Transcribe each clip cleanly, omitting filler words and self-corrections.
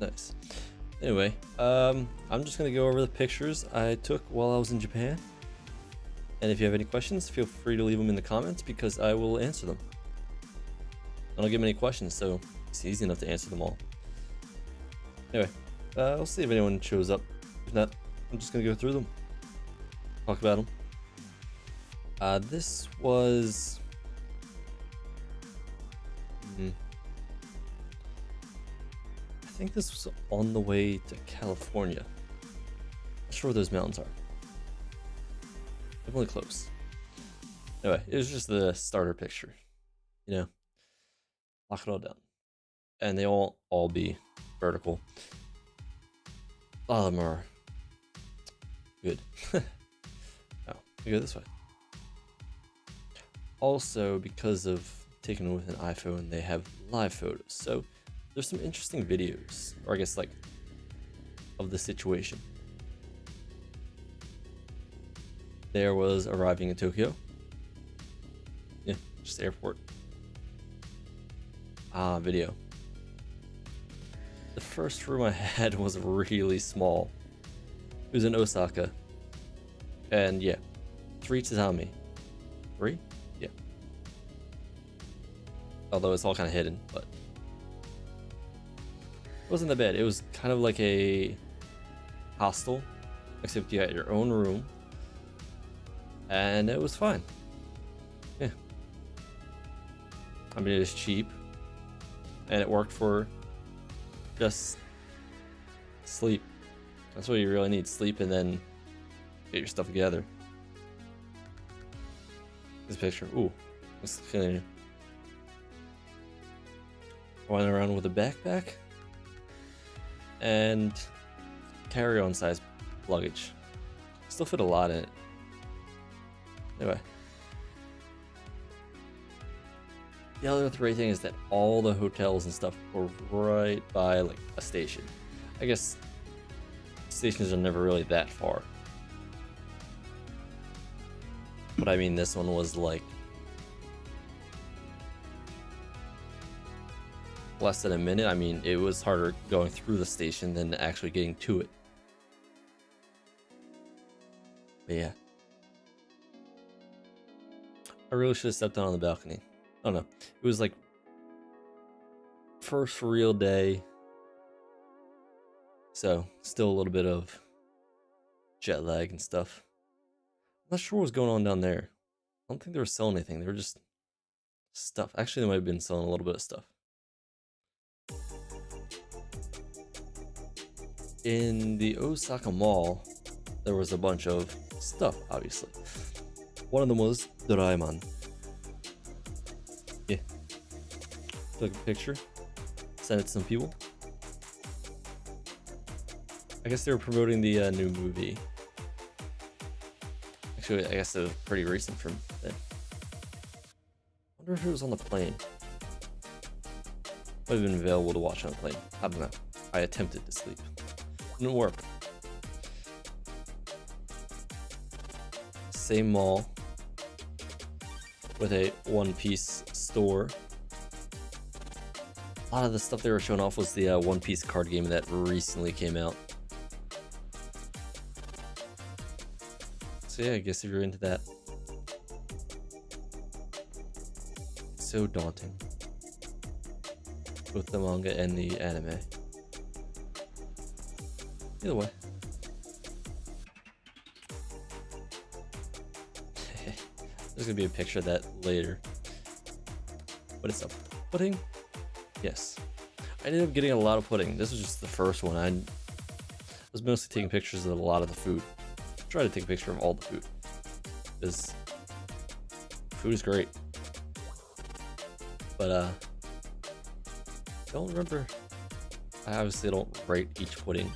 Nice. Anyway, I'm just gonna go over the pictures I took while I was in Japan. And if you have any questions, feel free to leave them in the comments because I will answer them. I don't get many questions, so it's easy enough to answer them all. Anyway, I'll see if anyone shows up. If not, I'm just gonna go through them, talk about them. This was... I think this was on the way to California. Not sure where those mountains are. Definitely close. Anyway, it was just the starter picture. You know, lock it all down. And they all be vertical. A lot of them are good. Oh, we go this way. Also, because of taking with an iPhone, they have live photos. So there's some interesting videos, or I guess like of the situation. There was arriving in Tokyo. Yeah, just airport. Video. The first room I had was really small. It was in Osaka. And yeah, 3 tatami. 3? Yeah. Although it's all kind of hidden, but it wasn't that bad. It was kind of like a hostel, except you got your own room. And it was fine. Yeah. I mean, it was cheap. And it worked for just sleep. That's what you really need. Sleep and then get your stuff together. This picture. Ooh. Let's continue. Running around with a backpack. And carry-on size luggage. Still fit a lot in it. Anyway. The other great thing is that all the hotels and stuff were right by like a station. I guess stations are never really that far. But I mean, this one was like less than a minute. I mean, it was harder going through the station than actually getting to it. But yeah. I really should have stepped out on the balcony. I don't know. It was like first real day. So still a little bit of jet lag and stuff. I'm not sure what was going on down there. I don't think they were selling anything. They were just stuff. Actually, they might have been selling a little bit of stuff. In the Osaka Mall, there was a bunch of stuff, obviously. One of them was Doraemon. Yeah. Took a picture, sent it to some people. I guess they were promoting the new movie. Actually, I guess it was pretty recent from then. Wonder if it was on the plane. Might have been available to watch on a plane. I don't know. I attempted to sleep. Didn't work. Same mall with a one-piece store. A lot of the stuff they were showing off was the One Piece card game that recently came out. So yeah, I guess if you're into that. It's so daunting. Both the manga and the anime. Either way. There's gonna be a picture of that later. What is up? Pudding? Yes. I ended up getting a lot of pudding. This was just the first one. I was mostly taking pictures of a lot of the food. Try to take a picture of all the food. Because food is great. But don't remember. I obviously don't rate each pudding.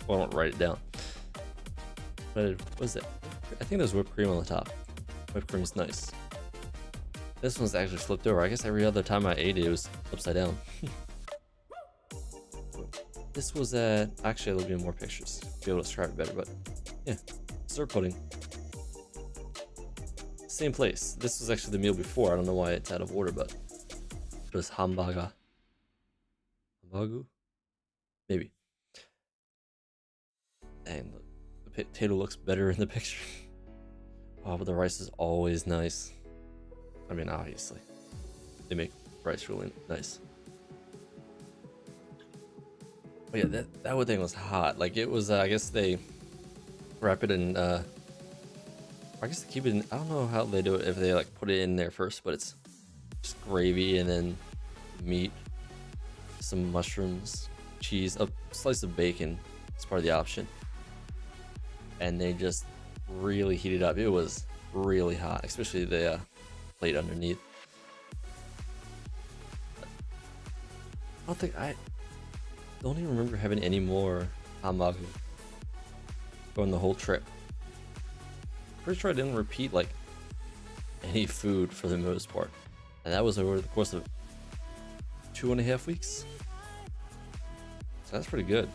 Well, I don't write it down. But what is it? I think there's whipped cream on the top. Whipped cream is nice. This one's actually flipped over. I guess every other time I ate it, it was upside down. This was at... Actually, there'll be more pictures. Be able to describe it better, but... Yeah. Dessert pudding. Same place. This was actually the meal before. I don't know why it's out of order, but... It was hamburger. Hamburgu? maybe. And the potato looks better in the picture. Oh, but the rice is always nice. I mean, obviously, they make rice really nice. But yeah, that whole thing was hot. Like it was, I guess they wrap it in. I guess they keep it in. I don't know how they do it if they like put it in there first, but it's just gravy and then meat, some mushrooms, cheese, a slice of bacon. It's part of the option, and they just really heat it up. It was really hot, especially the plate underneath. I don't even remember having any more hamagu going the whole trip. Pretty sure I didn't repeat like any food for the most part, and that was over the course of 2.5 weeks. So that's pretty good.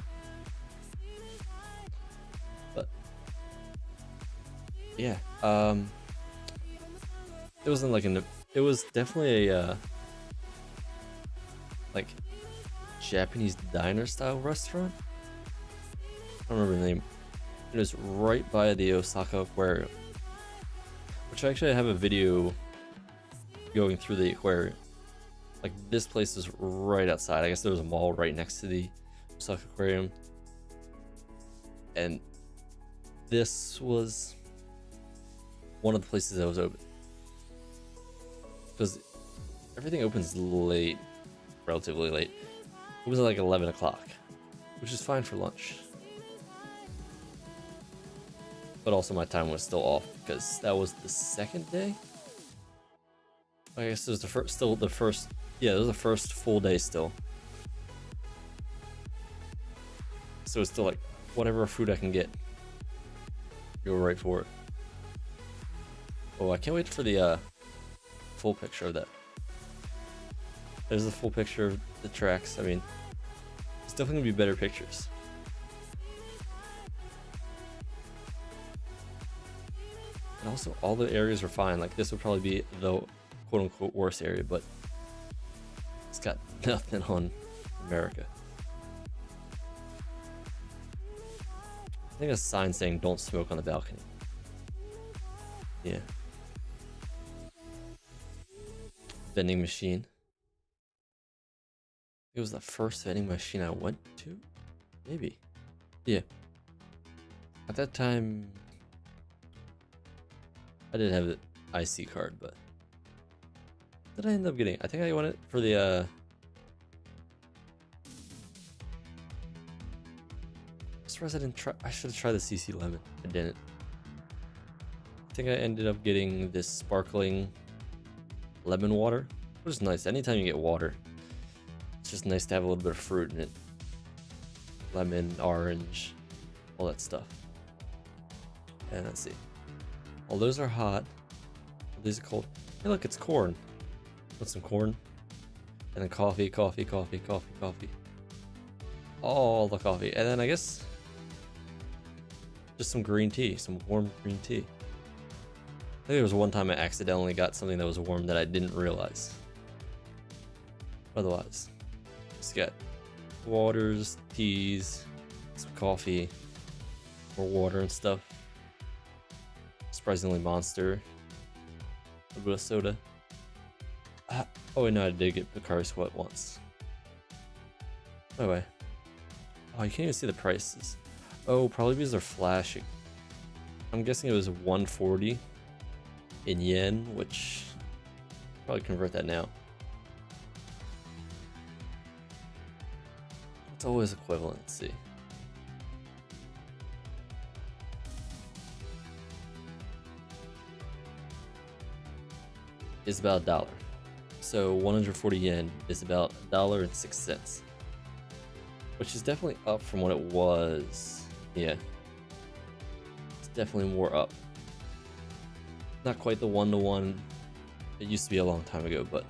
But yeah, it wasn't like it was definitely a like Japanese diner style restaurant. I don't remember the name. It was right by the Osaka Aquarium, which I actually have a video going through the aquarium. Like this place is right outside. I guess there was a mall right next to the Osaka Aquarium, and this was one of the places that was open because everything opens late, relatively late. It was like 11 o'clock, which is fine for lunch. But also my time was still off because that was the second day. I guess it was the first, yeah, it was the first full day still. So it's still like whatever food I can get, go right for it. Oh, I can't wait for the full picture of that. There's the full picture of the tracks. I mean, it's definitely gonna be better pictures. And also, all the areas were fine. Like this would probably be the quote-unquote worst area, but it's got nothing on America. I think a sign saying "Don't smoke on the balcony." Yeah. Vending machine. It was the first vending machine I went to? Maybe. Yeah. At that time, I didn't have the IC card, but what did I end up getting? I think I went it for the I'm surprised I didn't try. I should have tried the CC lemon. I didn't. I think I ended up getting this sparkling lemon water, which is nice. Anytime you get water, it's just nice to have a little bit of fruit in it. Lemon, orange, all that stuff. And let's see. Well, those are hot. These are cold. Hey, look, it's corn. Put some corn. And then coffee, coffee, coffee, coffee, coffee. All the coffee. And then I guess just some green tea, some warm green tea. I think there was one time I accidentally got something that was warm that I didn't realize. Otherwise, just got waters, teas, some coffee, more water and stuff. Surprisingly, Monster, a bit of soda. Oh wait, no, I did get Pocari Sweat once. Anyway, oh, you can't even see the prices. Oh, probably because they're flashing. I'm guessing it was 140 in yen, which probably convert that now. It's always equivalent. Let's see. Is about $1. So 140 yen is about $1.06, which is definitely up from what it was. Yeah, it's definitely more up. Not quite the 1-to-1 it used to be a long time ago, but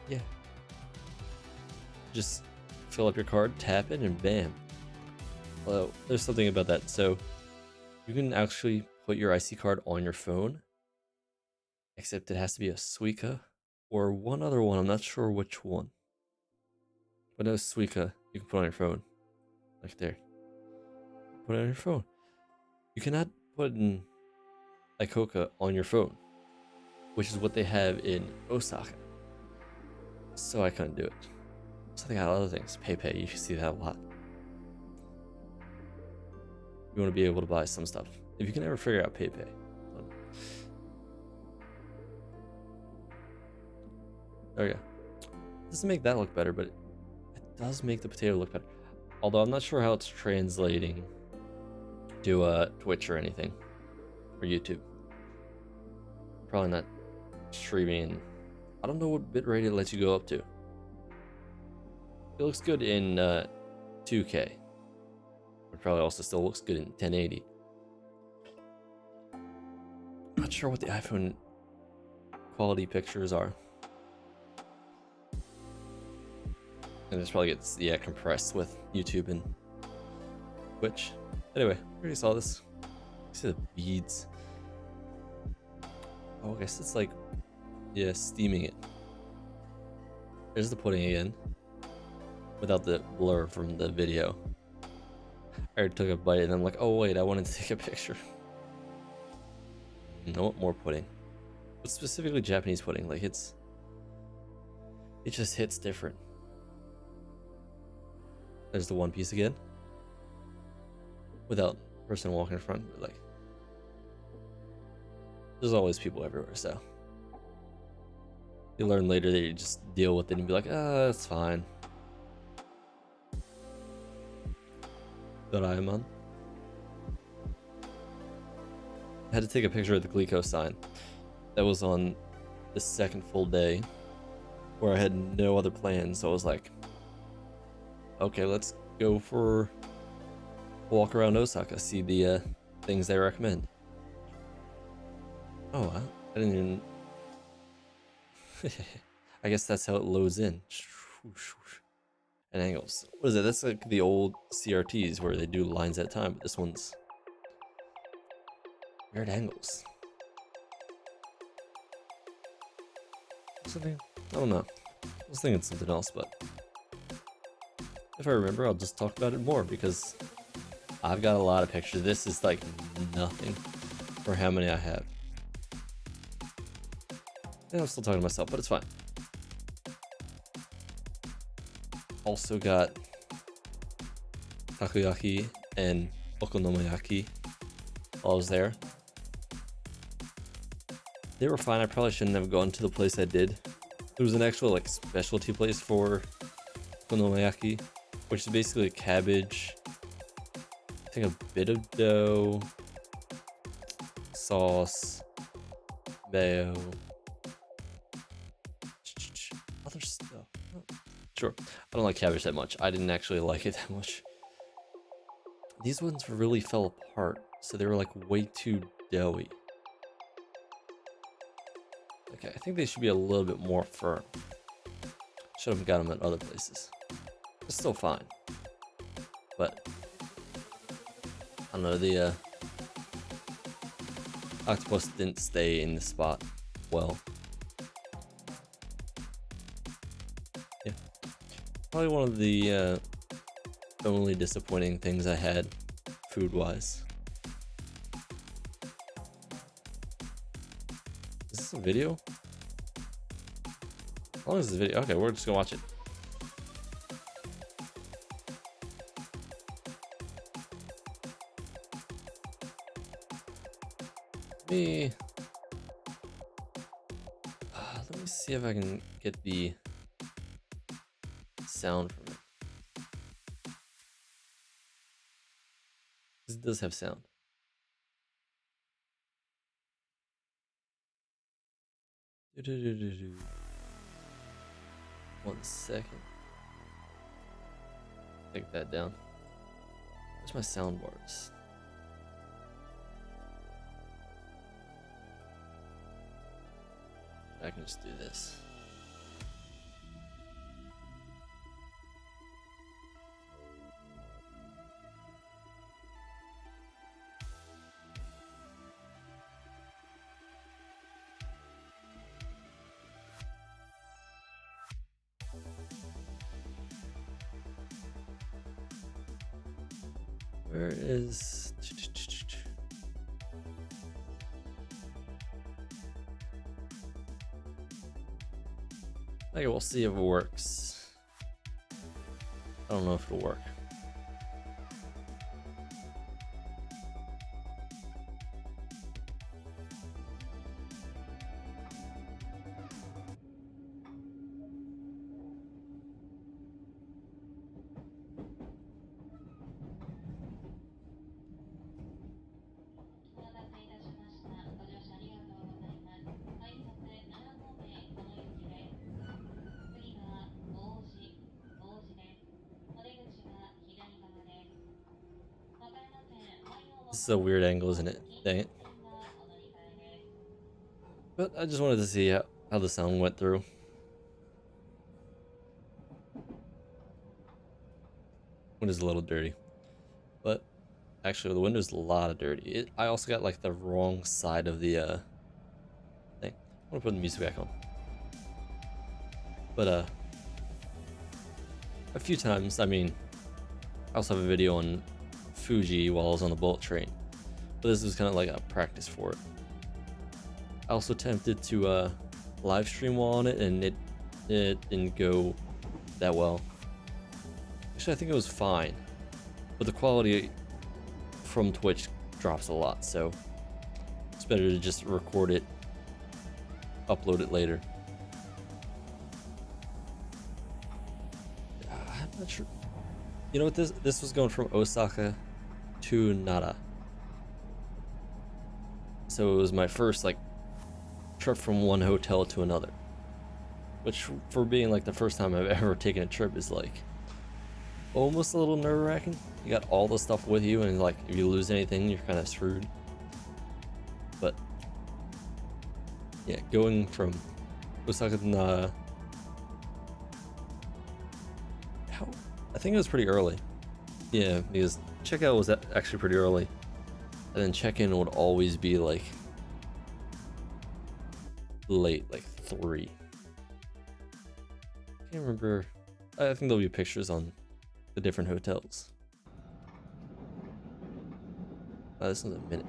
yeah. Just fill up your card, tap it, and bam. Well, there's something about that. So you can actually put your IC card on your phone, except it has to be a Suica or one other one. I'm not sure which one. But no Suica, you can put on your phone. Like there. Put it on your phone. You cannot put in Ikoka on your phone, which is what they have in Osaka. So I couldn't do it. So they got other things. PayPay, you see that a lot. You want to be able to buy some stuff. If you can ever figure out PayPay. There we go. Doesn't make that look better, but it does make the potato look better. Although I'm not sure how it's translating to Twitch or anything, or YouTube. Probably not streaming. I don't know what bitrate it lets you go up to. It looks good in 2K. It probably also still looks good in 1080. Not sure what the iPhone quality pictures are. And this probably gets compressed with YouTube and Twitch. Anyway, we already saw this. See the beads. Oh, I guess it's like steaming it. There's the pudding again. Without the blur from the video. I already took a bite and I'm like, oh wait, I wanted to take a picture. No more pudding. But specifically Japanese pudding, like it just hits different. There's the one piece again. Without person walking in front, but like there's always people everywhere, so you learn later that you just deal with it and be like, ah, it's fine. Doraemon. I had to take a picture of the Glico sign. That was on the second full day where I had no other plans, so I was like, okay, let's go for a walk around Osaka, see the things they recommend. Oh, wow. I didn't even... I guess that's how it loads in. And angles. What is it? That's like the old CRTs where they do lines at a time, but this one's weird angles. Something? I don't know. I was thinking something else, but if I remember, I'll just talk about it more because I've got a lot of pictures. This is like nothing for how many I have. And I'm still talking to myself, but it's fine. Also got takoyaki and okonomiyaki while I was there. They were fine. I probably shouldn't have gone to the place I did. There was an actual like specialty place for okonomiyaki, which is basically cabbage, I think a bit of dough, sauce, mayo, other stuff. Sure, I don't like cabbage that much. I didn't actually like it that much. These ones really fell apart, so they were like way too doughy. Okay, I think they should be a little bit more firm. Should have got them at other places. It's still fine, but I don't know, the octopus didn't stay in the spot well. Yeah, probably one of the only disappointing things I had food-wise. Is this a video? How long is this video? Okay, we're just gonna watch it. Let me see if I can get the sound from it. This does have sound. One second. Take that down. Where's my sound bars? I can just do this. Where is... Okay, we'll see if it works. I don't know if it'll work. This is a weird angle, isn't it? Dang it. But I just wanted to see how the sound went through. Window's a little dirty. But actually the window's a lot of dirty. I also got like the wrong side of the thing. I'm gonna put the music back on. But a few times, I mean, I also have a video on Fuji while I was on the bullet train. But this was kind of like a practice for it. I also attempted to live stream while on it, and it didn't go that well. Actually, I think it was fine, but the quality from Twitch drops a lot, so it's better to just record it, upload it later. I'm not sure. You know what, this was going from Osaka to Nara. So it was my first like trip from one hotel to another, which for being like the first time I've ever taken a trip is like almost a little nerve-wracking. You got all the stuff with you, and like if you lose anything, you're kind of screwed. But yeah, going from Osaka to Nara, I think it was pretty early. Yeah, because checkout was actually pretty early, and then check-in would always be like late, like 3. I can't remember. I think there'll be pictures on the different hotels. This one's a minute.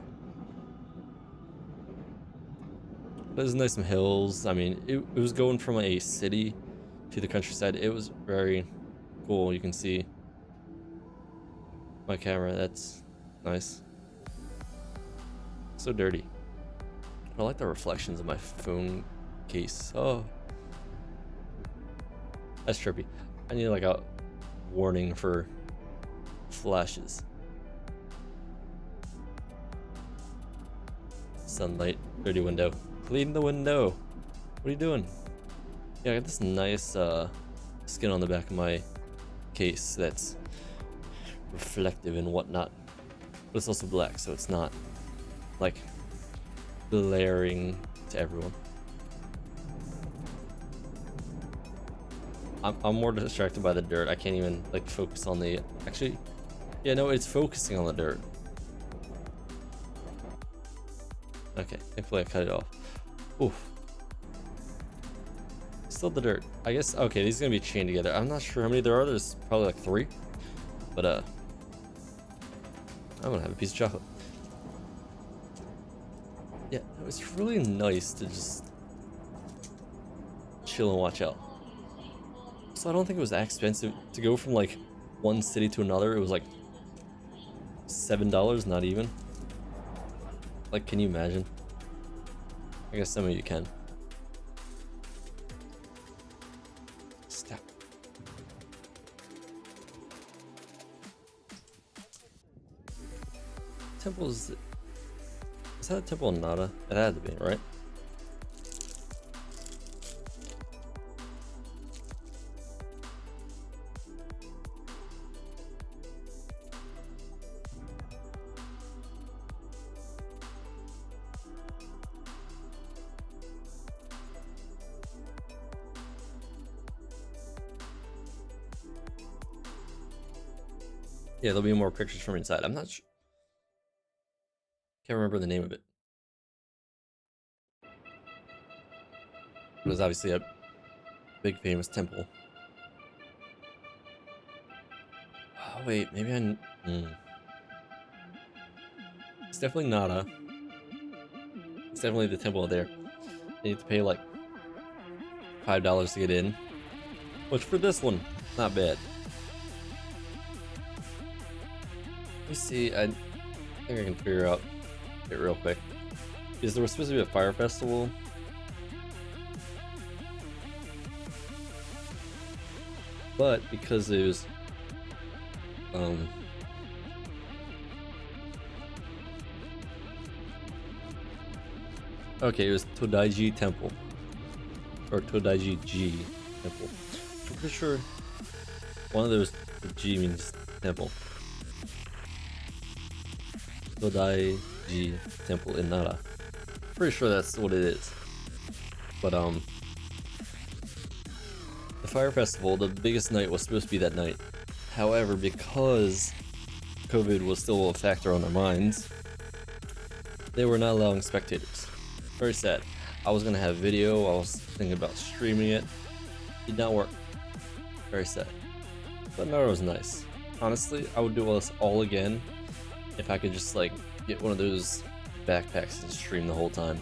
But there's nice some hills. I mean, it was going from a city to the countryside. It was very cool. You can see my camera. That's nice. So dirty. I like the reflections of my phone case. Oh, that's trippy. I need like a warning for flashes. Sunlight, dirty window. Clean the window. What are you doing? Yeah, I got this nice skin on the back of my case that's reflective and whatnot, but it's also black, so it's not like blaring to everyone. I'm more distracted by the dirt. I can't even like focus on the, actually, yeah, no, it's focusing on the dirt. Okay, thankfully I cut it off. Oof. Still the dirt. I guess, okay, these are gonna be chained together. I'm not sure how many there are. There's probably like 3. But I'm gonna have a piece of chocolate. Yeah, it's really nice to just chill and watch out. So I don't think it was that expensive to go from like one city to another. It was like $7, not even. Like, can you imagine? I guess some of you can. Stop. Temple is that a temple in Nara? It had to be, right? Yeah, there'll be more pictures from inside. I'm not sure. Can't remember the name of it. It was obviously a big famous temple. Oh wait, maybe It's definitely Nara. It's definitely the temple there. You need to pay like $5 to get in, which for this one, not bad. Let me see. I think I can figure out it real quick. Because there was supposed to be a fire festival. But because it was okay, it was Todaiji Temple. Or Todaiji G Temple. I'm pretty sure one of those G means temple. Todaiji Temple in Nara. Pretty sure that's what it is. But the fire festival, the biggest night was supposed to be that night. However, because COVID was still a factor on their minds, they were not allowing spectators. Very sad. I was gonna have video, I was thinking about streaming it. Did not work. Very sad. But Nara was nice. Honestly, I would do this all again if I could just like get one of those backpacks and stream the whole time.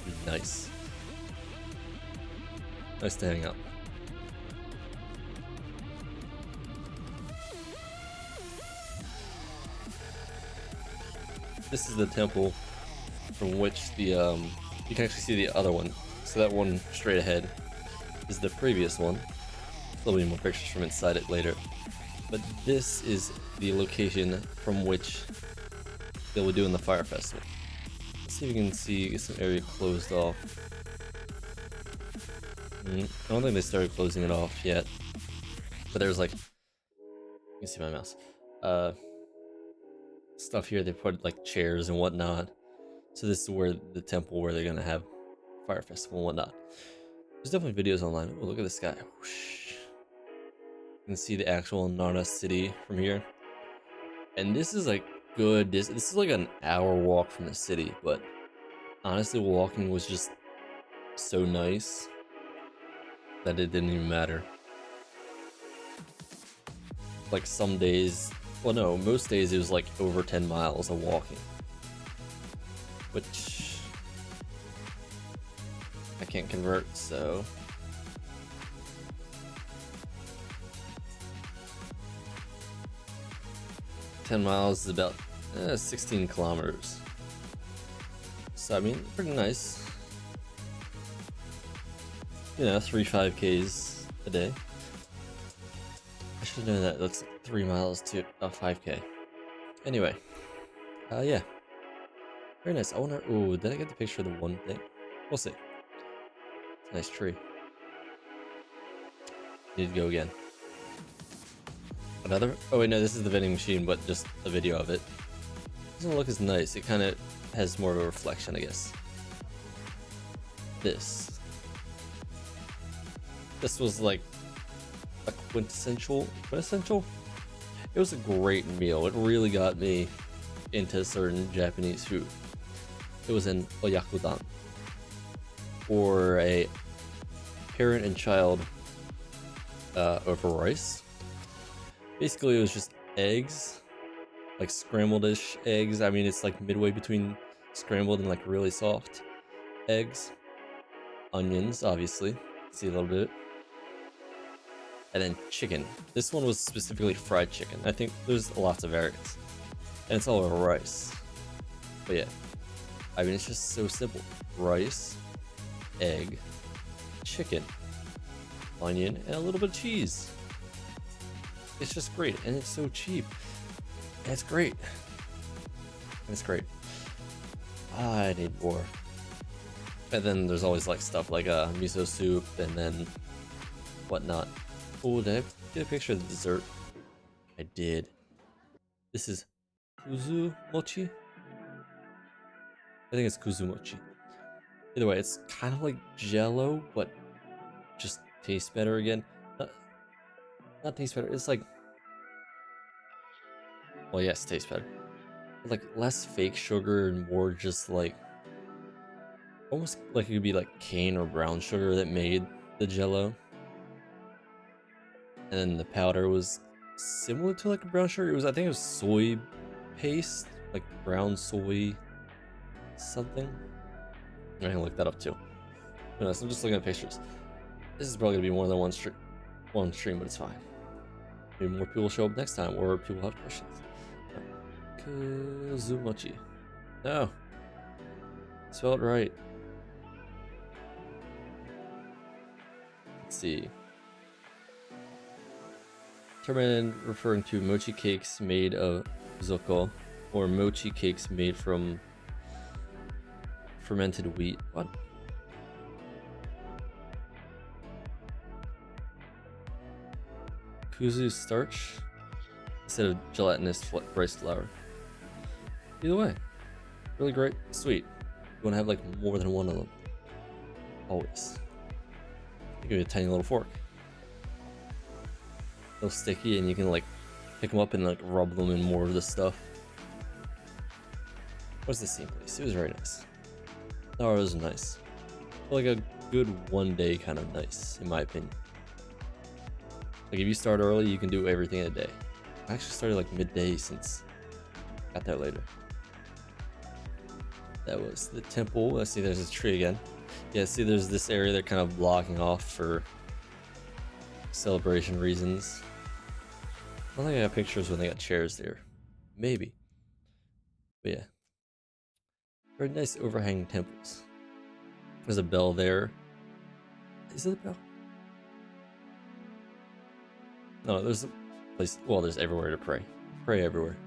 It'd be nice. Nice to hang out. This is the temple from which the you can actually see the other one. So that one straight ahead is the previous one. There'll be more pictures from inside it later. But this is the location from which they were doing the fire festival. Let's see if you can see some area closed off. I don't think they started closing it off yet. But there's like, you can see my mouse. Stuff here, they put like chairs and whatnot. So this is where the temple where they're gonna have fire festival and whatnot. There's definitely videos online. Oh, look at this guy. Whoosh. You can see the actual Nara city from here. And this is like good. This is like an hour walk from the city, but honestly, walking was just so nice that it didn't even matter. Like some days, well no, most days it was like over 10 miles of walking. Which I can't convert, so 10 miles is about 16 kilometers. So I mean, pretty nice. You know, 3 5Ks a day. I should have known that. That's 3 miles to a 5K. Anyway, yeah. Very nice. I wonder. Oh, did I get the picture of the one thing? We'll see. It's a nice tree. Need to go again. Another? Oh wait, no, this is the vending machine, but just a video of it. Doesn't look as nice. It kind of has more of a reflection, I guess. This was like a quintessential? It was a great meal. It really got me into certain Japanese food. It was an oyakudan, or a parent and child over rice. Basically, it was just eggs, like scrambled-ish eggs. I mean, it's like midway between scrambled and like really soft eggs. Onions, obviously. See a little bit. And then chicken. This one was specifically fried chicken. I think there's lots of variants. And it's all over rice. But yeah. I mean, it's just so simple. Rice, egg, chicken, onion, and a little bit of cheese. It's just great. And it's so cheap. And it's great. And it's great. I need more. And then there's always like stuff like miso soup and then whatnot. Oh, did I get a picture of the dessert? I did. This is kuzu mochi. I think it's kuzu mochi. Either way, it's kind of like jello, but just tastes better again. Not tastes better. It's like, well, yes, tastes better. Like less fake sugar and more just like, almost like it could be like cane or brown sugar that made the jello. And then the powder was similar to like a brown sugar. I think it was soy paste like brown soy something. I can look that up too. So I'm just looking at pictures. This is probably gonna be more than one stream, but it's fine. Maybe more people show up next time, or people have questions. Kazumochi. No. Spelled right. Let's see. Term referring to mochi cakes made of zoko, or mochi cakes made from fermented wheat. What? Kuzu starch instead of gelatinous rice flour. Either way, really great, sweet. You want to have like more than one of them. Always. Give you a tiny little fork. A little sticky, and you can like pick them up and like rub them in more of the stuff. What's the same place? It was very nice. Oh, it was nice. Like a good one day kind of nice, in my opinion. Like if you start early, you can do everything in a day. I actually started like midday since I got there later. That was the temple. Let's see, there's a tree again. Yeah, see, there's this area they're kind of blocking off for celebration reasons. I don't think I got pictures when they got chairs there. Maybe. But yeah. Very nice overhanging temples. There's a bell there. Is it a bell? No, there's a place. Well, there's everywhere to pray. Pray everywhere.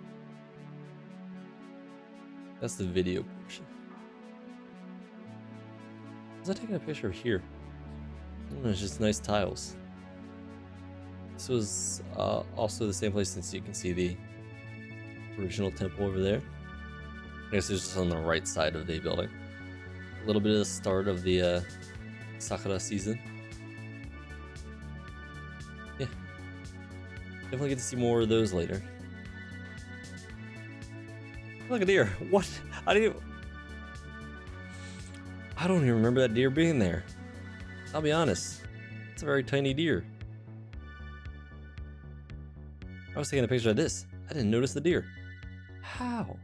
That's the video portion. Was I taking a picture of here? Oh, it's just nice tiles. This was also the same place, since you can see the original temple over there. I guess it's just on the right side of the building. A little bit of the start of the Sakura season. Yeah. Definitely get to see more of those later. Look at deer. What? I don't even remember that deer being there. I'll be honest. It's a very tiny deer. I was taking a picture of this. I didn't notice the deer. How?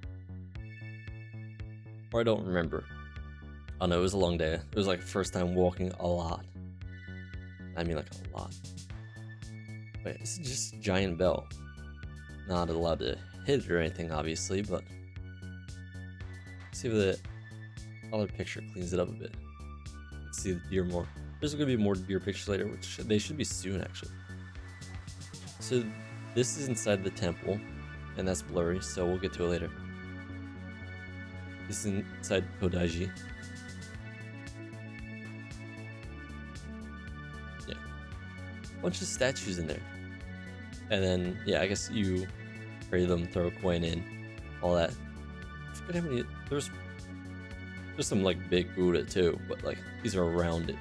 Or I don't remember. Oh no, it was a long day. It was like first time walking a lot. I mean like a lot. Wait, it's just a giant bell. Not allowed to hit it or anything, obviously, but see if the other picture cleans it up a bit. Let's see the deer more. There's gonna be more deer pictures later, which they should be soon actually. So this is inside the temple, and that's blurry, so we'll get to it later. This is inside Kodaiji. Yeah. Bunch of statues in there. And then, yeah, I guess you pray them, throw a coin in, all that. I forget how many, there's some like big Buddha too, but like these are around it.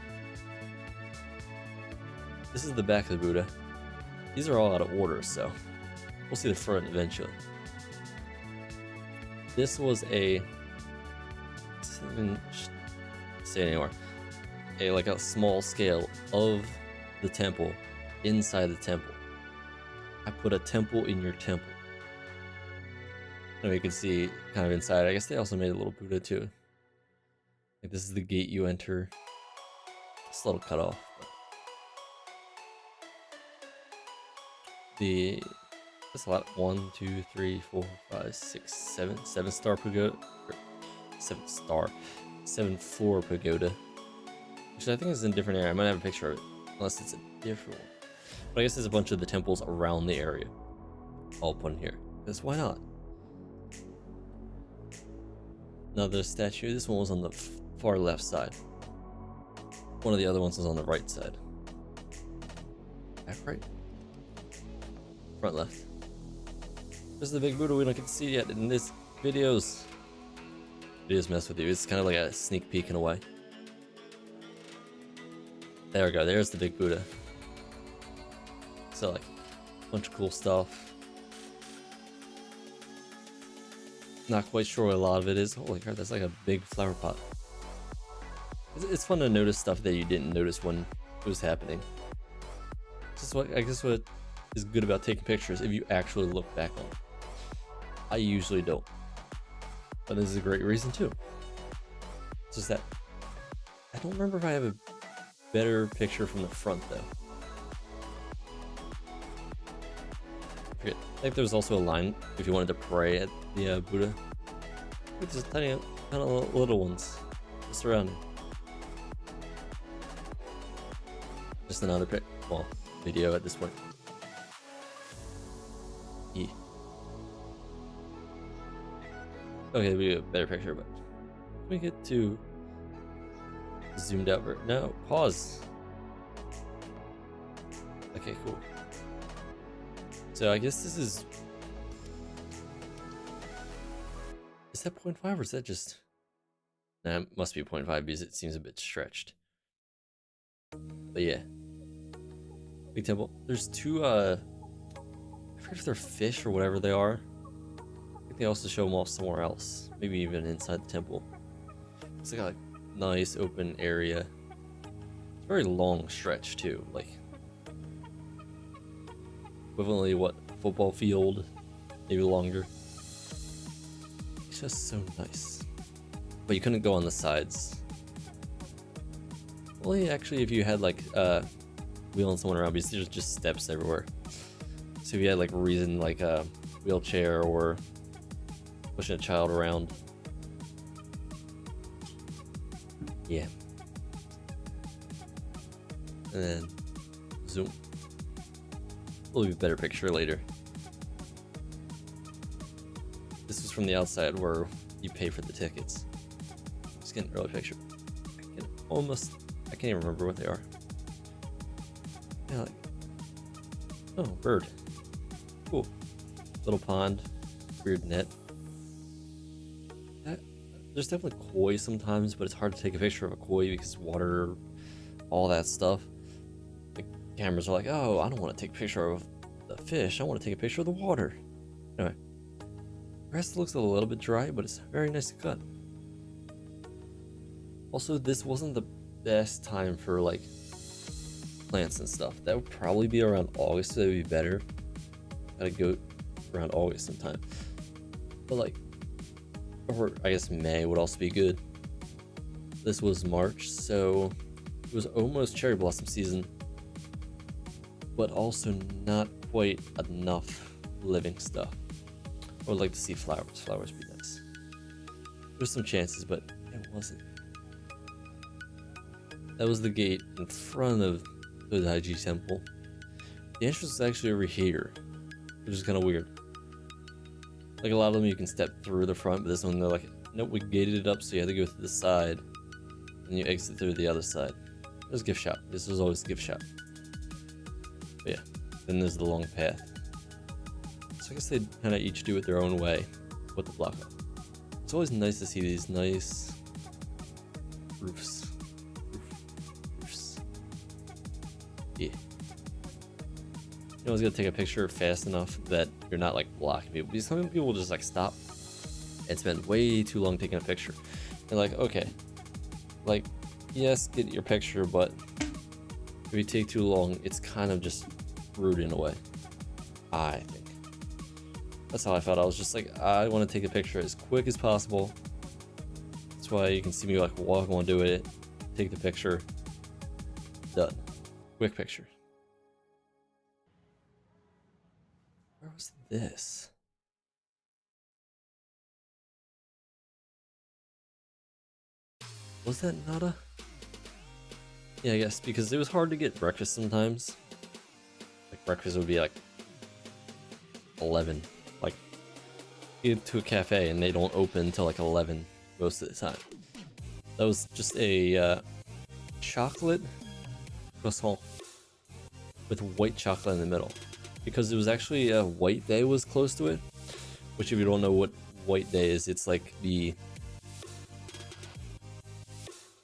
This is the back of the Buddha. These are all out of order, so we'll see the front eventually. This was a, I didn't say it anymore, like a small scale of the temple inside the temple. I put a temple in your temple. And you can see kind of inside. I guess they also made a little Buddha too. Like this is the gate you enter. It's a little cut off. That's a lot. 1, 2, 3, 4, 5, 6, 7. 7-star pagoda. 7-floor pagoda. Which I think is in a different area. I might have a picture of it. Unless it's a different one. But I guess there's a bunch of the temples around the area. All put in here. Because why not? Another statue. This one was on the far left side. One of the other ones was on the right side. Back right? Front left. This is the big Buddha we don't get to see yet in this videos. Videos mess with you. It's kind of like a sneak peek in a way. There we go. There's the big Buddha. So like a bunch of cool stuff. Not quite sure what a lot of it is. Holy crap, that's like a big flower pot. It's fun to notice stuff that you didn't notice when it was happening. Just what I guess what is good about taking pictures if you actually look back on it. I usually don't. But this is a great reason too. It's just that I don't remember if I have a better picture from the front though. I forget. I think there's also a line if you wanted to pray at the Buddha. Look, there's tiny, kind of little ones just surrounding. Just another video at this point. Yeah. Okay, we get a better picture, but can we get to zoomed out? No, pause. Okay, cool. So I guess this is that 0.5 or is that just? Nah, it must be 0.5 because it seems a bit stretched. But yeah, big temple. There's two. I forget if they're fish or whatever they are. I think they also show them off somewhere else, maybe even inside the temple. It's like a nice open area. It's a very long stretch too, like equivalently what, football field, maybe longer. It's just so nice. But you couldn't go on the sides. Well, yeah, actually, if you had like wheeling someone around, because there's just steps everywhere. So if you had like reason like a wheelchair or pushing a child around, yeah. And then zoom. We'll be a better picture later. This was from the outside where you pay for the tickets. Just getting an early picture. I can't even remember what they are. Yeah, like, oh, bird. Cool. Little pond. Weird net. There's definitely koi sometimes, but it's hard to take a picture of a koi because water, all that stuff. The cameras are like, oh, I don't want to take a picture of the fish. I want to take a picture of the water. Anyway. The rest looks a little bit dry, but it's very nice to cut. Also, this wasn't the best time for like plants and stuff. That would probably be around August, so that would be better. Gotta go around August sometime. But like, or I guess May would also be good. This was March, so it was almost cherry blossom season, but also not quite enough living stuff. I would like to see flowers. Flowers would be nice. There's some chances, but it wasn't. That was the gate in front of the Daiji Temple. The entrance is actually over here, which is kind of weird. Like a lot of them you can step through the front, but this one they're like, nope, we gated it up so you have to go through the side, and you exit through the other side. There's a gift shop. This was always a gift shop. But yeah, then there's the long path. So I guess they kind of each do it their own way with the block up. It's always nice to see these nice roofs. Yeah. You always gotta take a picture fast enough that you're not like blocking people. Because some people will just like stop and spend way too long taking a picture. They're like, okay, like, yes, get your picture, but if you take too long, it's kind of just rude in a way. I think. That's how I felt. I was just like, I want to take a picture as quick as possible. That's why you can see me like walk on do it, take the picture, done. Quick picture. Where was this? Was that Nada? Yeah, I guess, because it was hard to get breakfast sometimes. Like, breakfast would be like 11. Like, you get to a cafe and they don't open until like 11 most of the time. That was just a chocolate croissant with white chocolate in the middle, because it was actually a white day was close to it, which if you don't know what white day is, it's like the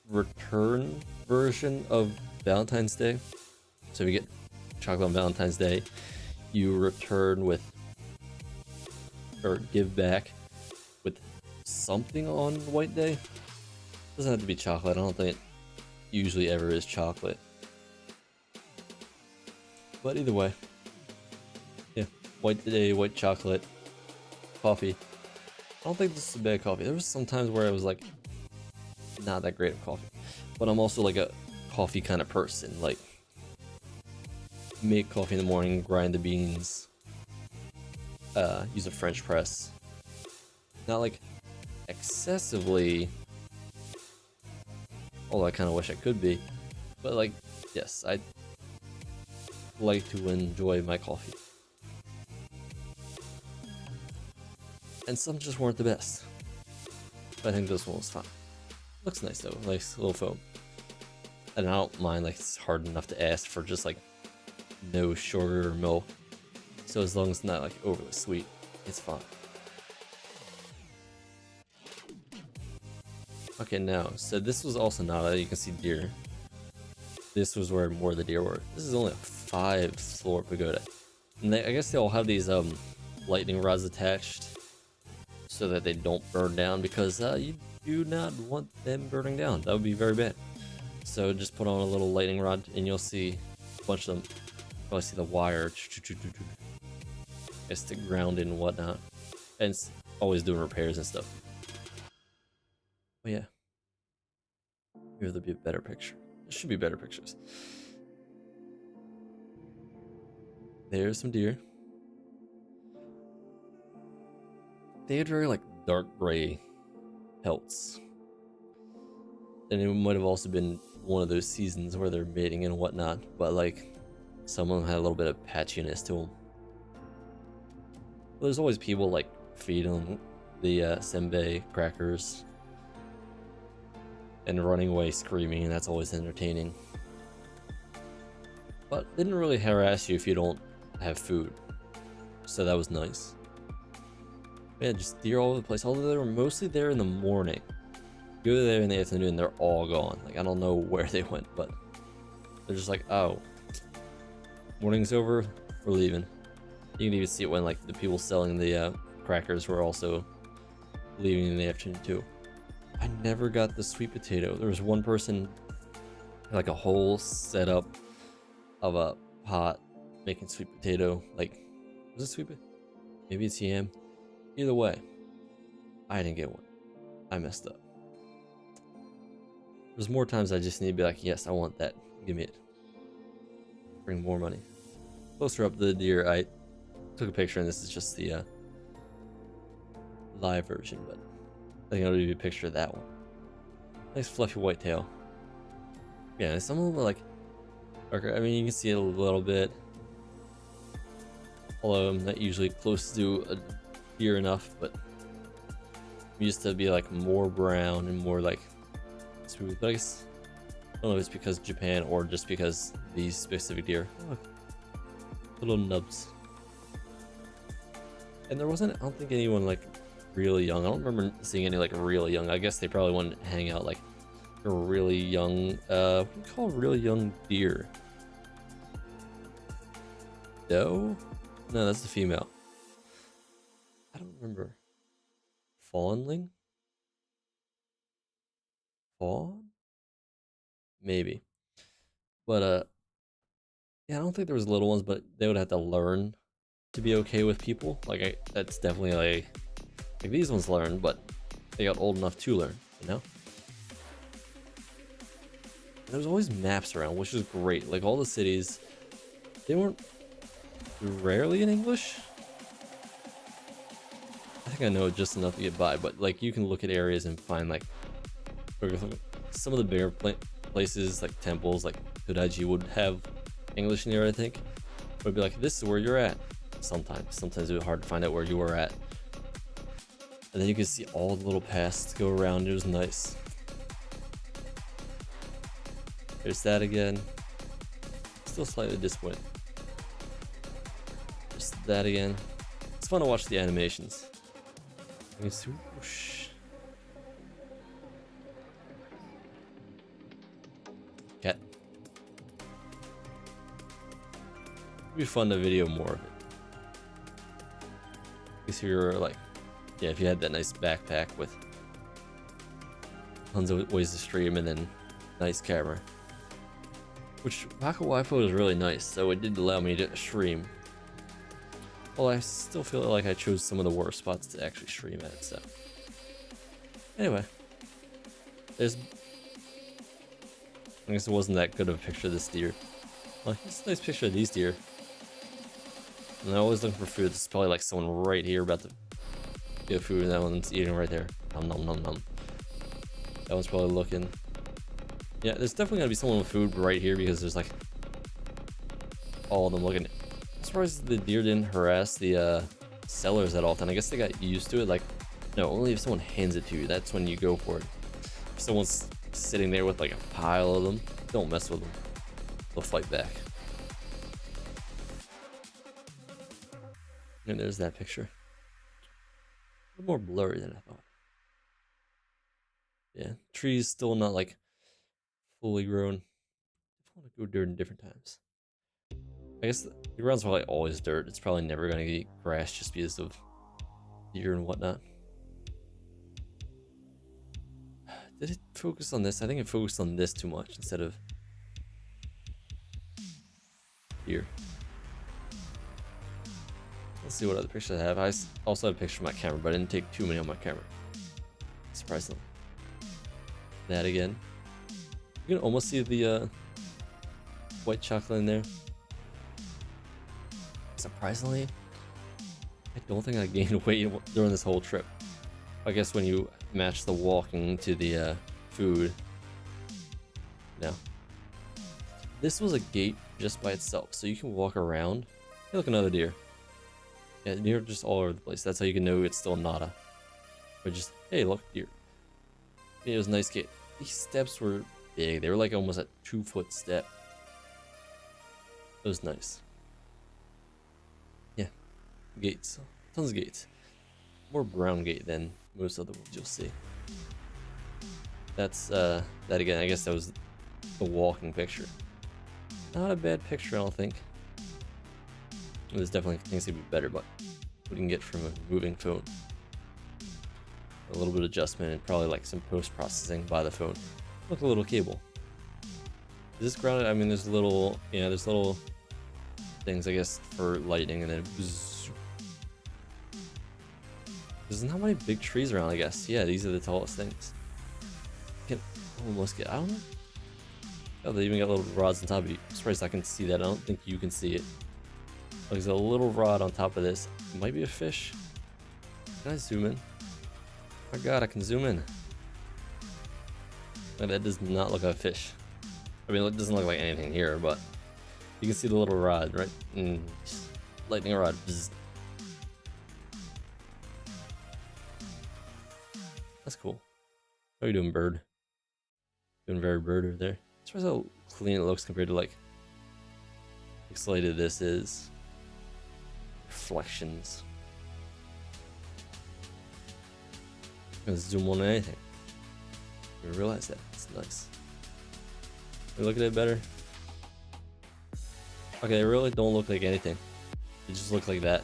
return version of Valentine's Day. So if you get chocolate on Valentine's Day, you return with, or give back with something on white day. Doesn't have to be chocolate. I don't think it usually ever is chocolate. But either way, yeah, white day, white chocolate, coffee. I don't think this is a bad coffee. There was some times where I was like, not that great of coffee. But I'm also like a coffee kind of person. Like, make coffee in the morning, grind the beans, use a French press. Not like excessively, although I kind of wish I could be. But like, yes, I like to enjoy my coffee. And some just weren't the best. But I think this one was fine. Looks nice though, nice little foam. And I don't mind, like, it's hard enough to ask for just like no sugar or milk. So as long as it's not like overly sweet, it's fine. Okay, now, so this was also not, you can see deer. This was where more of the deer were. This is only a 5-floor pagoda. And I guess they all have these lightning rods attached so that they don't burn down, because you do not want them burning down. That would be very bad. So just put on a little lightning rod and you'll see a bunch of them. Probably see the wire. It's to ground and whatnot. And it's always doing repairs and stuff. But yeah. Here there'll be a better picture. There should be better pictures. There's some deer. They had very like dark gray pelts. And it might have also been one of those seasons where they're mating and whatnot, but like some of them had a little bit of patchiness to them. There's always people like feed them the senbei crackers and running away screaming, and that's always entertaining. But they didn't really harass you if you don't have food, so that was nice. Yeah, just deer all over the place, although they were mostly there in the morning. You go there in the afternoon, they're all gone. Like, I don't know where they went, but they're just like, oh, morning's over, we're leaving. You can even see it when like the people selling the crackers were also leaving in the afternoon too. I never got the sweet potato. There was one person, like a whole setup of a pot making sweet potato. Like, was it sweet potato? Maybe it's yam. Either way, I didn't get one. I messed up. There's more times I just need to be like, yes, I want that. Give me it. Bring more money. Closer up the deer, I took a picture, and this is just the live version, but I think I'll do a picture of that one. Nice fluffy white tail. Yeah, some of them are like darker. I mean, you can see it a little bit. Although I'm not usually close to a deer enough, but I'm used to be like more brown and more like smooth. But I guess, I don't know if it's because Japan or just because these specific deer. Oh, little nubs. And there wasn't, I don't think, anyone like really young. I don't remember seeing any like really young. I guess they probably wanted to hang out like a really young, what do you call really young deer? Doe? No, that's the female. I don't remember. Fawnling? Fawn? Maybe. But yeah, I don't think there was little ones, but they would have to learn to be okay with people. Like, that's definitely like these ones learn, but they got old enough to learn, you know? And there was always maps around, which is great. Like, all the cities, they weren't rarely in English. I think I know just enough to get by, but like, you can look at areas and find like some of the bigger places, like temples, like Kodaiji would have English in there, I think. But it'd be like, this is where you're at. Sometimes it was hard to find out where you were at. And then you could see all the little paths to go around. It was nice. There's that again. Still slightly disappointed. There's that again. It's fun to watch the animations. You can see, whoosh. Cat. It'd be fun to video more of it. If you're like, yeah, if you had that nice backpack with tons of ways to stream and then nice camera. Which Pocket Wi-Fi was really nice, so it did allow me to stream. Well, I still feel like I chose some of the worst spots to actually stream at, so. Anyway. There's... I guess it wasn't that good of a picture of this deer. Well, it's a nice picture of these deer. And I'm always looking for food. There's probably like someone right here about to get food, and that one's eating right there. Nom nom nom nom. That one's probably looking. Yeah, there's definitely gonna be someone with food right here because there's like all of them looking. I'm surprised the deer didn't harass the sellers that often. I guess they got used to it. Like, no, only if someone hands it to you, that's when you go for it. If someone's sitting there with like a pile of them, don't mess with them. They'll fight back. And there's that picture. A little more blurry than I thought. Yeah, trees still not like fully grown. I want to go dirt in different times. I guess the ground's probably always dirt. It's probably never gonna get grass just because of deer and whatnot. Did it focus on this? I think it focused on this too much instead of here. Let's see what other pictures I have. I also have a picture of my camera, but I didn't take too many on my camera. Surprisingly. That again. You can almost see the white chocolate in there. Surprisingly, I don't think I gained weight during this whole trip. I guess when you match the walking to the food. No. This was a gate just by itself, so you can walk around. Hey, look, another deer. Yeah, deer just all over the place. That's how you can know it's still nada. Or just, hey, look, deer. Yeah, it was a nice gate. These steps were big. They were like almost a 2-foot step. It was nice. Yeah, gates. Tons of gates. More brown gate than most other ones you'll see. That's, that again, I guess that was the walking picture. Not a bad picture, I don't think. There's definitely things to be better, but we can get from a moving phone. A little bit of adjustment and probably like some post-processing by the phone. Look, a little cable. Is this grounded? I mean, there's little, yeah, there's little things, I guess, for lightning, and then bzz. There's not many big trees around, I guess. Yeah, these are the tallest things. You can almost get, I don't know. Oh, they even got little rods on top of you. I'm surprised I can see that. I don't think you can see it. Oh, there's a little rod on top of this. It might be a fish. Can I zoom in? Oh my god, I can zoom in. Oh, that does not look like a fish. I mean, it doesn't look like anything here, but you can see the little rod, right? Lightning rod. Bzz. That's cool. How are you doing, bird? Doing very bird over there. As far as how clean it looks compared to like pixelated this is. Reflections. Let's zoom on anything. You realize that. It's nice. Can we look at it better? Okay, they really don't look like anything. They just look like that.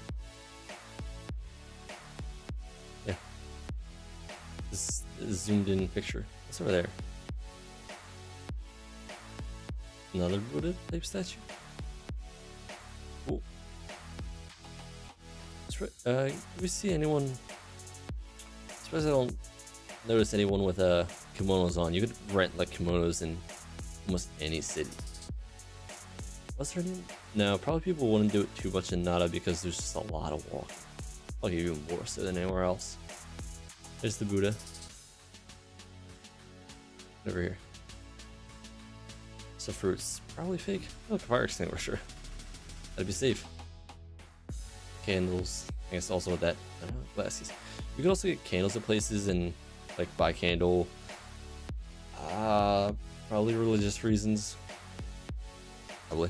Yeah. This is zoomed in picture. What's over there? Another Buddha type statue? Cool. Do we see anyone? I suppose I don't notice anyone with kimonos on. You could rent like kimonos in almost any city. What's her name? No, probably people wouldn't do it too much in Nara because there's just a lot of walking. Like even more so than anywhere else. There's the Buddha. Over here. So fruits, probably fake. Look, fire extinguisher. That'd be safe. Candles. I guess also with that. I don't know, glasses. You could also get candles at places and like buy candle. Probably religious reasons. Probably.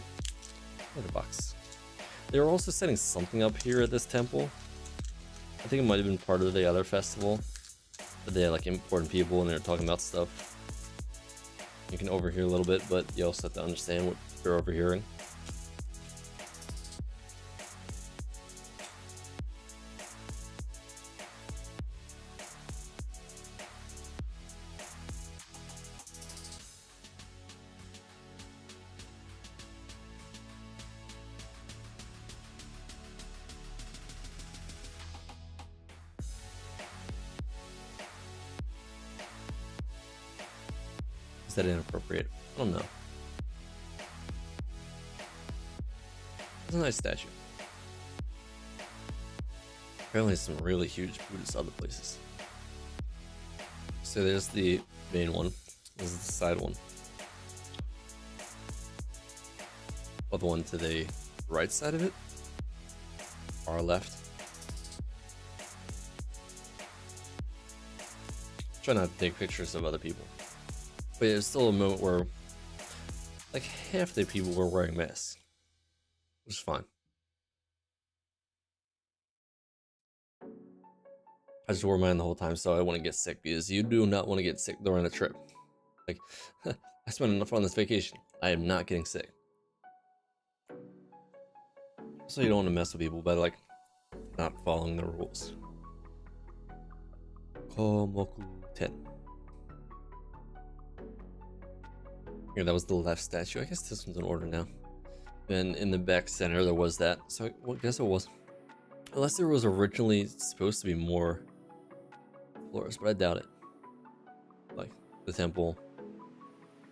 Another box. They were also setting something up here at this temple. I think it might have been part of the other festival. But they had like important people and they were talking about stuff. You can overhear a little bit, but you also have to understand what you're overhearing. Is that inappropriate? I don't know. It's a nice statue. Apparently some really huge Buddhist other places. So there's the main one. This is the side one. Other one to the right side of it. Far left. Try not to take pictures of other people. But there's still a moment where like half the people were wearing masks. Which is fine. I just wore mine the whole time so I wouldn't get sick, because you do not want to get sick during a trip. Like, I spent enough on this vacation. I am not getting sick. So you don't want to mess with people by like not following the rules. Komoku ten. Yeah, that was the left statue. I guess this one's in order now. Then in the back center there was that. So I guess it was. Unless there was originally supposed to be more floors, but I doubt it. Like the temple,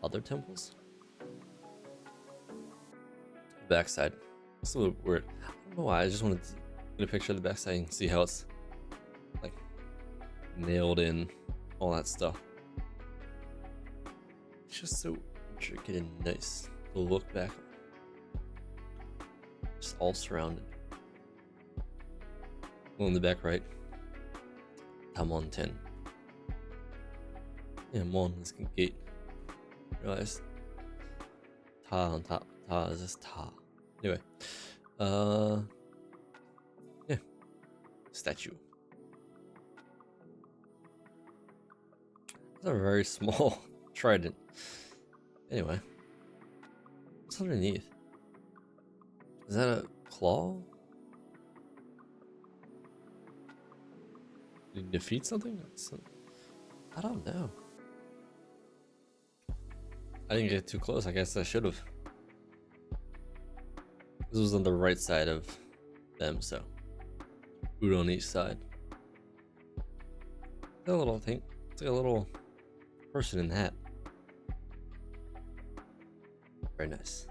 other temples. Backside. It's a little weird. I don't know why. I just wanted to get a picture of the backside and see how it's like nailed in, all that stuff. It's just so intricate and nice to look back on. Just all surrounded. Well, in the back right, Tamon 10. Yeah, Mon is a gate. Realize Ta on top. Ta is this Ta. Anyway, yeah, statue. It's a very small trident. Anyway, what's underneath? Is that a claw? Did you defeat something? I don't know. I didn't get too close. I guess I should have. This was on the right side of them, so food on each side. That little thing. It's like a little person in the hat. Very nice.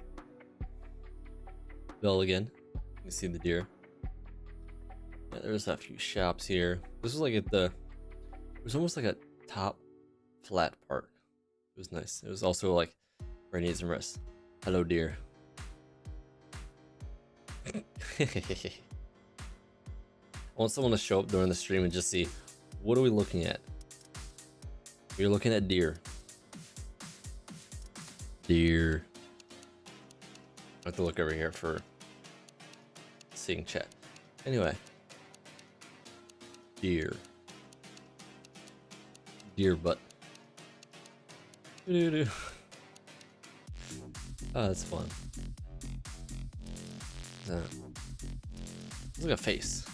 Bell again. You can see the deer. Yeah, there's a few shops here. This was like at the. It was almost like a top flat part. It was nice. It was also like where it needs some rest. Hello, deer. I want someone to show up during the stream and just see, what are we looking at? We're looking at deer. Deer. I have to look over here for seeing chat. Anyway. Deer. Deer butt. Doo-doo-doo. Oh, that's fun. It's like a face.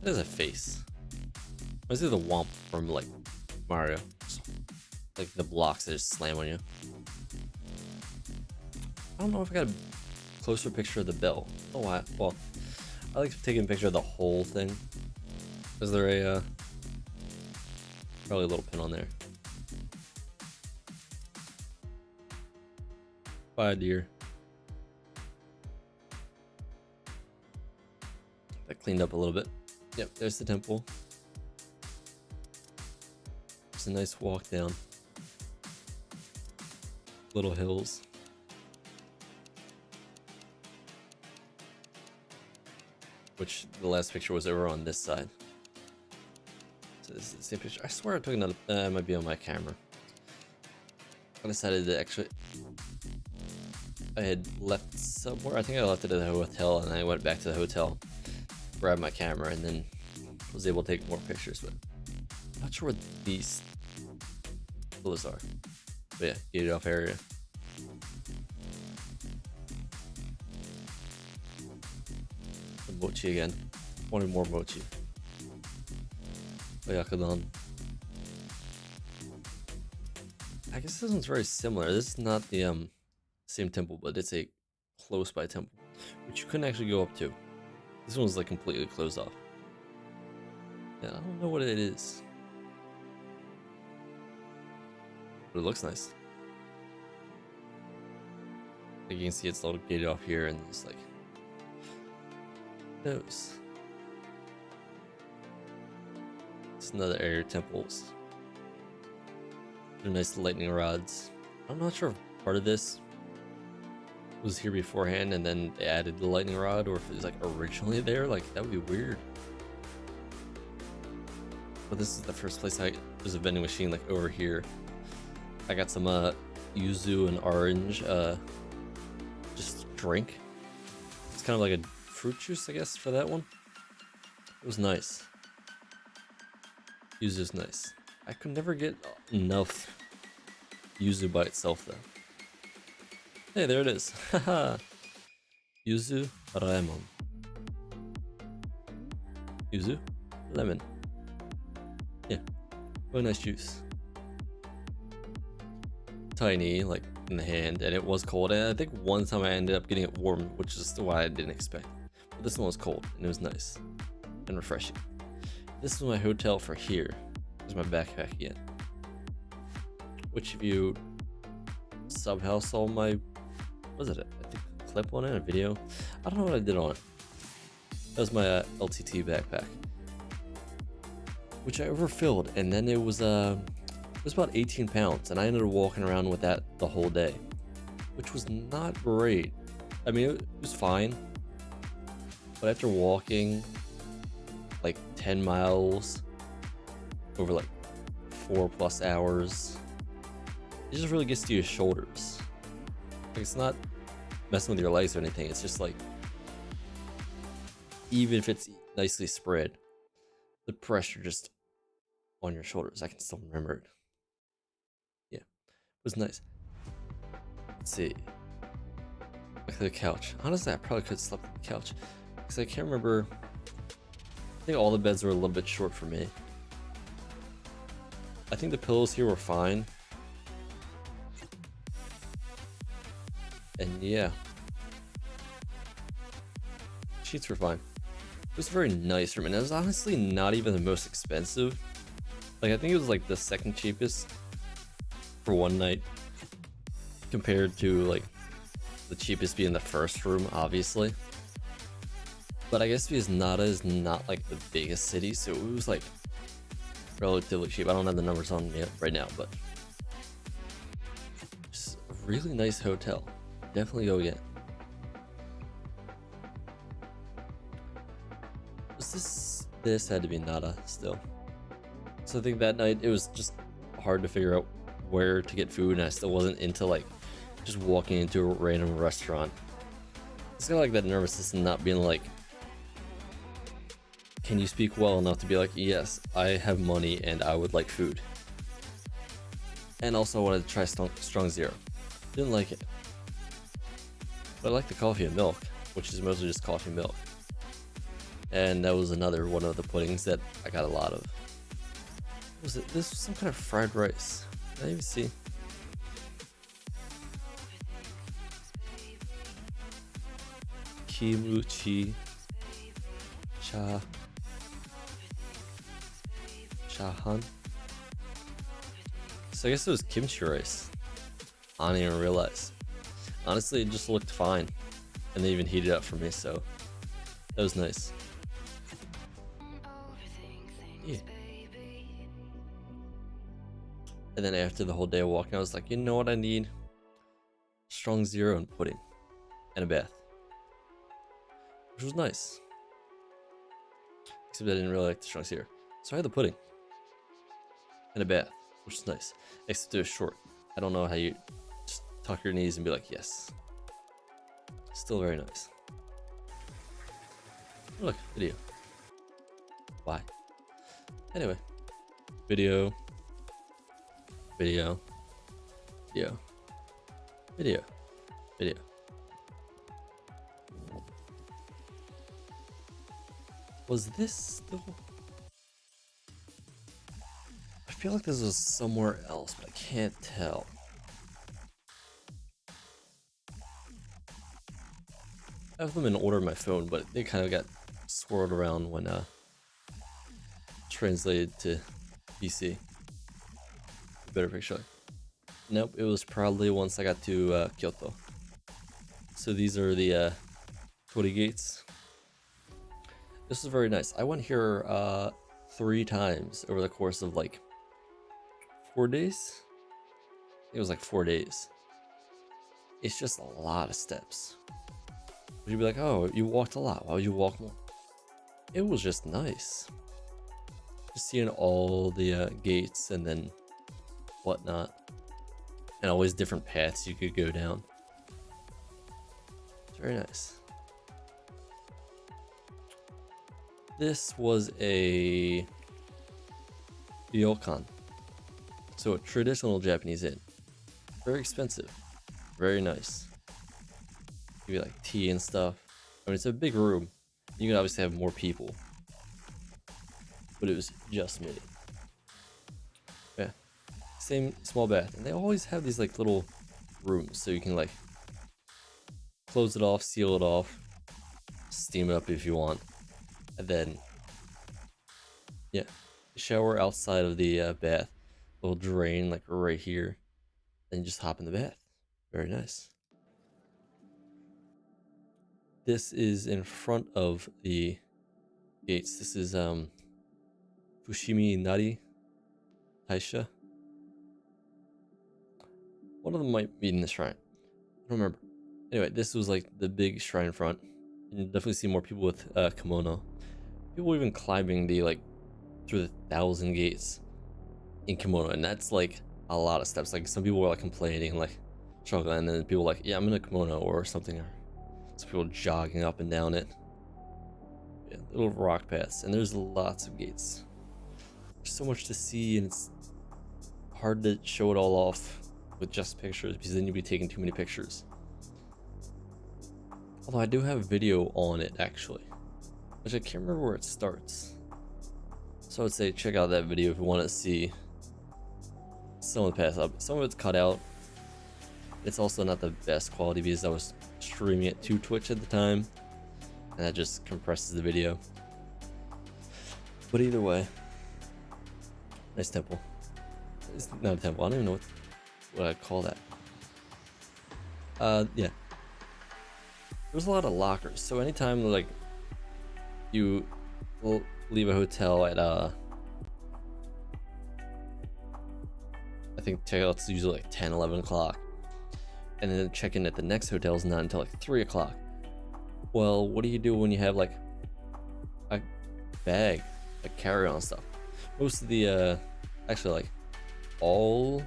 That is a face. This is the Womp from like Mario. Like the blocks that just slam on you. I don't know if I got a closer picture of the bell. Oh, why? Well, I like taking a picture of the whole thing. Is there a probably a little pin on there? Bye, dear. That cleaned up a little bit. Yep, there's the temple. It's a nice walk down. Little hills. Which the last picture was over on this side. So this is the same picture. I swear I took another. It might be on my camera. I decided to actually. I had left somewhere. I think I left it at the hotel, and I went back to the hotel, grabbed my camera, and then was able to take more pictures. But I'm not sure what these villas are. But yeah, gated off area. The mochi again. Wanted more mochi. Oyakudon. I guess this one's very similar. This is not the same temple, but it's a close by temple, which you couldn't actually go up to. This one's like completely closed off. Yeah, I don't know what it is. but it looks nice. Like you can see it's a little gated off here, and it's like nose. It's another area of temples. They're nice lightning rods. I'm not sure if part of this was here beforehand and then they added the lightning rod, or if it was like originally there. Like that would be weird. But this is the first place there's a vending machine like over here. I got some yuzu and orange just drink. It's kind of like a fruit juice, I guess, for that one. It was nice. Yuzu's nice. I could never get enough yuzu by itself though. Hey, there it is. Haha. Yuzu Raimon. Yuzu lemon. Yeah. Really nice juice. Tiny, like in the hand, and it was cold. And I think one time I ended up getting it warm, which is why I didn't expect. But this one was cold and it was nice and refreshing. This is my hotel for here. There's my backpack again. Which if you somehow saw my, what was it? I think a clip on it, a video. I don't know what I did on it. That was my LTT backpack, which I overfilled, and then it was about 18 pounds, and I ended up walking around with that the whole day, which was not great. I mean, it was fine, but after walking like 10 miles over like 4+ hours, it just really gets to your shoulders. Like, it's not messing with your legs or anything, it's just like, even if it's nicely spread, the pressure just on your shoulders. I can still remember it. Yeah, it was nice. Let's see. Back to the couch. Honestly, I probably could have slept on the couch because I can't remember. I think all the beds were a little bit short for me. I think the pillows here were fine. And yeah, sheets were fine. It was a very nice room, and it was honestly not even the most expensive. Like, I think it was like the second cheapest for one night compared to like the cheapest being the first room, obviously. But I guess because Nara is not like the biggest city, so it was like relatively cheap. I don't have the numbers on me right now, but just a really nice hotel. Definitely go again. Was this had to be Nara still. So I think that night it was just hard to figure out where to get food, and I still wasn't into like just walking into a random restaurant. It's kind of like that nervous system not being like, can you speak well enough to be like, yes, I have money and I would like food. And also I wanted to try Strong Zero. Didn't like it. But I like the coffee and milk, which is mostly just coffee and milk. And that was another one of the puddings that I got a lot of. What was it? This was some kind of fried rice. Can I even see? Kimuchi Chahan. So I guess it was kimchi rice. I didn't even realize. Honestly, it just looked fine, and they even heated it up for me, so that was nice. Yeah. And then after the whole day of walking, I was like, you know what I need? Strong Zero and pudding, and a bath, which was nice. Except I didn't really like the Strong Zero, so I had the pudding and a bath, which is nice. Except it was short. I don't know how you just tuck your knees and be like, yes. Still very nice. Oh, look, video. Why? Anyway, video. Was this still? I feel like this was somewhere else, but I can't tell. I have them in order on my phone, but they kind of got swirled around when translated to PC. Better picture. Nope, it was probably once I got to Kyoto. So these are the Tori gates. This is very nice. I went here 3 times over the course of like 4 days. It was like 4 days. It's just a lot of steps. You'd be like, oh, you walked a lot. Why would you walk more? It was just nice. Just seeing all the gates and then whatnot. And always different paths you could go down. It's very nice. This was a ryokan. So a traditional Japanese inn. Very expensive. Very nice. Give you like tea and stuff. I mean, it's a big room. You can obviously have more people. But it was just me. Yeah. Same small bath. And they always have these like little rooms so you can like close it off, seal it off, steam it up if you want. And then, yeah, shower outside of the bath. Little drain like right here. Then you just hop in the bath. Very nice. This is in front of the gates. This is Fushimi Nari Taisha. One of them might be in the shrine. I don't remember. Anyway, this was like the big shrine front. And you definitely see more people with kimono. People even climbing the like through the 1,000 gates in kimono, and that's like a lot of steps. Like some people were like complaining, like struggling, and then people were like, yeah, I'm in a kimono or something. Some people jogging up and down it. Yeah, little rock paths, and there's lots of gates. There's so much to see, and it's hard to show it all off with just pictures because then you'd be taking too many pictures. Although I do have video on it actually, which I can't remember where it starts. So I would say check out that video if you want to see some of the paths up. Some of it's cut out. It's also not the best quality because I was streaming it to Twitch at the time, and that just compresses the video. But either way, nice temple. It's not a temple. I don't even know what I'd call that. Yeah. There's a lot of lockers. So anytime like you will leave a hotel at I think checkout's usually like 10, 11 o'clock. And then check in at the next hotel is not until like 3 o'clock. Well, what do you do when you have like a bag, like carry-on stuff? Most of the actually like all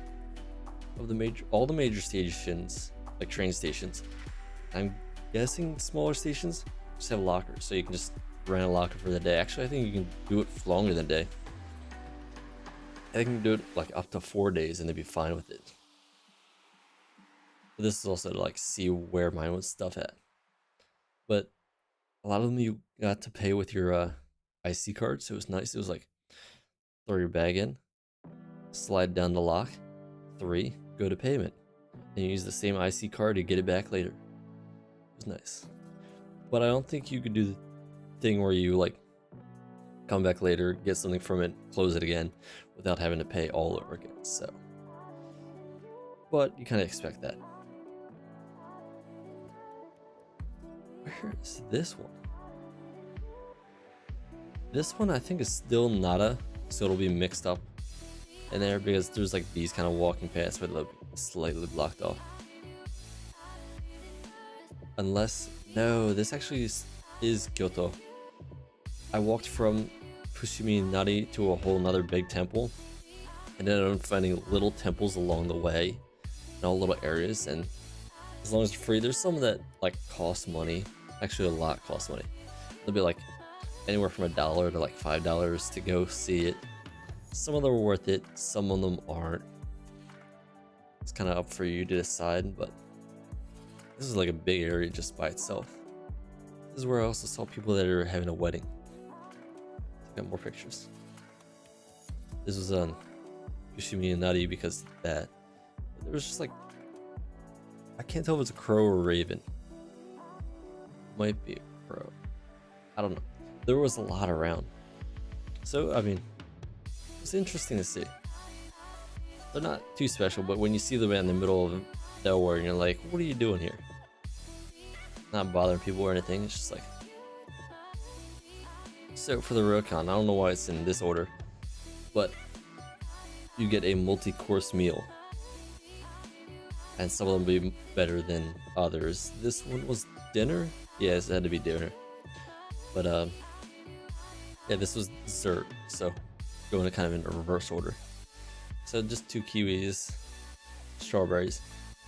the major stations, like train stations, I'm guessing smaller stations just have lockers, so you can just rent a locker for the day. Actually, I think you can do it for longer than a day. I think you can do it like up to 4 days and they'd be fine with it. But this is also to like see where mine was stuff at. But a lot of them you got to pay with your IC card, so it was nice. It was like throw your bag in, slide down the lock, 3, go to payment, and you use the same IC card to get it back later. It was nice. But I don't think you could do the thing where you like come back later, get something from it, close it again without having to pay all over again. So, but you kind of expect that. Where is this one? This one I think is still Nada, so it'll be mixed up in there because there's like these kind of walking paths but they'll be slightly blocked off. Unless, no, this actually is Kyoto. I walked from Fushimi Nari to a whole nother big temple, and then I'm finding little temples along the way in all little areas, and as long as it's free, there's some that like cost money. Actually, a lot cost money. They'll be like anywhere from $1 to like $5 to go see it. Some of them are worth it, some of them aren't. It's kind of up for you to decide, but this is like a big area just by itself. This is where I also saw people that are having a wedding. Got more pictures. This was on Fushimi Nari because that there was just like, I can't tell if it's a crow or a raven. Might be a crow. I don't know. There was a lot around. So I mean, it's interesting to see. They're not too special, but when you see them in the middle of nowhere and you're like, what are you doing here? Not bothering people or anything, it's just like... So for the Ryokan, I don't know why it's in this order, but you get a multi-course meal. And some of them will be better than others. This one was dinner? Yes, it had to be dinner. But yeah, this was dessert, so going kind of in reverse order. So just 2 kiwis, strawberries.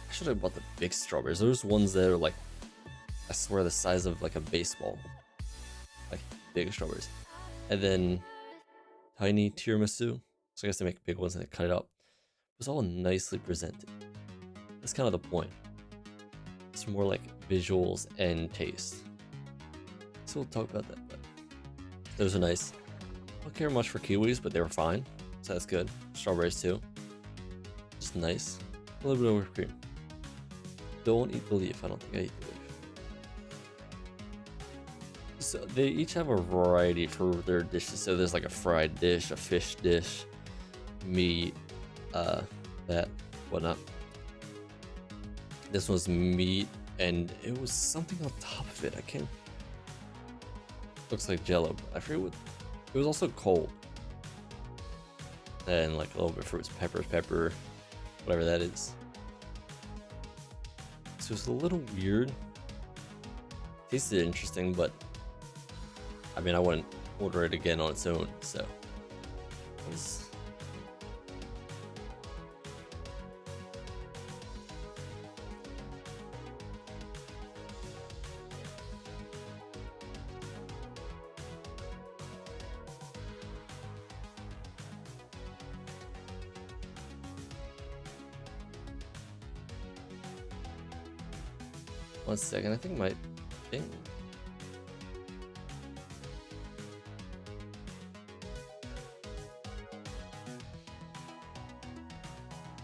I should have bought the big strawberries. There's ones that are like, I swear, the size of like a baseball. Like big strawberries. And then tiny tiramisu. So I guess they make big ones and they cut it up. It was all nicely presented. That's kind of the point. It's more like visuals and taste. So we'll talk about that. But those are nice. I don't care much for kiwis, but they were fine. So that's good. Strawberries too. Just nice. A little bit of whipped cream. Don't eat the leaf. I don't think I eat the leaf. So they each have a variety for their dishes. So there's like a fried dish, a fish dish, meat, that, whatnot. This was meat, and it was something on top of it. I can't. Looks like Jello. I forget what. It was also cold, and like a little bit of fruits, pepper, whatever that is. So it's a little weird. Tasted interesting, but I mean, I wouldn't order it again on its own. So it was. 1 second, I think my thing.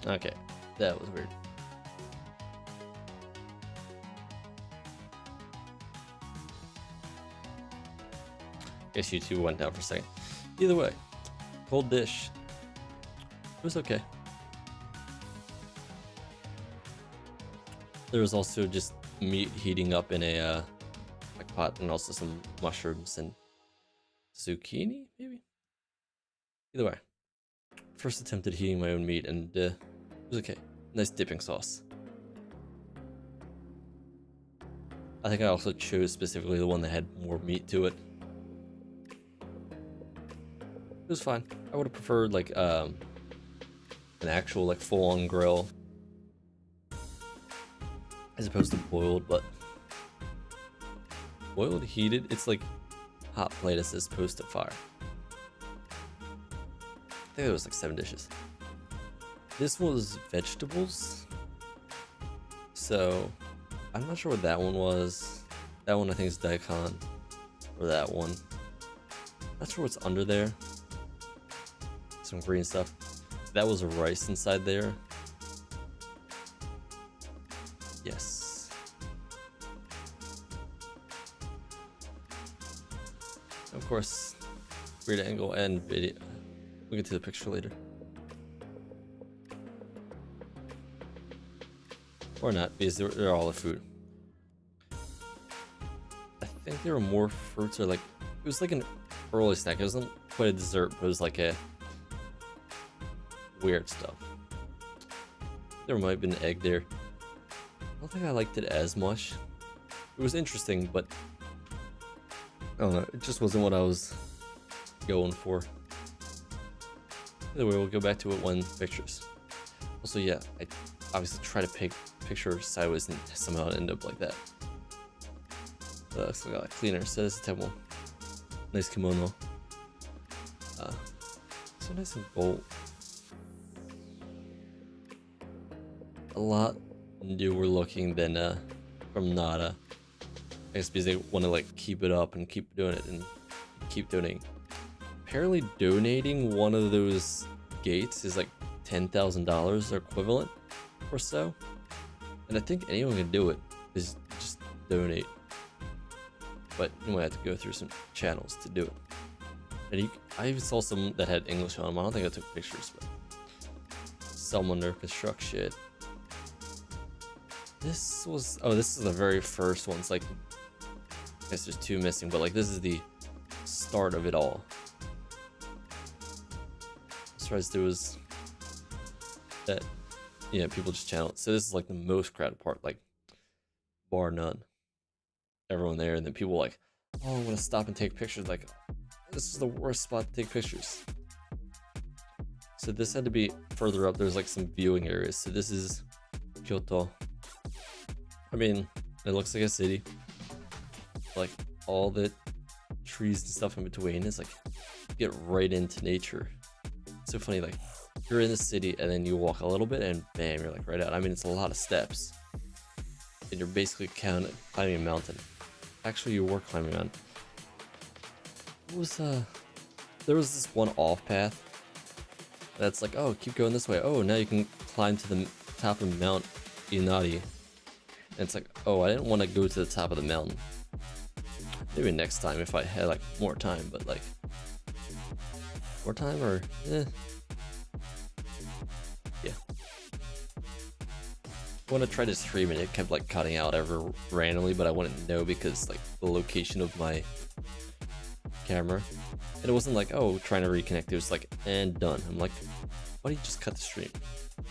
Okay, that was weird. Guess YouTube went down for a second. Either way, cold dish. It was okay. There was also just meat heating up in a like pot, and also some mushrooms and zucchini, maybe. Either way, first attempt at heating my own meat, and it was okay. Nice dipping sauce. I think I also chose specifically the one that had more meat to it. It was fine. I would have preferred like an actual like full-on grill as opposed to boiled, but boiled, heated, it's like hot plate as opposed to fire. I think it was like 7 dishes. This was vegetables, so I'm not sure what that one was. That one I think is daikon, or that one. Not sure what's under there. Some green stuff. That was rice inside there. Yes. Of course, weird angle and video. We'll get to the picture later. Or not, because they're all the food. I think there were more fruits, or like, it was like an early snack. It wasn't quite a dessert, but it was like a weird stuff. There might have been an egg there. I don't think I liked it as much. It was interesting, but I don't know, it just wasn't what I was going for. Either way, we'll go back to it when pictures. Also, yeah, I obviously try to pick picture sideways and somehow end up like that. Looks like a cleaner. So this is temple. Nice kimono. So nice and gold. A lot newer looking than from Nada. I guess because they want to like keep it up and keep doing it and keep donating. Apparently donating one of those gates is like $10,000 equivalent or so. And I think anyone can do it, is just donate. But you might have to go through some channels to do it. And I even saw some that had English on them. I don't think I took pictures, but someone to construct shit. This was, oh, this is the very first one. It's like, I guess there's two missing, but like this is the start of it all. I'm surprised there was that, yeah, people just channel it. So this is like the most crowded part, like bar none. Everyone there, and then people like, oh, I want to stop and take pictures. Like, this is the worst spot to take pictures. So this had to be further up. There's like some viewing areas. So this is Kyoto. I mean, it looks like a city. Like all the trees and stuff in between is like, get right into nature. It's so funny, like you're in the city and then you walk a little bit and bam, you're like right out. I mean, it's a lot of steps. And you're basically climbing a mountain. Actually, you were climbing a mountain. What was, there was this one off path that's like, oh, keep going this way. Oh, now you can climb to the top of Mount Inari. And it's like, oh, I didn't want to go to the top of the mountain. Maybe next time if I had like more time, but like more time or yeah. I want to try to stream and it kept like cutting out ever randomly, but I wouldn't know because like the location of my camera. And it wasn't like, oh, trying to reconnect. It was like, and done. I'm like, why do you just cut the stream?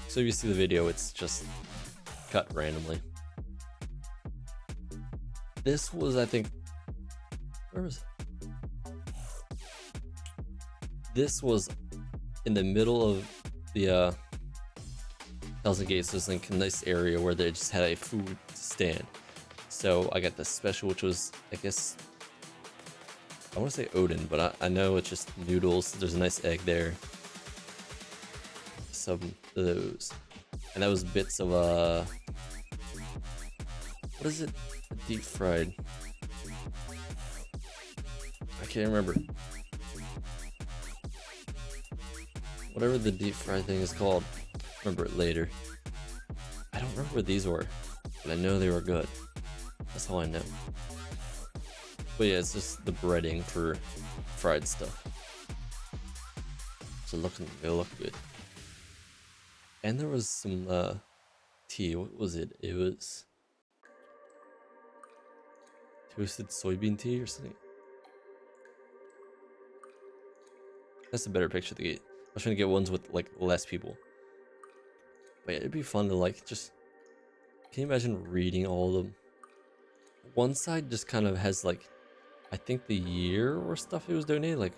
So if you see the video, it's just cut randomly. This was, I think, where was it? This was in the middle of the Thousand Gates. There's like a nice area where they just had a food stand. So I got the special, which was, I guess, I want to say Odin, but I know it's just noodles. There's a nice egg there. Some of those. And that was bits of, what is it? Deep fried. I can't remember. Whatever the deep fried thing is called. Remember it later. I don't remember what these were, but I know they were good. That's all I know. But yeah, it's just the breading for fried stuff. So they look good. And there was some tea. What was it? It was toasted soybean tea or something. That's a better picture to get. I was trying to get ones with like less people. But yeah, it'd be fun to like just. Can you imagine reading all of them? One side just kind of has like, I think the year or stuff it was donated, like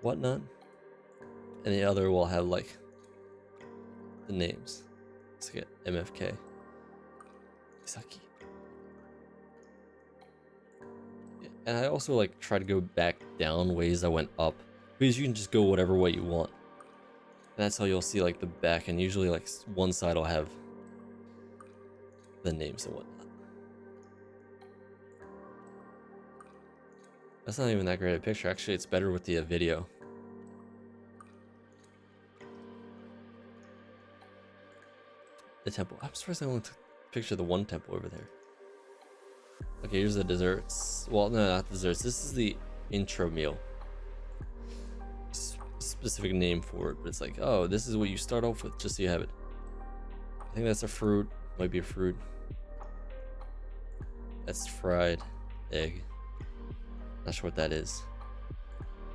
whatnot, and the other will have like the names. Let's get MFK. Isaki. Yeah, and I also like try to go back down ways I went up because you can just go whatever way you want. And that's how you'll see like the back, and usually like one side will have the names and whatnot. That's not even that great a picture. Actually, it's better with the video. The temple. I'm surprised I only took a picture of the one temple over there. Okay, here's the desserts. Well, no, not desserts. This is the intro meal. Specific name for it, but it's like, oh, this is what you start off with, just so you have it. I think that's a fruit. Might be a fruit. That's fried egg. Not sure what that is.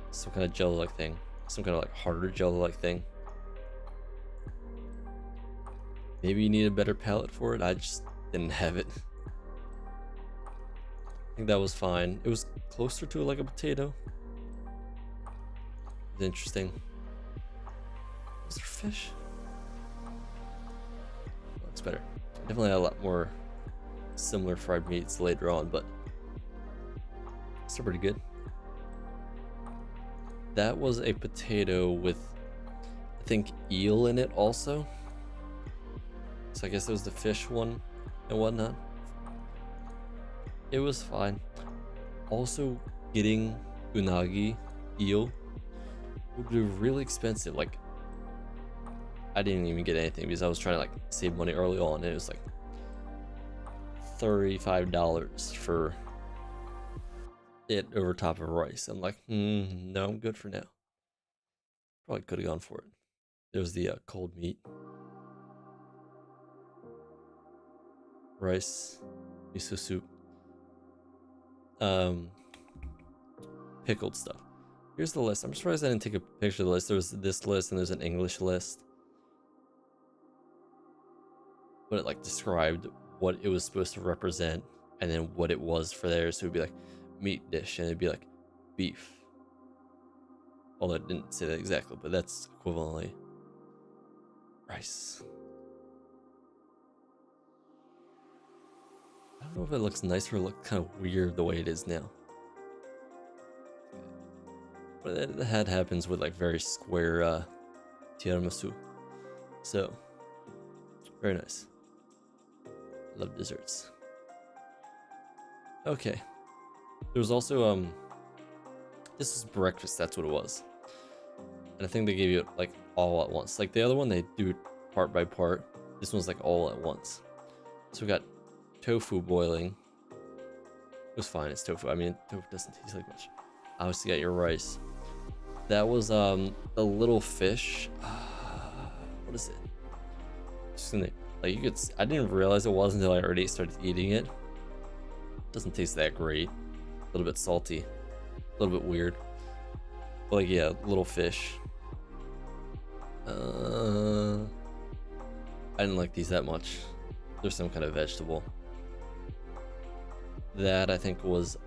Some kind of jello-like thing. Some kind of like harder jello-like thing. Maybe you need a better palette for it. I just didn't have it. I think that was fine. It was closer to like a potato. It's interesting. Was there fish? Looks better. Definitely had a lot more similar fried meats later on, but still pretty good. That was a potato with, I think, eel in it also. So I guess it was the fish one and whatnot. It was fine. Also, getting unagi, eel, would be really expensive. Like, I didn't even get anything because I was trying to like save money early on, and it was like $35 for it over top of rice. I'm like, no, I'm good for now. Probably could have gone for it. There's the cold meat, rice, miso soup, um, pickled stuff. Here's the list. I'm surprised I didn't take a picture of the list. There's this list and there's an English list, but it like described what it was supposed to represent and then what it was for there. So it'd be like meat dish and it'd be like beef. Although it didn't say that exactly, but that's equivalently rice. I don't know if it looks nice or it looks kind of weird the way it is now. But that happens with like very square tiramisu. So, very nice. Love desserts. Okay. There was also, this is breakfast, that's what it was. And I think they gave you it like all at once. Like the other one, they do it part by part. This one's like all at once. So we got tofu boiling. It was fine, it's tofu. I mean, tofu doesn't taste like much. Obviously got your rice. That was the little fish. What is it? Just gonna, like you could. I didn't realize it was until I already started eating it. Doesn't taste that great. A little bit salty, a little bit weird. But like yeah, little fish. I didn't like these that much. There's some kind of vegetable. That I think was.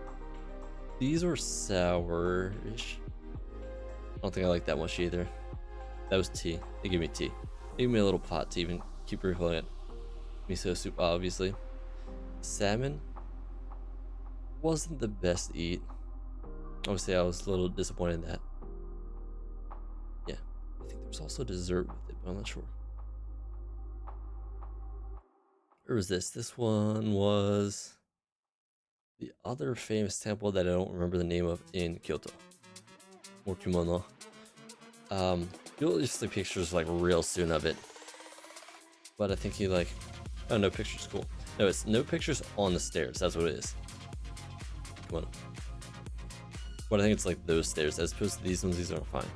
These were sour-ish. I don't think I like that much either. That was tea. They gave me tea. They gave me a little pot to even keep refilling it. Miso soup, obviously. Salmon wasn't the best to eat. Obviously, I was a little disappointed in that. Yeah, I think there was also dessert with it, but I'm not sure. Where was this? This one was the other famous temple that I don't remember the name of in Kyoto. Or kimono. You'll just see pictures like real soon of it. But I think he like, oh no, pictures cool. No, it's no pictures on the stairs. That's what it is. Kimono. But I think it's like those stairs as opposed to these ones. These are fine.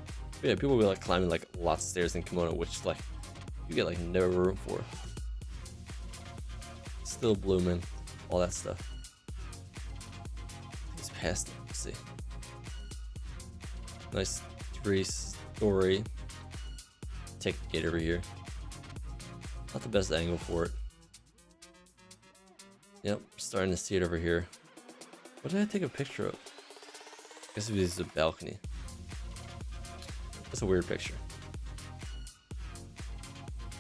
But yeah, people will be like climbing like lots of stairs in kimono, which like you get like no room for. Still blooming, all that stuff. He's past it. Let's see. Nice 3-story. Take the gate over here. Not the best angle for it. Yep, starting to see it over here. What did I take a picture of? I guess it was a balcony. That's a weird picture.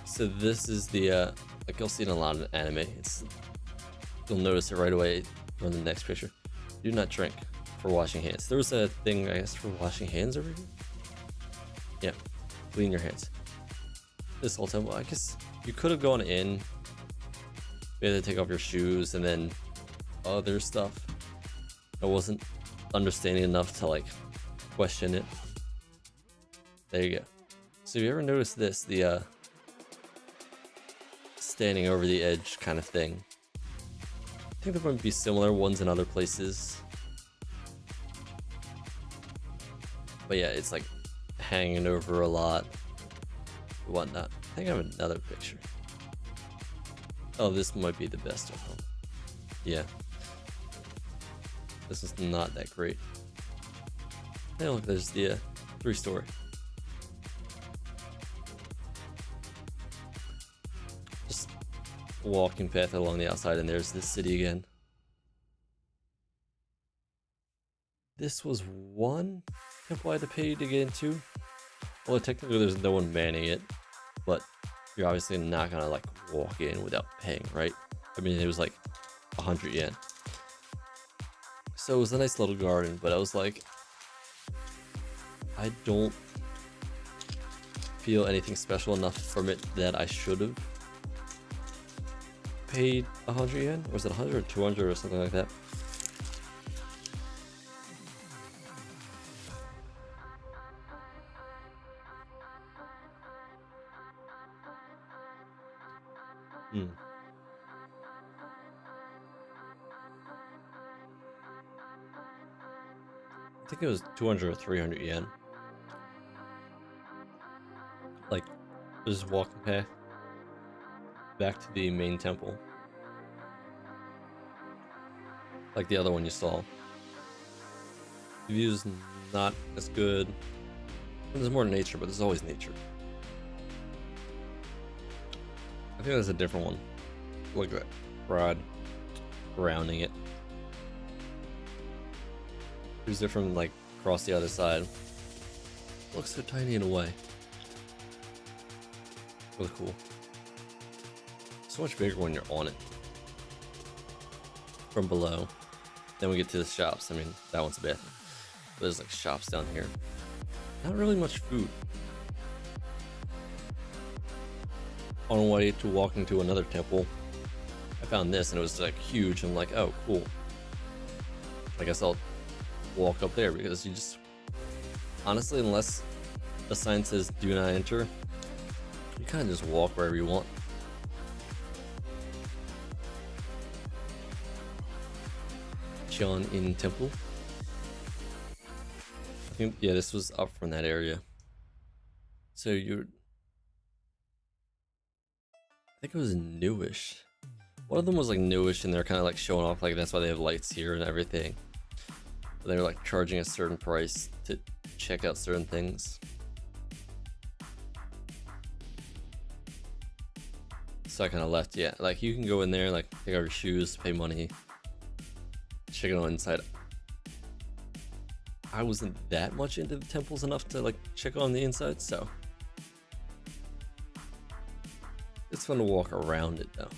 So this is the like you'll see it in a lot of anime. It's you'll notice it right away from the next picture. Do not drink for washing hands. There was a thing I guess for washing hands over here. Yeah, clean your hands. This whole time, well, I guess you could have gone in. You had to take off your shoes and then other stuff. I wasn't understanding enough to like question it. There you go. So if you ever notice this, the standing over the edge kind of thing. I think there might be similar ones in other places. But yeah, it's like hanging over a lot. Whatnot. I think I have another picture. Oh, this might be the best one. Yeah. This is not that great. Hey, look, there's the 3-story. Just walking path along the outside, and there's this city again. This was one temple I had to pay to get into. Well, technically there's no one manning it, but you're obviously not gonna like walk in without paying, right? I mean, it was like 100 yen. So it was a nice little garden, but I was like, I don't feel anything special enough from it that I should have paid 100 yen, or was it 100 or 200 or something like that? I think it was 200 or 300 yen. Like Just walking path back to the main temple, like the other one you saw. The view's not as good. There's more nature, but there's always nature. I think that's a different one. Look at that rod surrounding it. There's different, like, across the other side. Looks so tiny in a way. Really cool. So much bigger when you're on it. From below. Then we get to the shops. I mean, that one's a bathroom. There's like shops down here. Not really much food. On the way to walking to another temple, I found this and it was like huge. I'm like, oh, cool. I guess I'll walk up there because you just, honestly, unless the sign says do not enter, you kind of just walk wherever you want. John in Temple. I think, yeah, this was up from that area. So I think it was newish. One of them was like newish and they're kind of like showing off, like that's why they have lights here and everything. But they were like charging a certain price to check out certain things. So I kind of left, yeah. Like you can go in there, like take out your shoes, pay money, check it out inside. I wasn't that much into the temples enough to like check on the inside, so it's fun to walk around it though.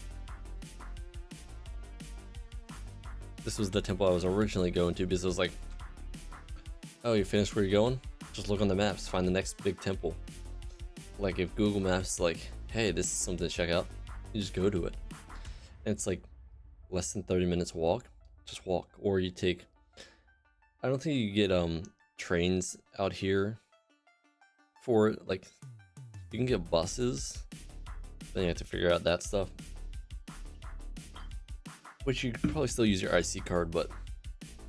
This was the temple I was originally going to because it was like, oh, you finished where you're going? Just look on the maps, find the next big temple. Like if Google Maps like, hey, this is something to check out, you just go to it. And it's like less than 30 minutes walk, just walk. Or you take, I don't think you get trains out here for it. Like you can get buses, then you have to figure out that stuff. Which you could probably still use your IC card, but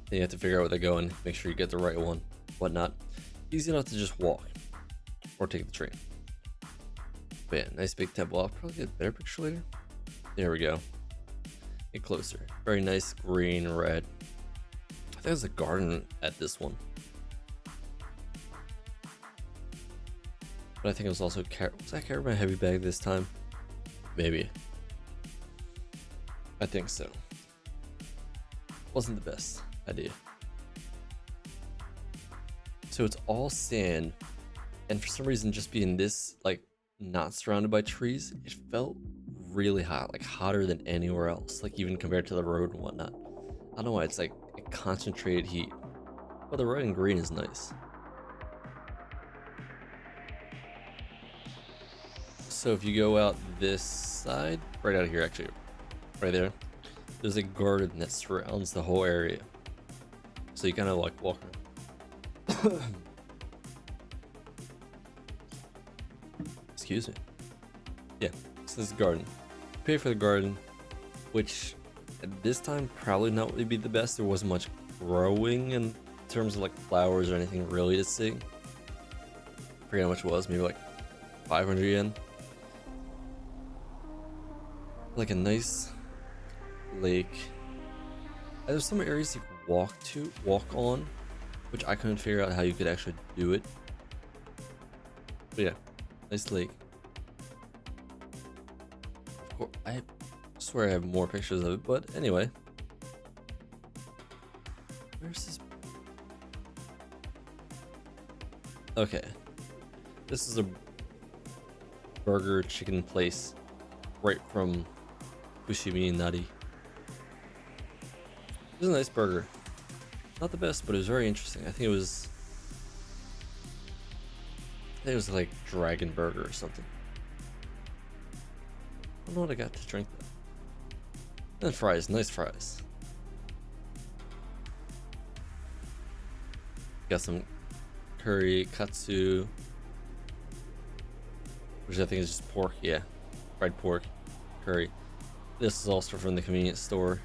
then you have to figure out where they're going, make sure you get the right one, whatnot. Easy enough to just walk or take the train. But yeah, nice big temple. I'll probably get a better picture later. There we go. Get closer. Very nice green, red. I think there's a garden at this one. But I think it was also was I carrying my heavy bag this time? Maybe. I think so. Wasn't the best idea. So it's all sand, and for some reason, just being this like not surrounded by trees, it felt really hot, like hotter than anywhere else, like even compared to the road and whatnot. I don't know why, it's like a concentrated heat. But the red and green is nice. So if you go out this side, right out of here actually, right there, there's a garden that surrounds the whole area. So you kind of like walk around. Excuse me. Yeah, so this is a garden. Pay for the garden, which at this time probably not would be the best. There wasn't much growing in terms of like flowers or anything really to see. I forget how much it was, maybe like 500 yen. Like a nice lake. There's some areas you can walk on, which I couldn't figure out how you could actually do it. But yeah, nice lake. Of course, I swear I have more pictures of it, but anyway. Where's this? Okay. This is a burger chicken place right from Fushimi Nari. It was a nice burger. Not the best, but it was very interesting. I think it was like dragon burger or something. I don't know what I got to drink though. And fries, nice fries. Got some curry, katsu, which I think is just pork, yeah. Fried pork, curry. This is also from the convenience store.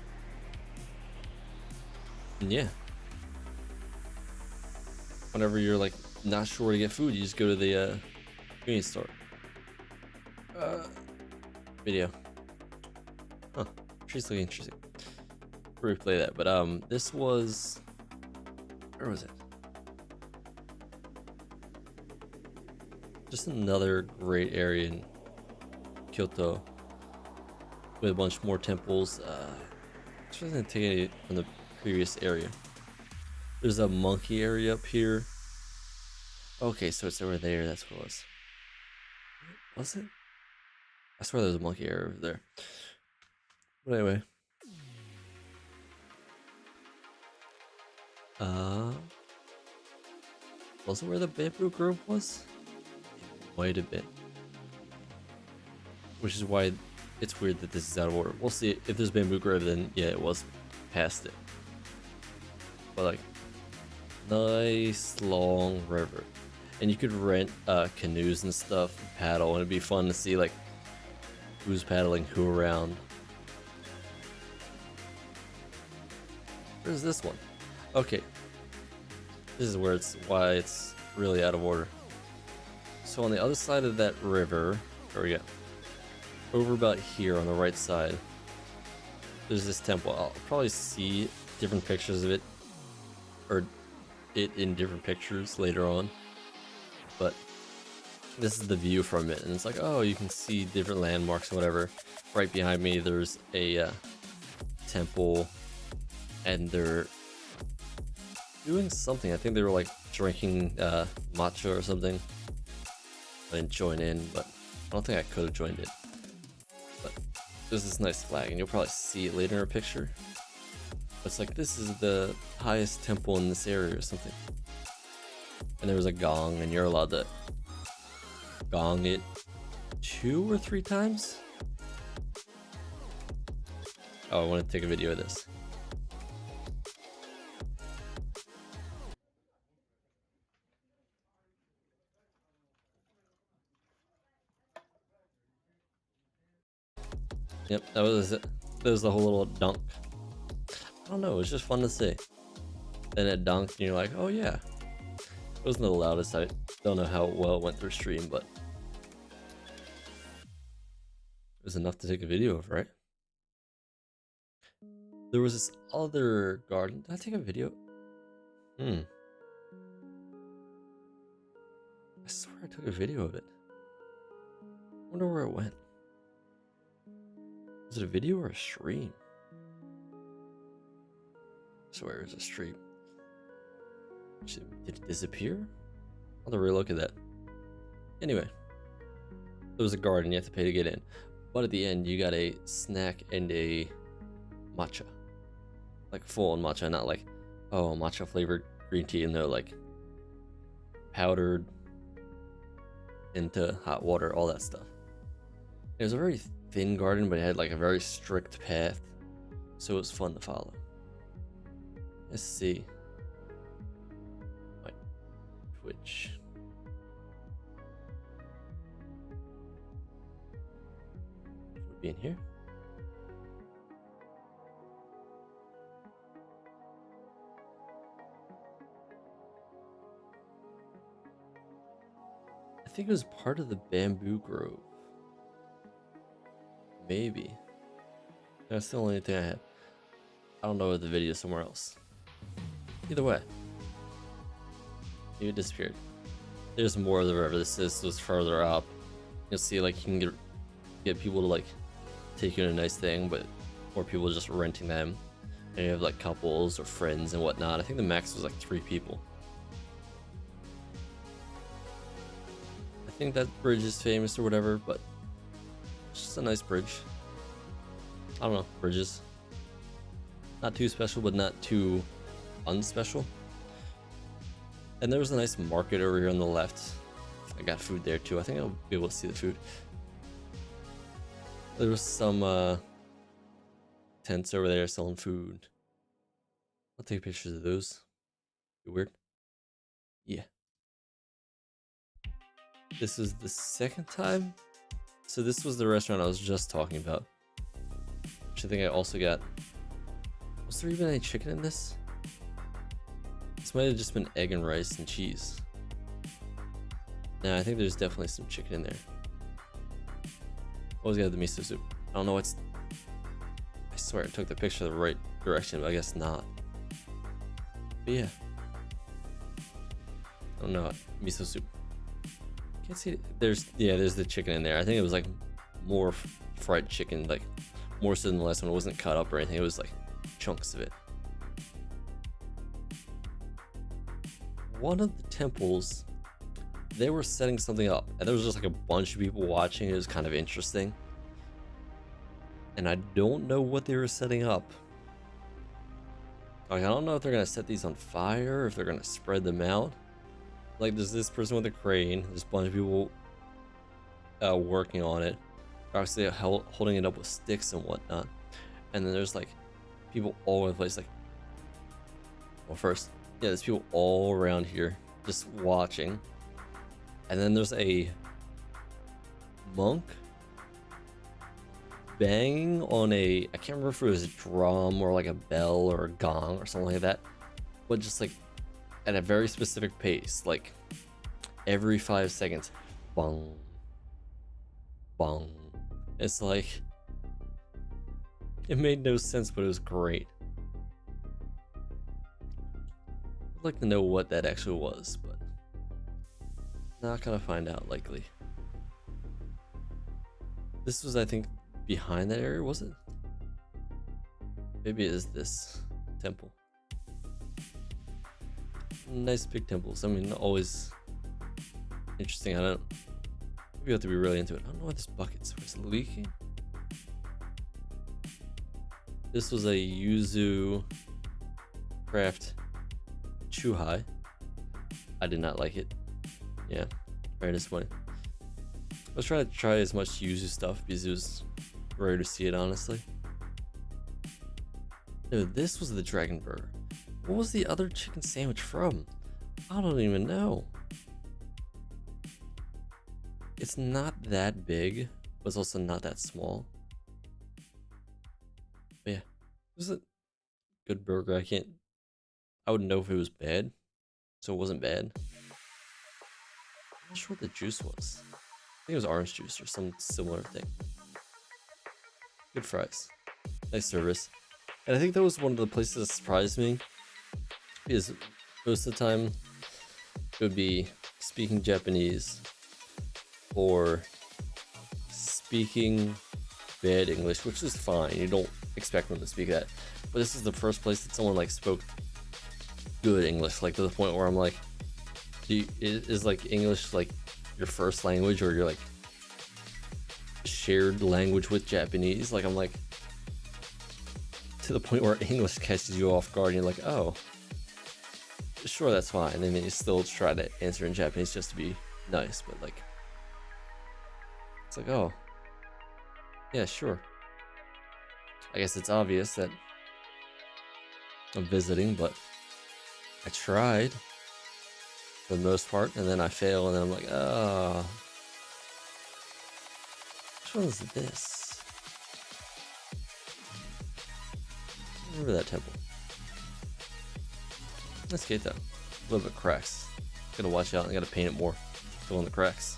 And yeah. Whenever you're like not sure where to get food, you just go to the convenience store. Video. Huh. She's looking interesting. Replay that, but this was, where was it? Just another great area in Kyoto with a bunch more temples. Just gonna take it from the previous area. There's a monkey area up here. Okay, so it's over there. That's what it was. Was it? I swear there's a monkey area over there. But anyway. Was it where the bamboo grove was? It might have been. Which is why it's weird that this is out of order. We'll see. If there's bamboo grove, then yeah, it was past it. But like, nice long river. And you could rent canoes and stuff, and paddle, and it'd be fun to see like who's paddling who around. Where's this one? Okay, this is where why it's really out of order. So on the other side of that river, where we go? Over about here on the right side, there's this temple. I'll probably see different pictures of it, or it in different pictures later on. But this is the view from it, and it's like, oh, you can see different landmarks and whatever. Right behind me, there's a temple, and they're doing something. I think they were like drinking matcha or something. I didn't join in, but I don't think I could have joined it. But there's this nice flag, and you'll probably see it later in a picture. It's like, this is the highest temple in this area or something. And there was a gong, and you're allowed to gong it 2 or 3 times. Oh, I want to take a video of this. Yep, that was it. That was the whole little dunk. I don't know, it was just fun to see. Then it dunked, and you're like, oh yeah. It wasn't the loudest. I don't know how well it went through stream, but it was enough to take a video of, right? There was this other garden. Did I take a video? I swear I took a video of it. I wonder where it went. Was it a video or a stream? I swear it was a stream. Did it disappear? I'll have to relook at that. Anyway, there was a garden. You have to pay to get in, but at the end you got a snack and a matcha, like full on matcha, not like, oh, matcha flavored green tea, and they're like powdered into hot water, all that stuff. It was a very thin garden, but it had like a very strict path, so it was fun to follow. Let's see. My Twitch. Would be in here. I think it was part of the bamboo grove. Maybe. That's the only thing I had. I don't know if the video is somewhere else. Either way. Maybe it disappeared. There's more of the river. This was further up. You'll see like you can get people to like take you in a nice thing, but more people just renting them. And you have like couples or friends and whatnot. I think the max was like 3 people. I think that bridge is famous or whatever, but it's just a nice bridge. I don't know, bridges. Not too special, but not too unspecial. And there was a nice market over here on the left. I got food there too. I think I'll be able to see the food. There was some tents over there selling food. I'll take pictures of those. Be weird. Yeah. This is the second time. So this was the restaurant I was just talking about, which I think I also got. Was there even any chicken in this? This might have just been egg and rice and cheese. Nah, I think there's definitely some chicken in there. Always got the miso soup. I don't know what's. I swear I took the picture the right direction, but I guess not. But yeah. Oh no, miso soup. Can't see it. There's the chicken in there. I think it was like more fried chicken, like more so than the last one. It wasn't cut up or anything. It was like chunks of it. One of the temples, they were setting something up, and there was just like a bunch of people watching. It was kind of interesting, and I don't know what they were setting up. Like, I don't know if they're gonna set these on fire, or if they're gonna spread them out. Like, there's this person with a crane. There's a bunch of people working on it. They're obviously holding it up with sticks and whatnot. And then there's like people all over the place. Like, well, first, yeah, there's people all around here just watching. And then there's a monk banging on a, I can't remember if it was a drum or like a bell or a gong or something like that, but just like at a very specific pace, like every 5 seconds, bong, bong. It's like, it made no sense, but it was great. I'd like to know what that actually was, but not gonna find out likely. This was, I think, behind that area, was it? Maybe it is this temple. Nice big temples. I mean, always interesting. I don't. Maybe you have to be really into it. I don't know what this bucket's. Was it leaking? This was a yuzu craft chuhai. I did not like it. Yeah, very disappointing. I was trying to try as much yuzu stuff because it was rare to see it, honestly. No, this was the dragon burger. What was the other chicken sandwich from? I don't even know. It's not that big, but it's also not that small. But yeah, it was a good burger. I wouldn't know if it was bad, so it wasn't bad. I'm not sure what the juice was. I think it was orange juice or some similar thing. Good fries. Nice service. And I think that was one of the places that surprised me, because most of the time it would be speaking Japanese or speaking bad English, which is fine. You don't expect them to speak that. But this is the first place that someone like spoke good English, like to the point where I'm like, is like English like your first language, or your like shared language with Japanese? Like, I'm like, to the point where English catches you off guard and you're like, oh, sure, that's fine. And then you still try to answer in Japanese just to be nice, but like, it's like, oh, yeah, sure. I guess it's obvious that I'm visiting, but I tried for the most part, and then I fail, and then I'm like, oh, which one is this? I remember that temple. That's great though. A little bit cracks. Gotta watch out. I gotta paint it more. Fill in the cracks.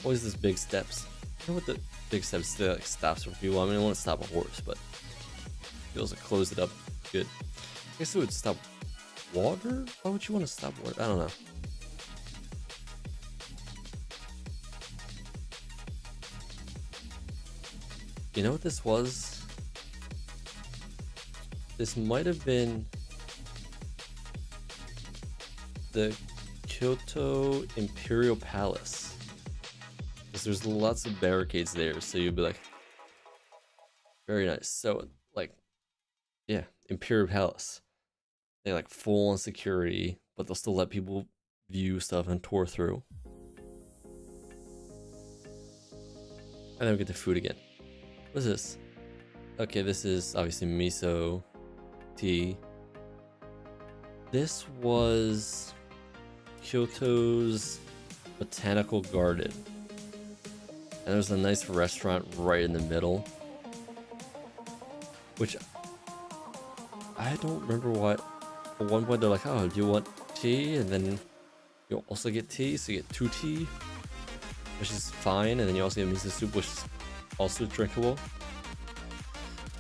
Always these big steps. You know what the big steps do? Like stops for people. I mean, I want to stop a horse, but you also close it up good. I guess it would stop water. Why would you want to stop water? I don't know. You know what this was? This might have been the Kyoto Imperial Palace, because there's lots of barricades there, so you'd be like, very nice. So like, yeah, Imperial Palace, they like full on security, but they'll still let people view stuff and tour through. And then we get the food again. What is this? Okay, this is obviously miso tea. This was Kyoto's Botanical Garden. And there's a nice restaurant right in the middle, which I don't remember what. At one point they're like, oh, do you want tea? And then you'll also get tea, so you get 2 tea, which is fine. And then you also get miso soup, which is also drinkable.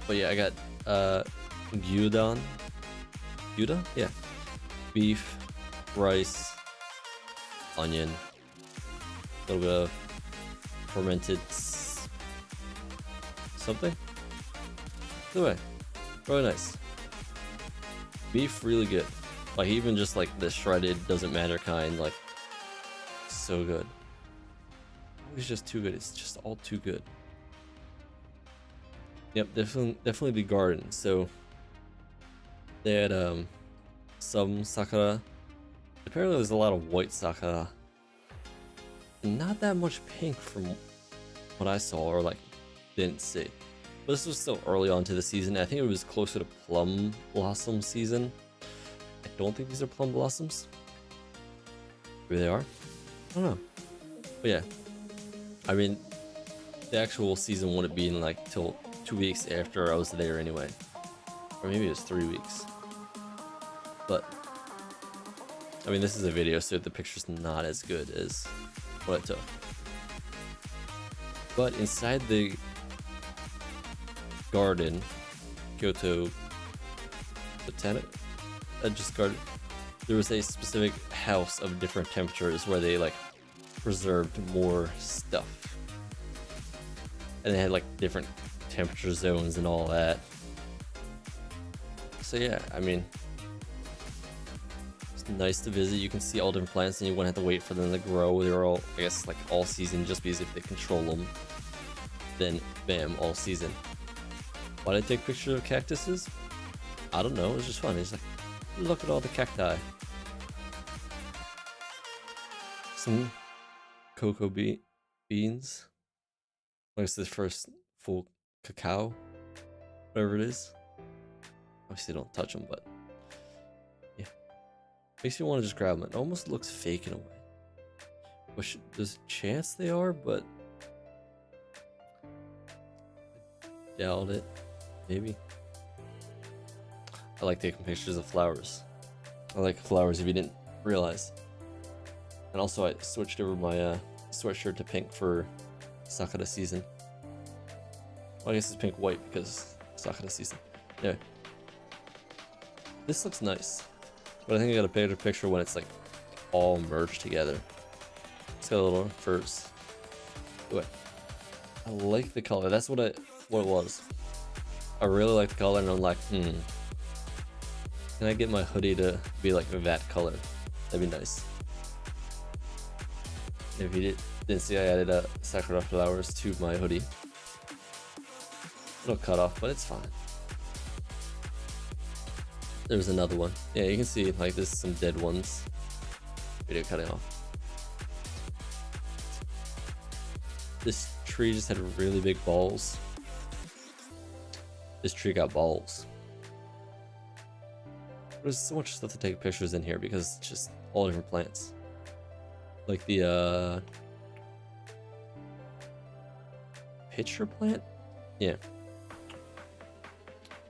But yeah, I got gyudon. Gyudon? Yeah. Beef, rice, onion, a little bit of fermented something. Anyway, really nice. Beef really good. Like even just like the shredded doesn't matter kind, like so good. It's just too good. It's just all too good. Yep, definitely the garden. So they had some sakura. Apparently there's a lot of white sakura. Not that much pink from what I saw or like didn't see. But this was still early on to the season. I think it was closer to plum blossom season. I don't think these are plum blossoms. Maybe they are. I don't know. But yeah. I mean, the actual season wouldn't be in like till 2 weeks after I was there anyway. Or maybe it was 3 weeks. But I mean, this is a video, so the picture's not as good as what I took. But inside the garden, Kyoto Botanic, just garden, there was a specific house of different temperatures where they like preserved more stuff. And they had like different temperature zones and all that. So yeah, I mean, it's nice to visit. You can see all different plants and you wouldn't have to wait for them to grow. They're all, I guess, like all season, just because if they control them, then bam, all season. Why did I take pictures of cactuses? I don't know, it was just fun. It's like, look at all the cacti. Some cocoa beans. I guess this first full cacao, whatever it is. Obviously don't touch them, but yeah. Makes you want to just grab them. It almost looks fake in a way. Which there's a chance they are, but I doubt it. Maybe. I like taking pictures of flowers. I like flowers if you didn't realize. And also I switched over my sweatshirt to pink for Sakura season. Well, I guess it's pink white because Sakura season. Anyway. This looks nice. But I think I got a better picture when it's like all merged together. It's got a little furs. Anyway. I like the color. That's what it was. I really like the color and I'm like, can I get my hoodie to be like that color? That'd be nice. If you didn't see, I added sakura flowers to my hoodie. It'll cut off, but it's fine. There's another one. Yeah, you can see like there's some dead ones. Video cutting off. This tree just had really big balls. This tree got balls. There's so much stuff to take pictures in here because it's just all different plants. Like the pitcher plant? Yeah.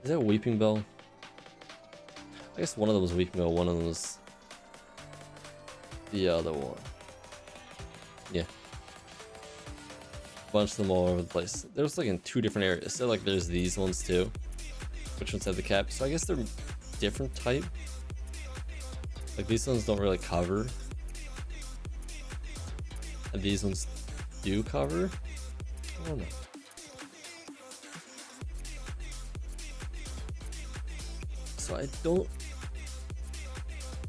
Is that a weeping bell? I guess one of them was weeping bell, one of them was the other one. Yeah. Bunch of them all over the place. There's like in 2 different areas. So like there's these ones too. Which ones have the cap? So I guess they're different type. Like these ones don't really cover. And these ones do cover? I don't know. So I don't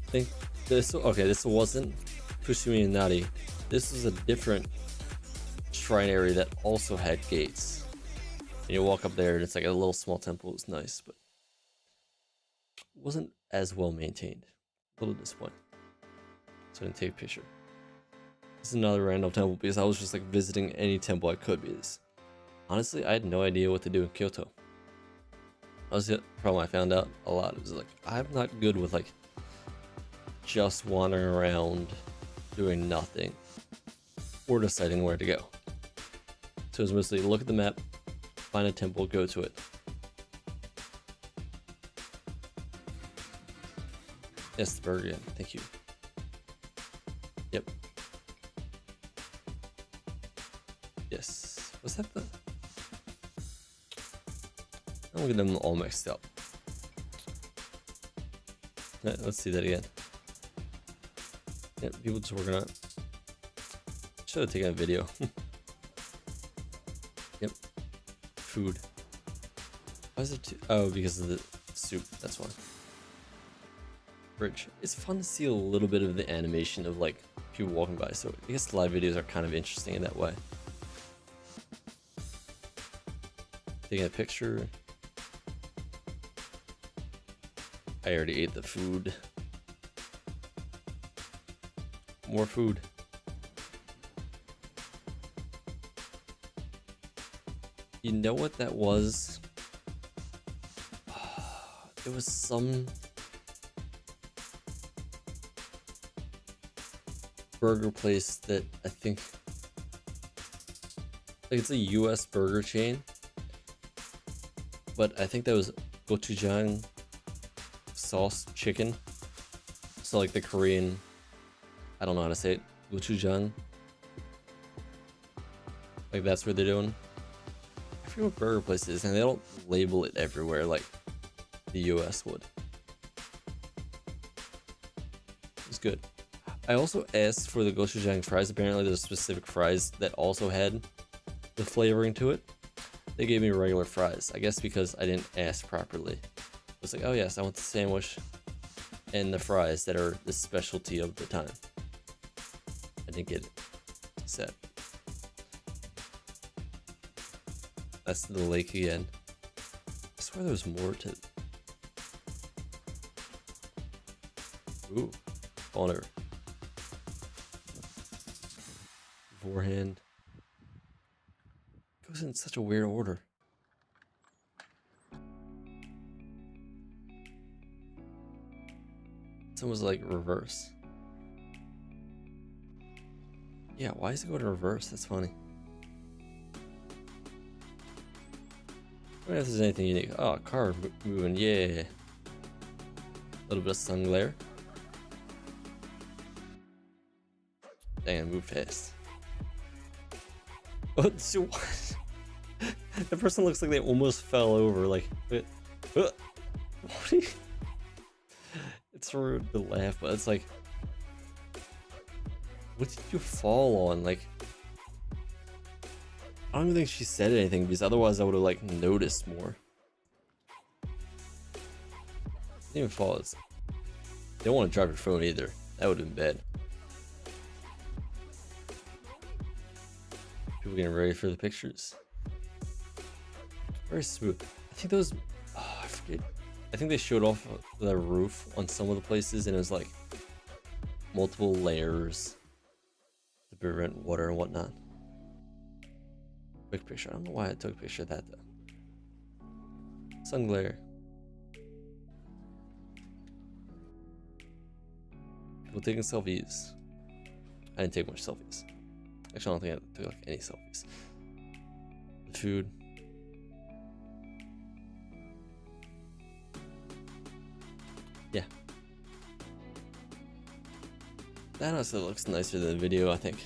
think this, okay, this wasn't Fushimi Inari. This was a different shrine area that also had gates. And you walk up there and it's like a little small temple. It's nice, but it wasn't as well maintained. A little disappointing. So I didn't take a picture. This is another random temple because I was just like visiting any temple I could because honestly I had no idea what to do in Kyoto. That was the problem I found out a lot. It was like I'm not good with like just wandering around doing nothing or deciding where to go. So it's mostly look at the map, find a temple, go to it. Yes, the burger again. Thank you. Yep. Yes. Was that the... Don't get them all mixed up. Let's see that again. Yeah, people just working on it. Should have taken a video. Yep. Food. Why is it two? Oh, because of the soup. That's why. Bridge. It's fun to see a little bit of the animation of like people walking by. So I guess live videos are kind of interesting in that way. Taking a picture. I already ate the food. More food. You know what that was? It was some burger place that I think like it's a US burger chain, but I think that was gochujang sauce chicken. So like the Korean, I don't know how to say it, gochujang. Like that's what they're doing. I forget what burger place it is, and they don't label it everywhere like the US would. It's good. I also asked for the gochujang fries. Apparently there's specific fries that also had the flavoring to it. They gave me regular fries. I guess because I didn't ask properly. I was like, oh yes, I want the sandwich and the fries that are the specialty of the time. I didn't get it. Sad. That's the lake again. I swear there was more to it. Ooh, falling over. Beforehand. Goes in such a weird order. It's almost like reverse. Yeah, why is it going in reverse? That's funny. I wonder if there's anything unique. Oh, car moving, yeah. A little bit of sun glare. Dang, move fast. Oh, so what? The person looks like they almost fell over. Like, what are you? It's rude to laugh, but it's like, what did you fall on? Like, I don't even think she said anything because otherwise I would have like noticed more. Didn't even fall. It's, they don't want to drop your phone either. That would have been bad. People getting ready for the pictures. Very smooth. I think those. Oh, I forget. I think they showed off the roof on some of the places, and it was like multiple layers to prevent water and whatnot. Quick picture. I don't know why I took a picture of that though. Sun glare. People taking selfies. I didn't take much selfies. Actually, I don't think I took like any selfies. The food. Yeah. That honestly looks nicer than the video, I think.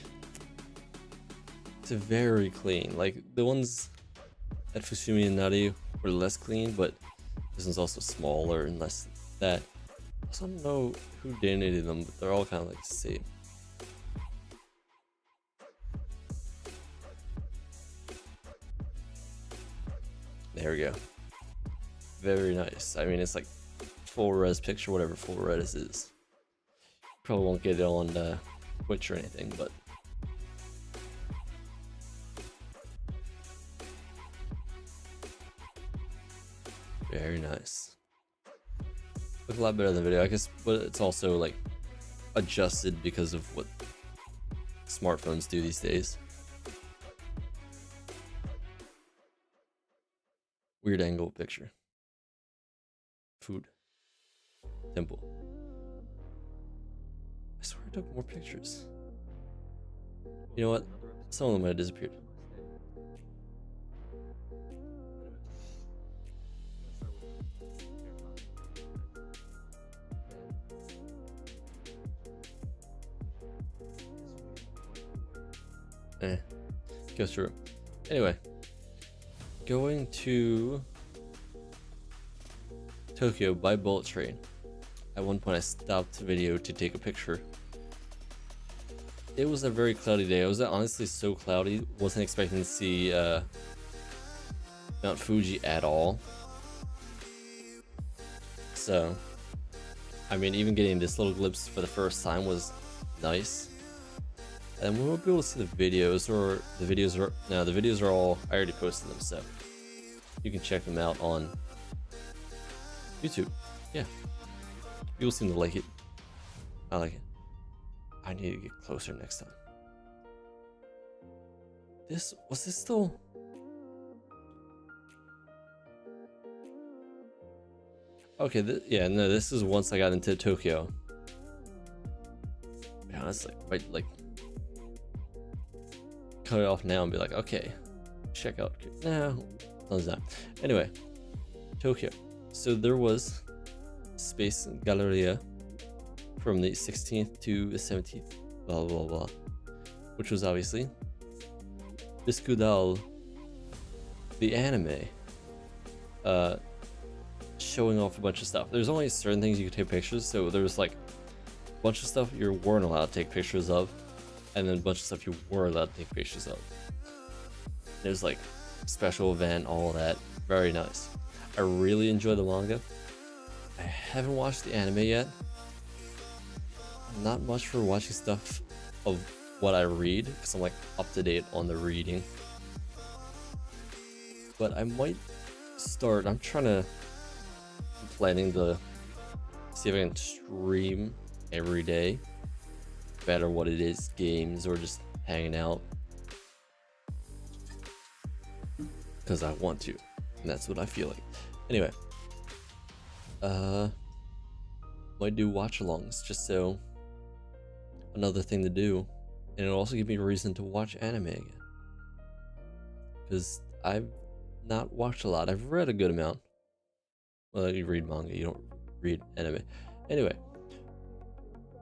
It's very clean. Like the ones at Fusumi and Nari were less clean, but this one's also smaller and less that. I also don't know who donated them, but they're all kind of like the same. There we go. Very nice. I mean, it's like full res picture, whatever full res is. Probably won't get it on Twitch or anything, but very nice. Look a lot better than the video, I guess, but it's also like adjusted because of what smartphones do these days. Weird angle picture. Food. Temple. I swear I took more pictures. You know what? Some of them might have disappeared. Goes through. Anyway, going to Tokyo by bullet train. At one point I stopped the video to take a picture. It was a very cloudy day. It was honestly so cloudy, wasn't expecting to see Mount Fuji at all. So, I mean, even getting this little glimpse for the first time was nice. And we won't be able to see the videos, or the videos are, no, the videos are all, I already posted them, so you can check them out on YouTube. Yeah, people seem to like it. I like it. I need to get closer next time. Was this still? Okay, yeah, no, this is once I got into Tokyo. Yeah, honestly, right, like, cut it off now and be like, okay, check out. No, thumbs down. Anyway, Tokyo. So there was Space Galleria from the 16th to the 17th, blah blah blah, which was obviously Biskudal, the anime, showing off a bunch of stuff. There's only certain things you could take pictures, so there's like a bunch of stuff you weren't allowed to take pictures of, and then a bunch of stuff you were allowed to take pictures of. There's like special event, all of that. Very nice. I really enjoy the manga. I haven't watched the anime yet. Not much for watching stuff of what I read, because I'm like up to date on the reading. But I might start, I'm planning to see if I can stream every day, no matter what it is, games or just hanging out, because I want to, and that's what I feel like. Anyway, might do watch-alongs, just so another thing to do, and it'll also give me a reason to watch anime again, because I've not watched a lot. I've read a good amount. Well, you read manga, you don't read anime. Anyway,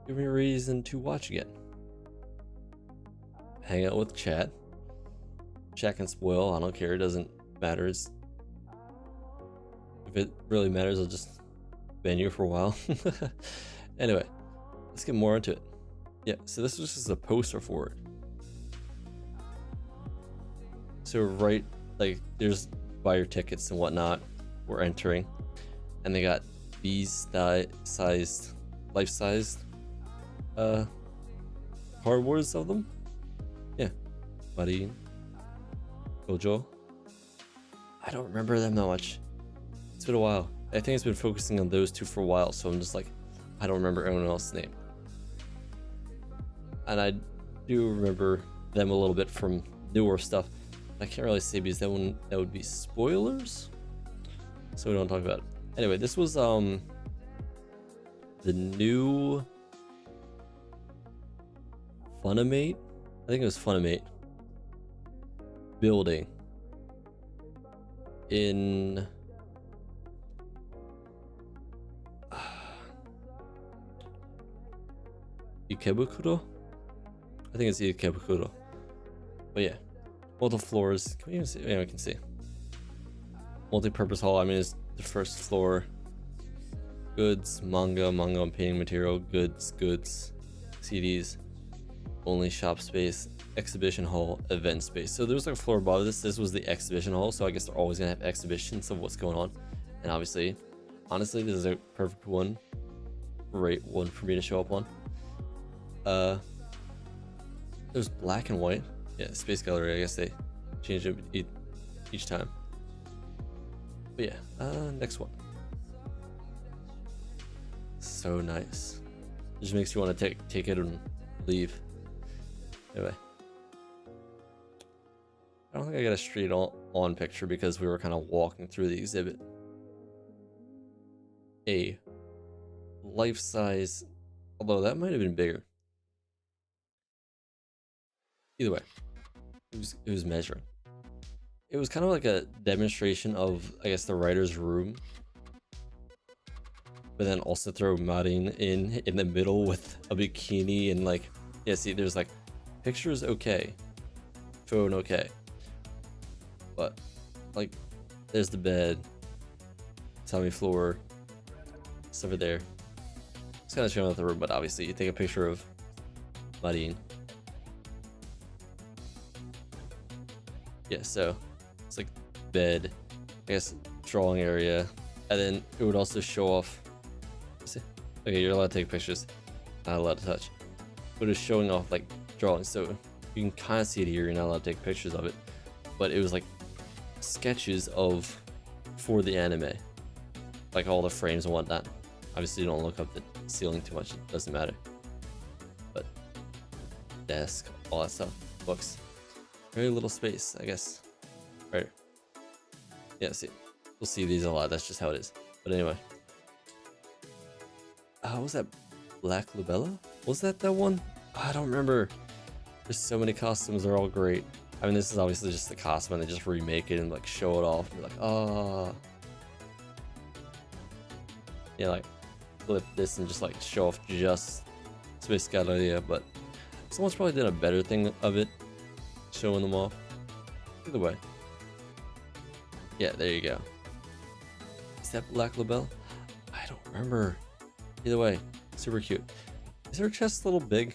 give me a reason to watch again. Hang out with chat. Chat can spoil, I don't care, it doesn't matter. If it really matters, I'll just ban you for a while. Anyway, let's get more into it. Yeah, so this was just a poster for it. So right, like, there's buy your tickets and whatnot. We're entering, and they got these sized, life-sized cardboards of them. Yeah, Marin, Gojo. I don't remember them that much. It's been a while. I think it's been focusing on those two for a while, so I'm just like, I don't remember anyone else's name. And I do remember them a little bit from newer stuff. I can't really say because that would be spoilers, so we don't talk about it. Anyway, this was the new Funimate. I think it was Funimate building in Ikebukuro. I think it's Ikebukuro. But yeah, multiple floors. Can we even see? Yeah, we can see. Multi-purpose hall. I mean, it's the first floor. Goods, manga and painting material, goods, CDs, only shop space, exhibition hall, event space. So there was like a floor above this. This was the exhibition hall, so I guess they're always gonna have exhibitions of what's going on. And obviously, honestly, this is a perfect one, great one for me to show up on. There's black and white. Yeah, Space Gallery, I guess they change it each time. But yeah, next one. So nice. It just makes you want to take it and leave. Anyway, I don't think I got a straight on picture because we were kind of walking through the exhibit. A life-size, although that might have been bigger. Either way, it was measuring. It was kind of like a demonstration of, I guess, the writer's room, but then also throw Marin in the middle with a bikini and like, yeah, see, there's like pictures okay, phone okay, but like there's the bed, tummy floor, It's over there. It's kind of showing off the room, but obviously you take a picture of Marin. Yeah, so it's like bed, I guess drawing area, and then it would also show off. See? Okay, you're allowed to take pictures, not allowed to touch, but it's showing off like drawings, so you can kind of see it here. You're not allowed to take pictures of it, but it was like sketches of for the anime, like all the frames and whatnot. Obviously, you don't look up the ceiling too much; it doesn't matter. But desk, all that stuff, books, very little space, I guess. Right? Yeah. See, we'll see these a lot. That's just how it is. But anyway, what was that? Black Lubella? Was that one? I don't remember. There's so many costumes. They're all great. I mean, this is obviously just the costume, and they just remake it and like show it off. And be like, oh, yeah, like flip this and just like show off just Space Galleria. But someone's probably did a better thing of it, showing them off. Either way, yeah, there you go. Is that Black Labelle? I don't remember. Either way, super cute. Is her chest a little big?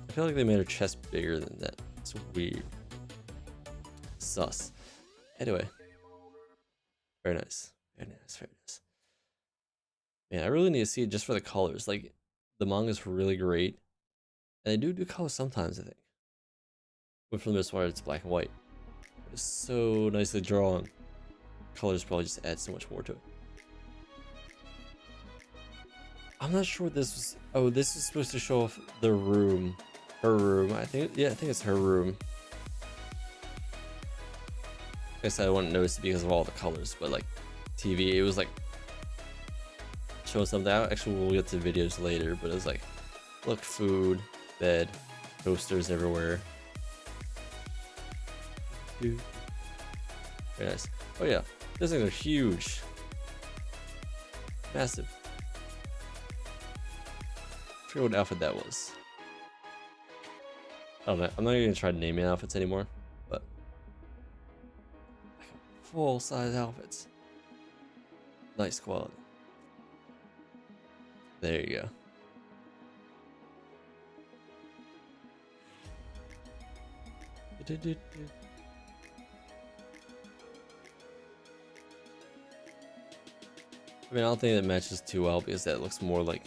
I feel like they made her chest bigger than that. It's weird. Sus. Anyway. Very nice. Very nice. Very nice. Man, I really need to see it just for the colors. Like, the manga's really great. And they do colors sometimes, I think. But for the most part, it's black and white. It's so nicely drawn. Colors probably just add so much more to it. I'm not sure what this was. Oh, this is supposed to show off the room. Her room. I think it's her room. I guess I wouldn't notice it because of all the colors, but like TV, it was like showing something out. Actually, we'll get to videos later, but it was like, look, food, bed, toasters everywhere. Very nice. Oh yeah, those things are huge. Massive. I forget what outfit that was. I don't know. I'm not even gonna try naming outfits anymore, but like full-size outfits. Nice quality. There you go. I mean, I don't think that matches too well because that looks more like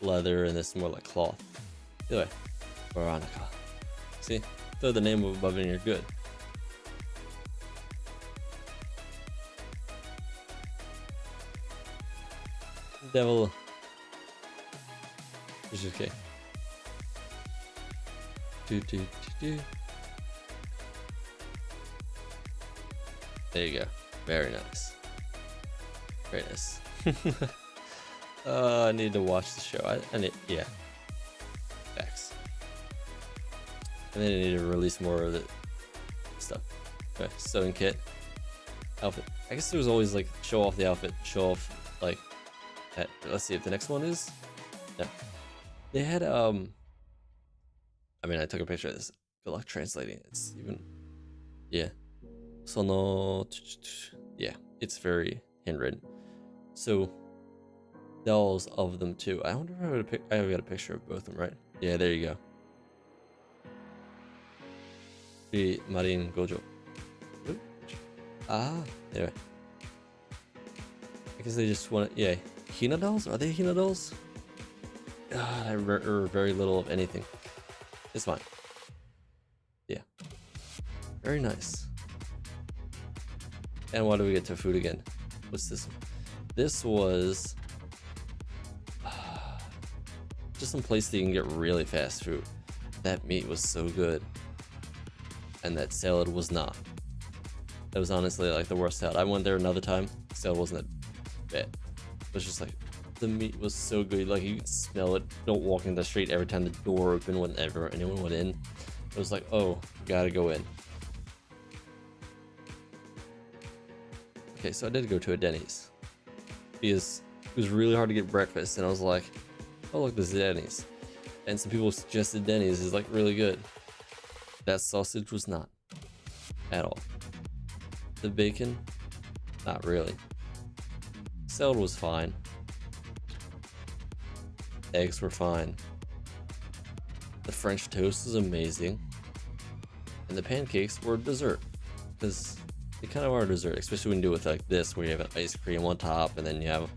leather and this is more like cloth. Anyway, Veronica. See, throw the name above it and you're good. Devil. Which is okay. There you go. Very nice. Very nice. I need to watch the show. I need, yeah. Facts. And then I need to release more of the stuff. Okay, sewing kit. Outfit. I guess there was always like show off the outfit, show off like that. Let's see if the next one is. No. They had I mean, I took a picture of this. Good luck translating it. It's even, yeah. Sono, yeah, it's very handwritten. So dolls of them too. I wonder if I got a picture of both of them, right? Yeah, there you go. The Marin Gojo. Ah, anyway. I guess they just want, yeah. Hina dolls? Are they Hina dolls? God, I remember very little of anything. It's fine. Yeah. Very nice. And why do we get to food again? What's this? This was just some place that you can get really fast food. That meat was so good. And that salad was not. That was honestly like the worst salad. I went there another time. The salad wasn't that bad. It was just like, the meat was so good. Like you could smell it. Don't walk in the street every time the door opened whenever anyone went in. It was like, oh, gotta go in. Okay, so I did go to a Denny's because it was really hard to get breakfast, and I was like, oh look, this is Denny's. And some people suggested Denny's is like really good. That sausage was not at all. The bacon, not really. Salad was fine. Eggs were fine. The French toast was amazing. And the pancakes were dessert. Because they kind of are dessert, especially when you do it with like this, where you have an ice cream on top, and then you have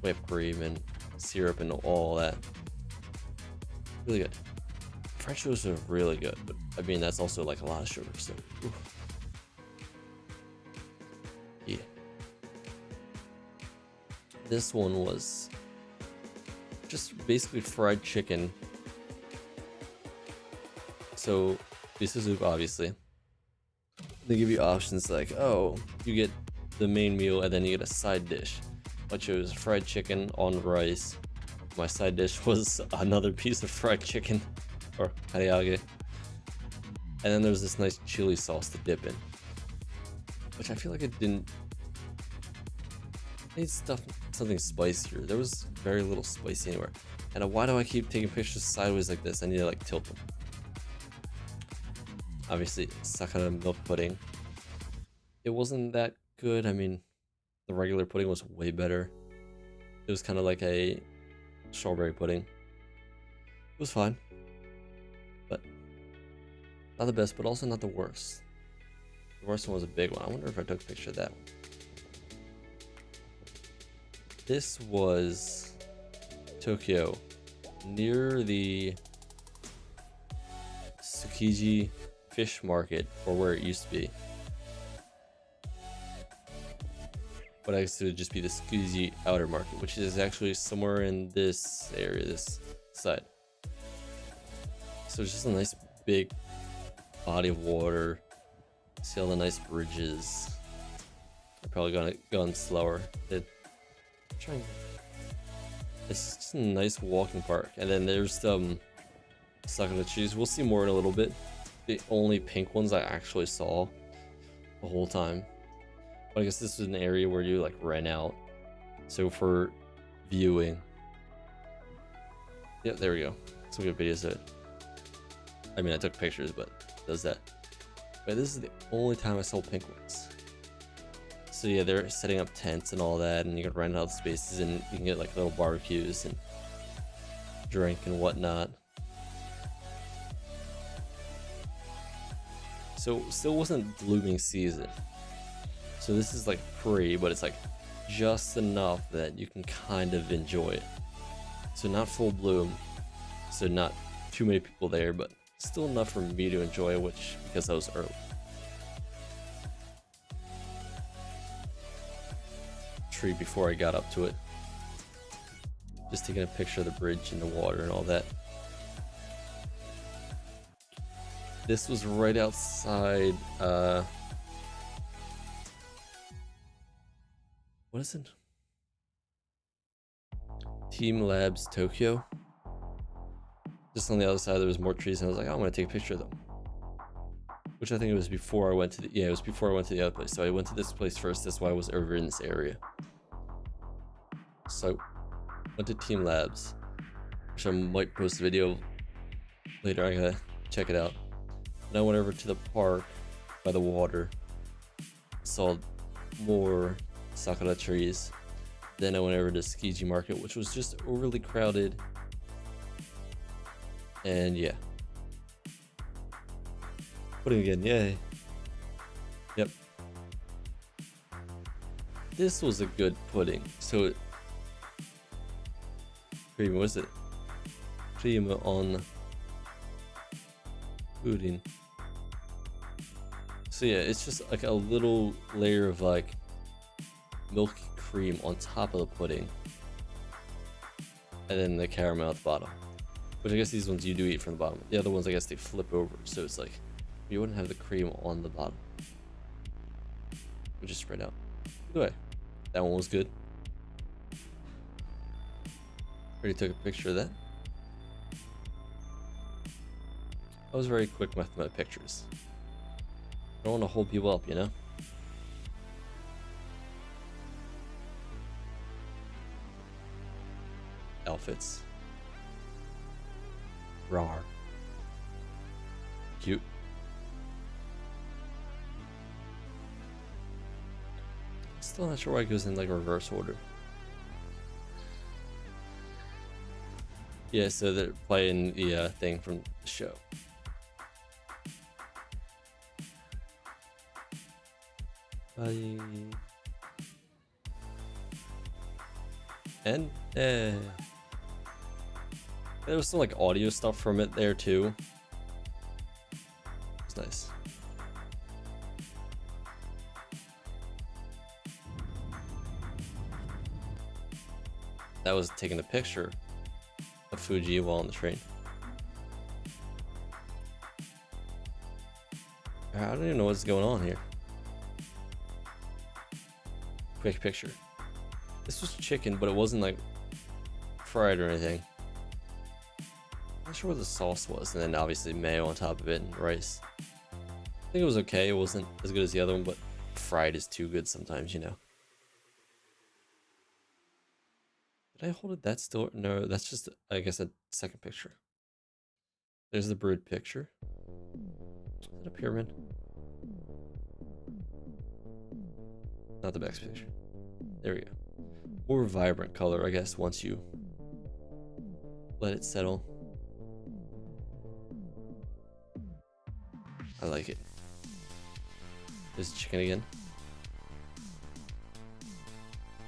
whipped cream and syrup and all that. Really good. French toast are really good, but I mean that's also like a lot of sugar, so oof. Yeah. This one was just basically fried chicken. So this is soup, obviously. They give you options like, oh, you get the main meal and then you get a side dish. I chose fried chicken on rice. My side dish was another piece of fried chicken, or hariyage. And then there's this nice chili sauce to dip in, which I feel like it didn't. I need something spicier. There was very little spice anywhere. And why do I keep taking pictures sideways like this? I need to like tilt them. Obviously, Sakura milk pudding. It wasn't that good. I mean, the regular pudding was way better. It was kind of like a strawberry pudding. It was fine, but not the best, but also not the worst. The worst one was a big one. I wonder if I took a picture of that one. This was Tokyo, near the Tsukiji fish market, or where it used to be. But I guess it would just be the Tsukiji outer market, which is actually somewhere in this area, this side. So it's just a nice big body of water. See all the nice bridges. I probably gone slower. It's just a nice walking park. And then there's Sakura trees. We'll see more in a little bit. The only pink ones I actually saw the whole time. But I guess this is an area where you like rent out. So for viewing. Yep, there we go. Some good videos of it. I mean, I took pictures, but it does that. But this is the only time I saw pink ones. So yeah, they're setting up tents and all that, and you can rent out spaces, and you can get like little barbecues and drink and whatnot. So still wasn't blooming season. So this is like pre, but it's like just enough that you can kind of enjoy it. So not full bloom, so not too many people there, but still enough for me to enjoy, which because I was early. Tree before I got up to it. Just taking a picture of the bridge and the water and all that. This was right outside, what is it? Team Labs Tokyo. Just on the other side there was more trees, and I was like, oh, I'm gonna take a picture of them. Which I think it was before I went to the, yeah, it was before I went to the other place. So I went to this place first, that's why I was over in this area. So, went to Team Labs, which I might post a video later, I gotta check it out. And I went over to the park by the water, saw more sakura trees. Then I went over to Tsukiji Market, which was just overly crowded. And yeah. Pudding again, yay. Yep. This was a good pudding. So, cream, what is it? Cream on pudding. So yeah, it's just like a little layer of like milky cream on top of the pudding. And then the caramel at the bottom. Which I guess these ones you do eat from the bottom. The other ones I guess they flip over, so it's like you wouldn't have the cream on the bottom. It would just spread out. Either way, that one was good. Already took a picture of that. I was very quick with my pictures. I don't want to hold people up, you know? Outfits. Rawr. Cute. Still not sure why it goes in like reverse order. Yeah, so they're playing the thing from the show. Bye. And there was some like audio stuff from it there too. It's nice. That was taking a picture of Fuji while on the train. I don't even know what's going on here. Quick picture. This was chicken, but it wasn't like fried or anything. Not sure what the sauce was, and then obviously mayo on top of it and rice. I think it was okay. It wasn't as good as the other one, but fried is too good sometimes, you know. Did I hold it that still? No, that's just, I guess, a second picture. There's the bird picture. Is that a pyramid? Not the next picture. There we go. More vibrant color, I guess, once you let it settle. I like it. There's chicken again.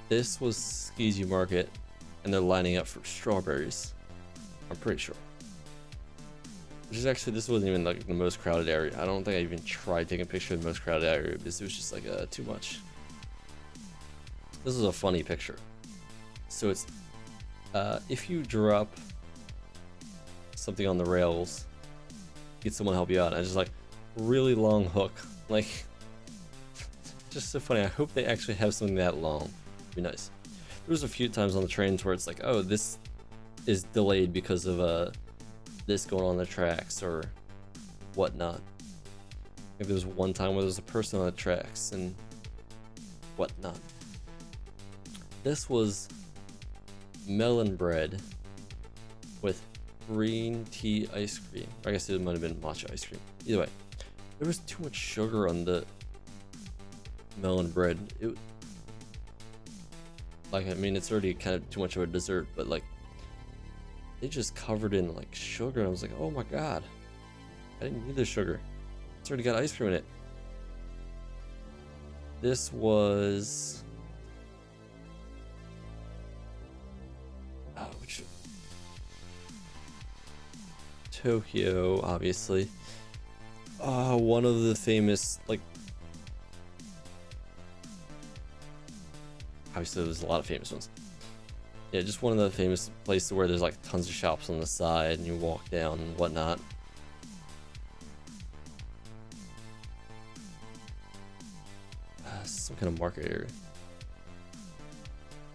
This was Skeezy Market, and they're lining up for strawberries. I'm pretty sure. Which is actually, this wasn't even like the most crowded area. I don't think I even tried taking a picture of the most crowded area because it was just like too much. This is a funny picture. So it's if you drop something on the rails, get someone to help you out. And it's just like really long hook, like just so funny. I hope they actually have something that long. It'd be nice. There was a few times on the trains where it's like, oh, this is delayed because of this going on the tracks or whatnot. I think there was one time where there was a person on the tracks and whatnot. This was melon bread with green tea ice cream. I guess it might have been matcha ice cream. Either way, there was too much sugar on the melon bread. It, like, I mean, it's already kind of too much of a dessert, but like, they just covered in like sugar, and I was like, oh my god, I didn't need the sugar. It's already got ice cream in it. This was Tokyo, obviously. One of the famous, like, obviously there's a lot of famous ones. Yeah, just one of the famous places where there's like tons of shops on the side and you walk down and whatnot. Some kind of market area.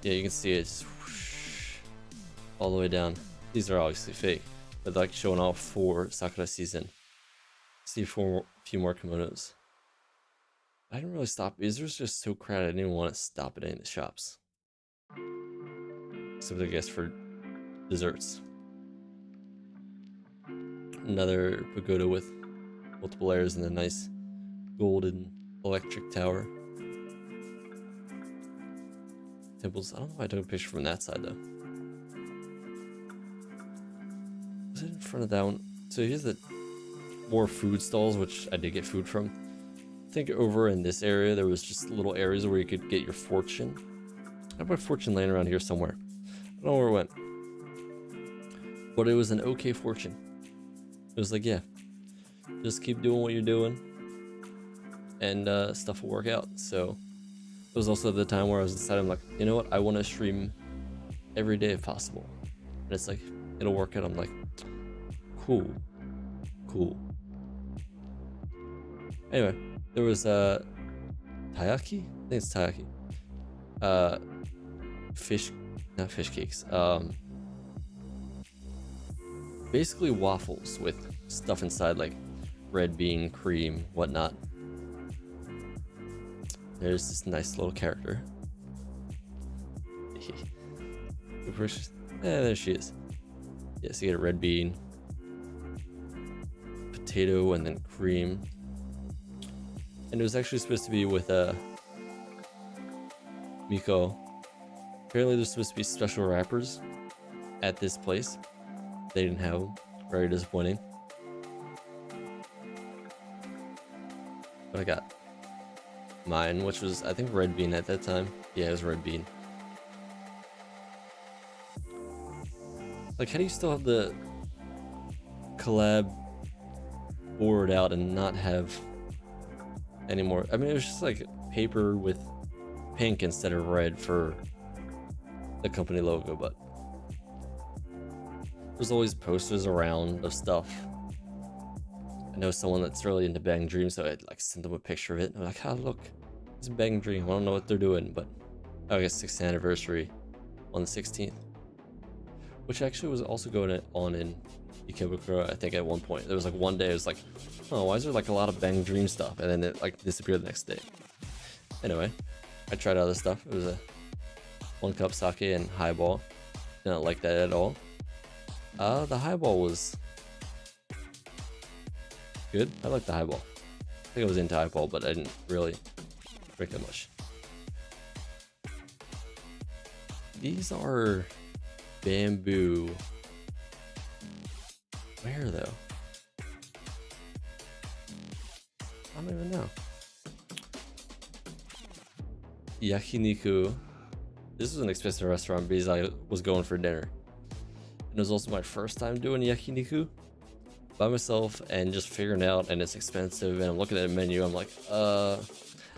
Yeah, you can see it just whoosh, all the way down. These are obviously fake, but like showing off for Sakura season. See for a few more kimonos. I didn't really stop because it was just so crowded. I didn't even want to stop at any of the shops. Except I guess for desserts. Another pagoda with multiple layers and a nice golden electric tower. Temples. I don't know why I took a picture from that side though. Was it in front of that one? So here's the more food stalls, which I did get food from. I think over in this area there was just little areas where you could get your fortune. I have my fortune laying around here somewhere. I don't know where it went. But it was an okay fortune. It was like, yeah, just keep doing what you're doing and stuff will work out. So it was also the time where I was deciding, I'm like, you know what, I want to stream every day if possible. And it's like, it'll work out. I'm like, cool. Anyway, there was taiyaki? I think it's taiyaki. Fish, not fish cakes. Basically waffles with stuff inside, like red bean, cream, whatnot. There's this nice little character. There she is. Yes, you get a red bean, potato, and then cream. And it was actually supposed to be with Miko. Apparently there's supposed to be special wrappers at this place. They didn't have them. Very disappointing. But I got mine, which was, I think, red bean at that time. Yeah, it was red bean. Like, how do you still have the collab board out and not have any more? I mean, it was just like paper with pink instead of red for the company logo, but there's always posters around of stuff. I know someone that's really into Bang Dream, so I'd like send them a picture of it. I'm like, oh, look, it's Bang Dream. I don't know what they're doing, but I guess 6th anniversary on the 16th, which actually was also going on in Ikebukuro. I think at one point there was like one day it was like, oh, why is there like a lot of Bang Dream stuff, and then it like disappeared the next day. Anyway, I tried other stuff. It was a 1-cup sake and highball. Didn't like that at all. The highball was good. I like the highball. I think I was into highball, but I didn't really drink that much. These are bamboo. Where though? I don't even know. Yakiniku. This was an expensive restaurant because I was going for dinner. And it was also my first time doing yakiniku by myself and just figuring out, and it's expensive, and I'm looking at a menu, I'm like, I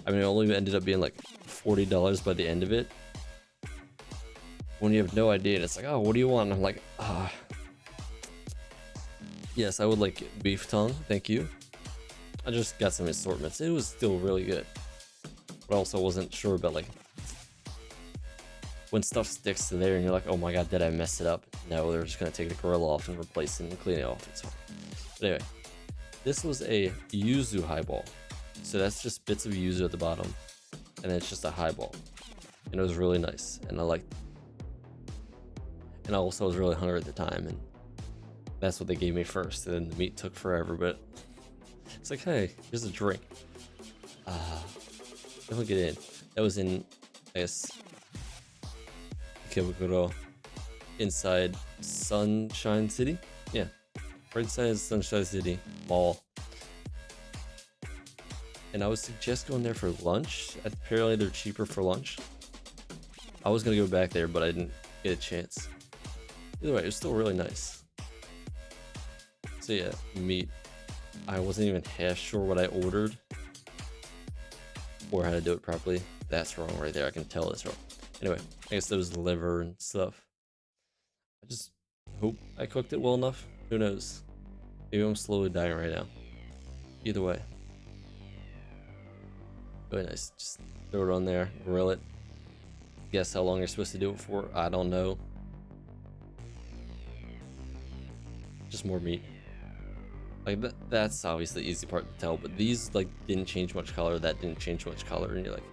mean, it only ended up being like $40 by the end of it. When you have no idea, and it's like, oh, what do you want? And I'm like, yes, I would like beef tongue, thank you. I just got some assortments. It was still really good, but I also wasn't sure about like when stuff sticks to there and you're like, oh my god, did I mess it up? No, they're just gonna take the grill off and replace it and clean it off. It's fine. But anyway, this was a yuzu highball. So that's just bits of yuzu at the bottom, and it's just a highball. And it was really nice, and I liked it. And I also was really hungry at the time, and that's what they gave me first. And then the meat took forever, but it's like, hey, here's a drink. Don't get in. That was in, I guess, Ikebukuro, inside Sunshine City. Yeah, right inside Sunshine City Mall. And I would suggest going there for lunch. Apparently they're cheaper for lunch. I was gonna go back there, but I didn't get a chance. Either way, it was still really nice. So yeah, meat. I wasn't even half sure what I ordered or how to do it properly. That's wrong right there. I can tell it's wrong. Anyway, I guess there was liver and stuff. I just hope I cooked it well enough. Who knows? Maybe I'm slowly dying right now. Either way. Really nice. Just throw it on there, grill it. Guess how long you're supposed to do it for? I don't know. Just more meat. Like that's obviously the easy part to tell, but these like didn't change much color, that didn't change much color, and you're like,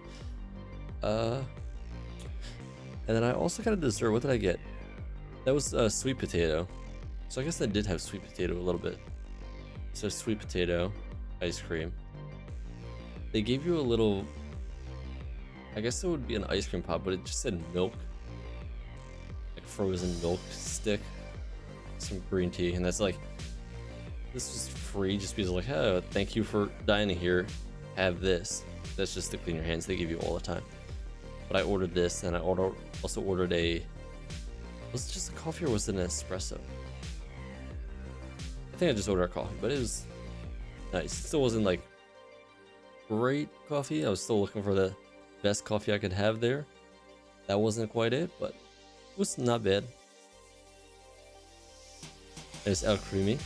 And then I also got a dessert. What did I get? That was sweet potato. So I guess I did have sweet potato a little bit. So sweet potato, ice cream. They gave you a little, I guess it would be an ice cream pop, but it just said milk. Like frozen milk stick. Some green tea, and that's like, this was free just because like, oh, thank you for dining here. Have this. That's just to clean your hands. They give you all the time. But I ordered this, and I also ordered a, was it just a coffee or was it an espresso? I think I just ordered a coffee, but it was nice. It still wasn't like great coffee. I was still looking for the best coffee I could have there. That wasn't quite it, but it was not bad. There's El Creamy,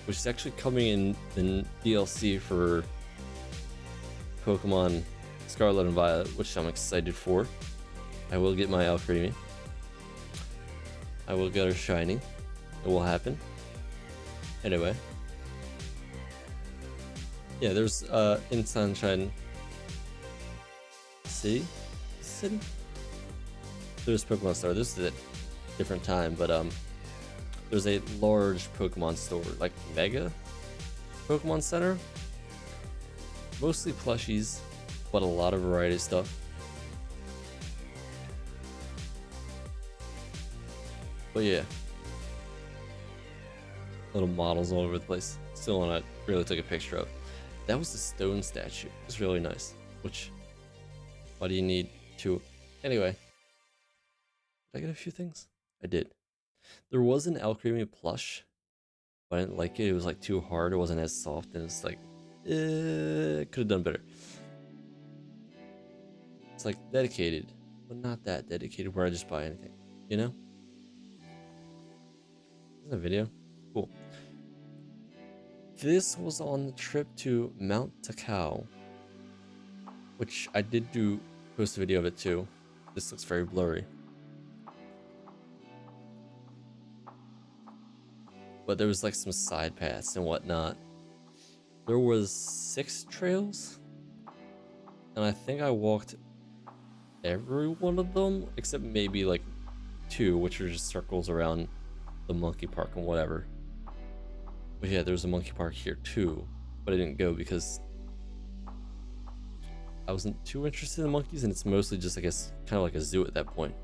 which is actually coming in the DLC for Pokemon Scarlet and Violet, which I'm excited for. I will get my El Creamy. I will get her shiny. It will happen. Anyway. Yeah, there's in Sunshine City? There's Pokemon Store. This is a different time, but there's a large Pokemon store, like Mega Pokemon Center. Mostly plushies, but a lot of variety of stuff. But yeah, little models all over the place. Still one I really took a picture of. That was the stone statue. It was really nice. Which, why do you need two? Anyway, did I get a few things? I did. There was an Alchemy plush, but I didn't like it. It was like too hard. It wasn't as soft, and it's like, could have done better. It's like dedicated, but not that dedicated where I just buy anything, you know? Is that a video? Cool. This was on the trip to Mount Takao, which I did post a video of it too. This looks very blurry. But there was like some side paths and whatnot. There was 6 trails, and I think I walked every one of them except maybe like 2, which are just circles around the monkey park and whatever. But yeah, there's a monkey park here too, but I didn't go because I wasn't too interested in monkeys, and it's mostly just, I guess, kind of like a zoo at that point.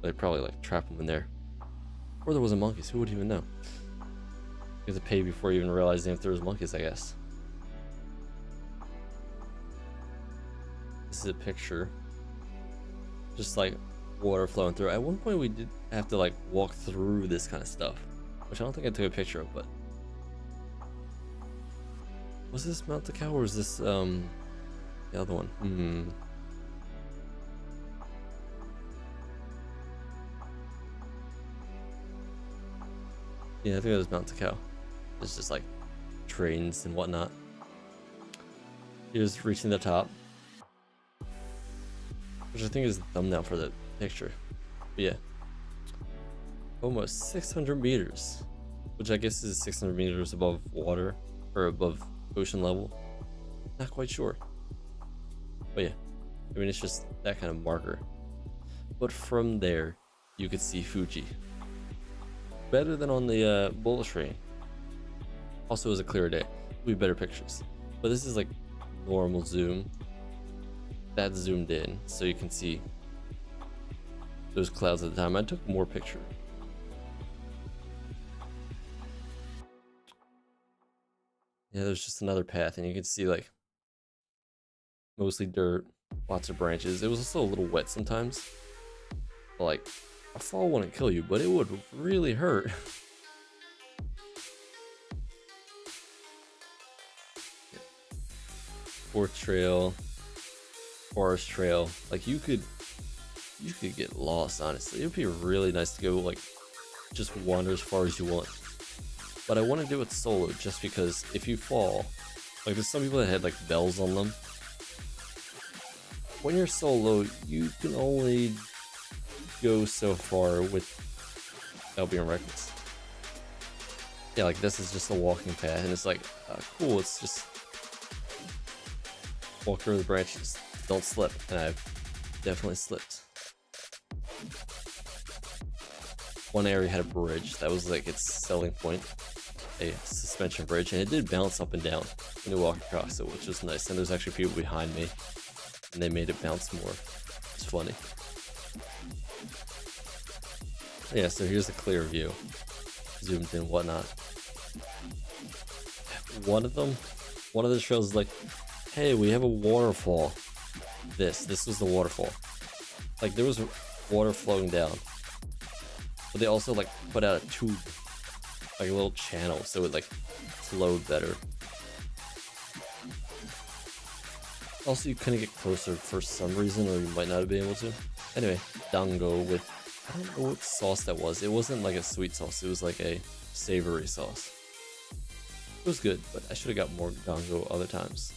They'd probably like trap them in there, or there wasn't monkeys. Who would even know? You have to pay before you even realizing if there was monkeys, I guess. This is a picture, just like water flowing through. At one point we did have to like walk through this kind of stuff, which I don't think I took a picture of, but was this Mount Takao or is this the other one? Yeah, I think it was Mount Takao. It's just like trains and whatnot. Here's reaching the top, which I think is the thumbnail for the picture. But yeah, almost 600 meters, which I guess is 600 meters above water or above ocean level. Not quite sure. But yeah, I mean, it's just that kind of marker. But from there, you could see Fuji. Better than on the bullet train. Also, it was a clear day. We have better pictures. But this is like normal zoom. That's zoomed in, so you can see those clouds at the time. I took more picture. Yeah, there's just another path, and you can see like mostly dirt, lots of branches. It was also a little wet sometimes. But, like, a fall wouldn't kill you, but it would really hurt. Fourth trail, forest trail. Like you could get lost, honestly. It would be really nice to go like just wander as far as you want. But I want to do it solo just because if you fall, like there's some people that had like bells on them. When you're solo, you can only go so far without being reckless. Yeah, like this is just a walking path, and it's like, cool, it's just walk through the branches, don't slip, and I've definitely slipped. One area had a bridge, that was like its selling point, a suspension bridge, and it did bounce up and down when you walk across it, which was nice, and there's actually people behind me, and they made it bounce more. It's funny. Yeah, so here's a clear view, zoomed in, whatnot. One of the trails is like, hey, we have a waterfall. This was the waterfall. Like there was water flowing down, but they also like put out a tube, like a little channel, so it like flowed better. Also, you couldn't get closer for some reason, or you might not have been able to. Anyway, dango with, I don't know what sauce that was. It wasn't like a sweet sauce, it was like a savory sauce. It was good, but I should have got more dango other times.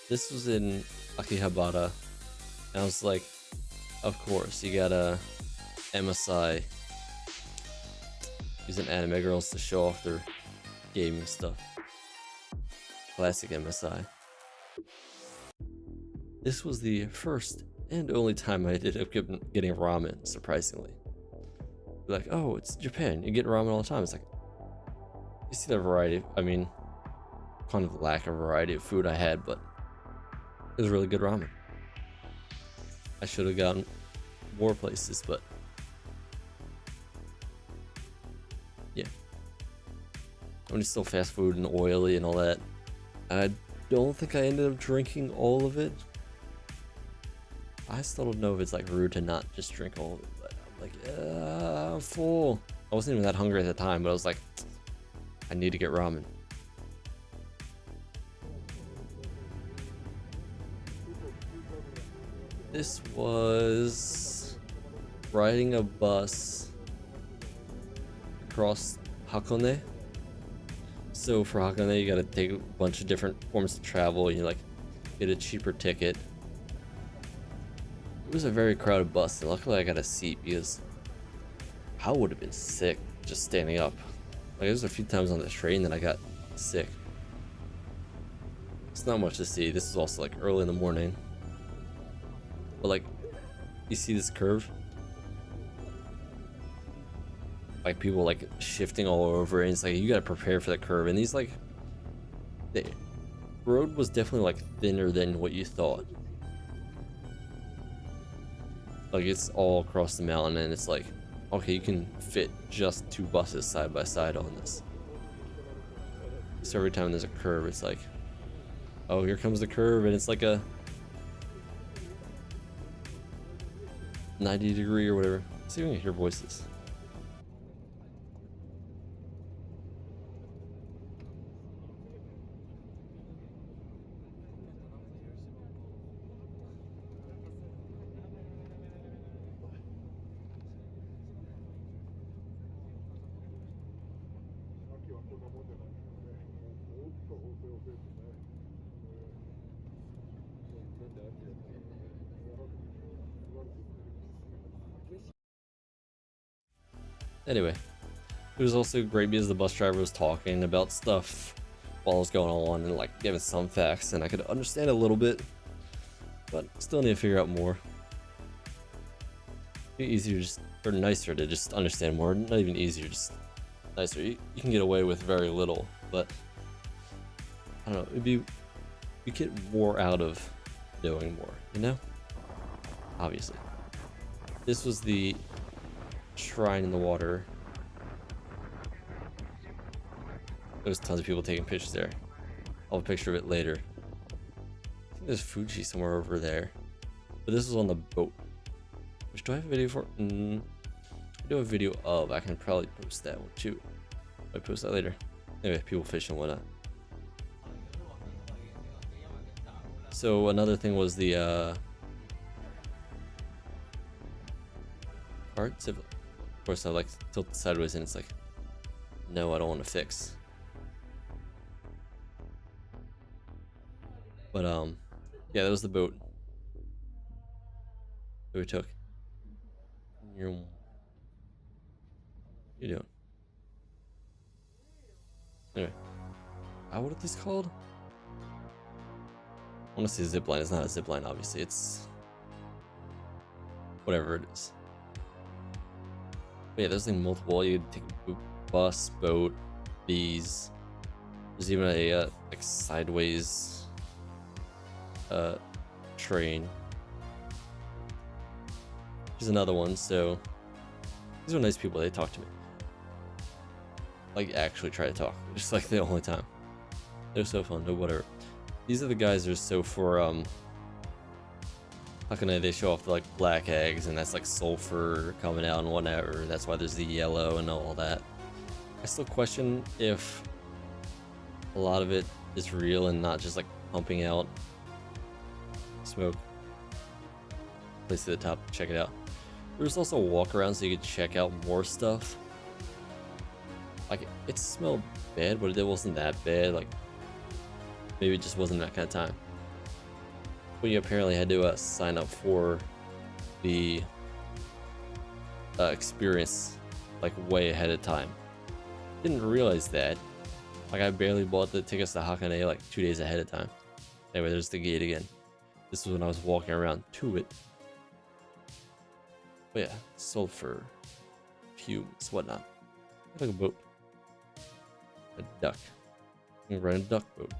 This was in Akihabara, and I was like, of course, you gotta MSI using anime girls to show off their gaming stuff. Classic MSI. This was the first and only time I ended up getting ramen, surprisingly. Like, oh, it's Japan, you get ramen all the time. It's like, you see the variety, I mean, kind of lack of variety of food I had, but it was really good ramen. I should have gone more places, but yeah. I mean, it's still fast food and oily and all that. I don't think I ended up drinking all of it. I still don't know if it's like rude to not just drink all of it, but I'm like, I'm full. I wasn't even that hungry at the time, but I was like, I need to get ramen. This was riding a bus across Hakone. So for Hakone, you gotta take a bunch of different forms of travel. You like get a cheaper ticket. It was a very crowded bus, and luckily I got a seat because I would have been sick just standing up. Like there's a few times on the train that I got sick. It's not much to see. This is also like early in the morning. But like, you see this curve? Like people like shifting all over, and it's like you gotta prepare for the curve. And these like, the road was definitely like thinner than what you thought. Like it's all across the mountain, and it's like, okay, you can fit just 2 buses side by side on this. So every time there's a curve, it's like, oh, here comes the curve, and it's like a 90-degree or whatever. Let's see if we can hear voices. Anyway, it was also great because the bus driver was talking about stuff while it was going on and like giving some facts, and I could understand a little bit, but still need to figure out more. Be easier, just or nicer to just understand more. Not even easier, just nicer. You can get away with very little, but I don't know. You get more out of doing more, you know? Obviously, this was the shrine in the water. There's tons of people taking pictures there. I'll have a picture of it later. I think there's Fuji somewhere over there, but this was on the boat. Which, do I have a video for? I do have a video of. I can probably post that one too. I'll post that later. Anyway, people fishing and whatnot. So another thing was the cart. Of course, I like tilt sideways, and it's like, no, I don't want to fix. But yeah, that was the boat that we took. What you doing? Anyway, what are these called? I want to say zip line. It's not a zip line, obviously. It's whatever it is. But yeah, there's like multiple. You can take a bus, boat, these. There's even a like sideways train. Here's another one. So these are nice people. They talk to me. Like actually try to talk. Just like the only time. They're so fun. No, whatever. These are the guys that are so for how can they show off the like black eggs, and that's like sulfur coming out and whatever. That's why there's the yellow and all that. I still question if a lot of it is real and not just like pumping out smoke. Place to the top, check it out. There's also a walk around so you could check out more stuff. Like it smelled bad, but it wasn't that bad. Like maybe it just wasn't that kind of time. But you apparently had to sign up for the experience like way ahead of time. Didn't realize that. Like I barely bought the tickets to Hakone like 2 days ahead of time. Anyway, there's the gate again. This was when I was walking around to it. But yeah, sulfur, fumes, whatnot. Like a boat. A duck. You can rent a duck boat.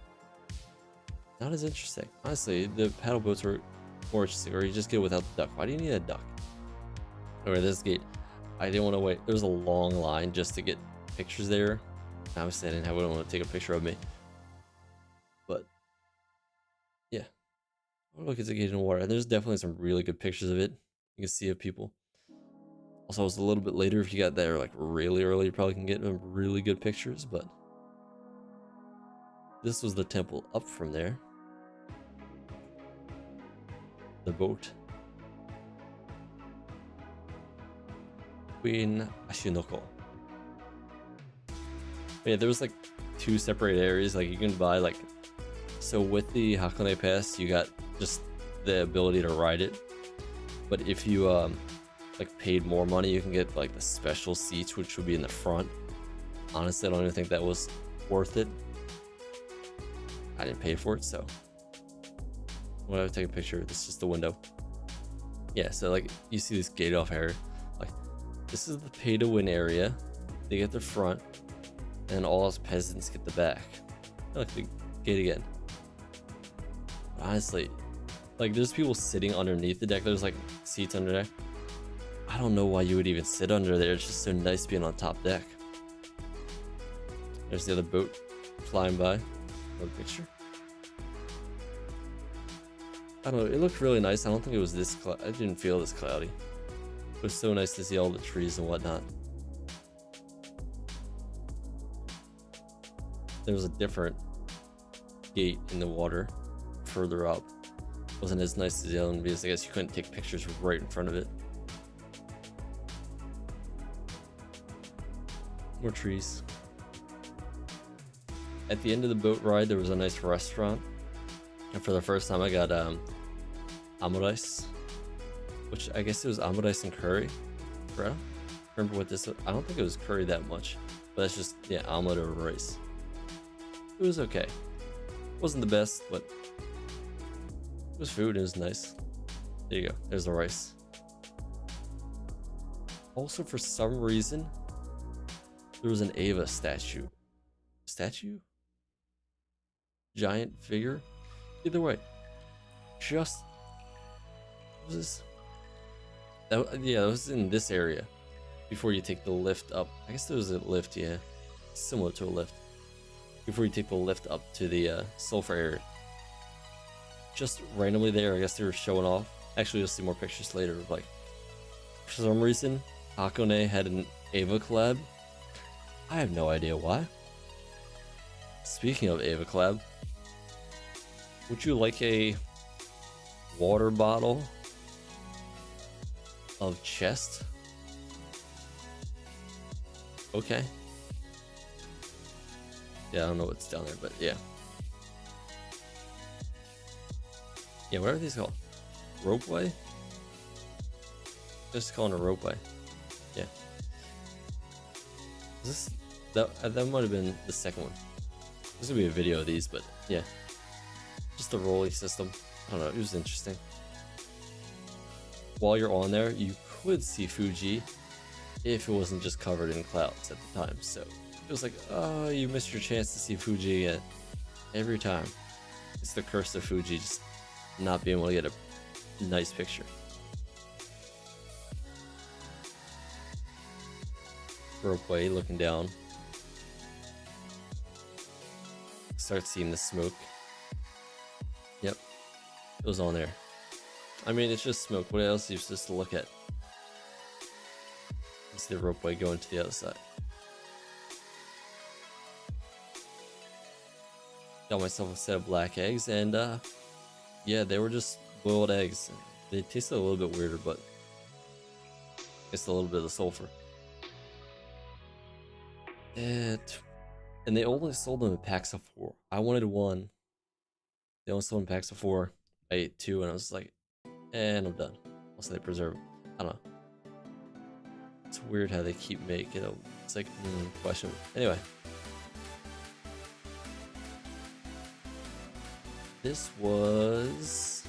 Not as interesting. Honestly, the paddle boats were more interesting, or you just get without the duck. Why do you need a duck? Alright, this gate. I didn't want to wait. There was a long line just to get pictures there. Obviously, I didn't have anyone to take a picture of me. But yeah, oh, look, it's a gate in water. And there's definitely some really good pictures of it. You can see of people. Also, it was a little bit later. If you got there like really early, you probably can get some really good pictures. But this was the temple up from there. The boat. Queen Ashinoko. Yeah, there was like 2 separate areas. Like you can buy like, so with the Hakone Pass, you got just the ability to ride it. But if you like paid more money, you can get like the special seats, which would be in the front. Honestly, I don't even think that was worth it. I didn't pay for it, so when I take a picture, this is just the window. Yeah, so like you see this gate off area. Like this is the pay to win area. They get the front, and all us peasants get the back. I like the gate again. But honestly, like there's people sitting underneath the deck. There's like seats under there. I don't know why you would even sit under there. It's just so nice being on top deck. There's the other boat flying by. Another picture. I don't know. It looked really nice. I don't think it was this I didn't feel this cloudy. It was so nice to see all the trees and whatnot. There was a different gate in the water further up. It wasn't as nice as the other one because I guess you couldn't take pictures right in front of it. More trees. At the end of the boat ride, there was a nice restaurant. And for the first time, I got omurice, which I guess it was omurice and curry. Bro, remember what this was? I don't think it was curry that much, but that's just, yeah, omelet or rice. It was okay. It wasn't the best, but it was food and it was nice. There you go. There's the rice. Also, for some reason, there was an Ava statue. Statue? Giant figure? Either way. Just... what was this? Yeah, that was in this area. Before you take the lift up. I guess there was a lift, yeah. Similar to a lift. Before you take the lift up to the sulfur area. Just randomly there, I guess they were showing off. Actually, you'll see more pictures later. Like, for some reason, Hakone had an Ava collab. I have no idea why. Speaking of Ava collab, would you like a water bottle of chest? Okay. Yeah, I don't know what's down there, but yeah. Yeah, what are these called? Ropeway? Just calling it a ropeway. Yeah. Is this that might have been the second one. This would be a video of these, but yeah. Just the rolling system. I don't know, it was interesting. While you're on there, you could see Fuji if it wasn't just covered in clouds at the time. So it was like, oh, you missed your chance to see Fuji again. Every time. It's the curse of Fuji, just not being able to get a nice picture. Ropeway looking down. Start seeing the smoke. Yep. It was on there. I mean, it's just smoke. What else are you supposed to look at? You see the ropeway going to the other side. Got myself a set of black eggs, and yeah, they were just boiled eggs. They tasted a little bit weirder, but it's a little bit of the sulfur. And they only sold them in packs of 4. I wanted 1. They only sold in packs of 4. I ate 2, and I was like, and I'm done. Also, they preserve them. I don't know. It's weird how they keep making them. It's like, question. Anyway. This was...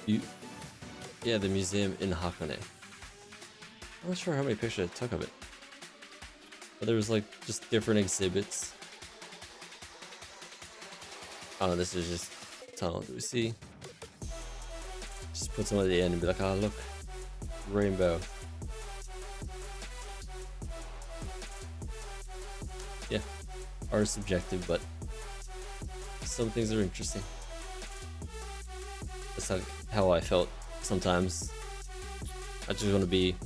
yeah, the museum in Hakone. I'm not sure how many pictures I took of it. But there was like just different exhibits. Oh, this is just tunnel. Do we see? Just put some at the end and be like, oh look, rainbow. are subjective, but some things are interesting. That's not how I felt sometimes. I just want to be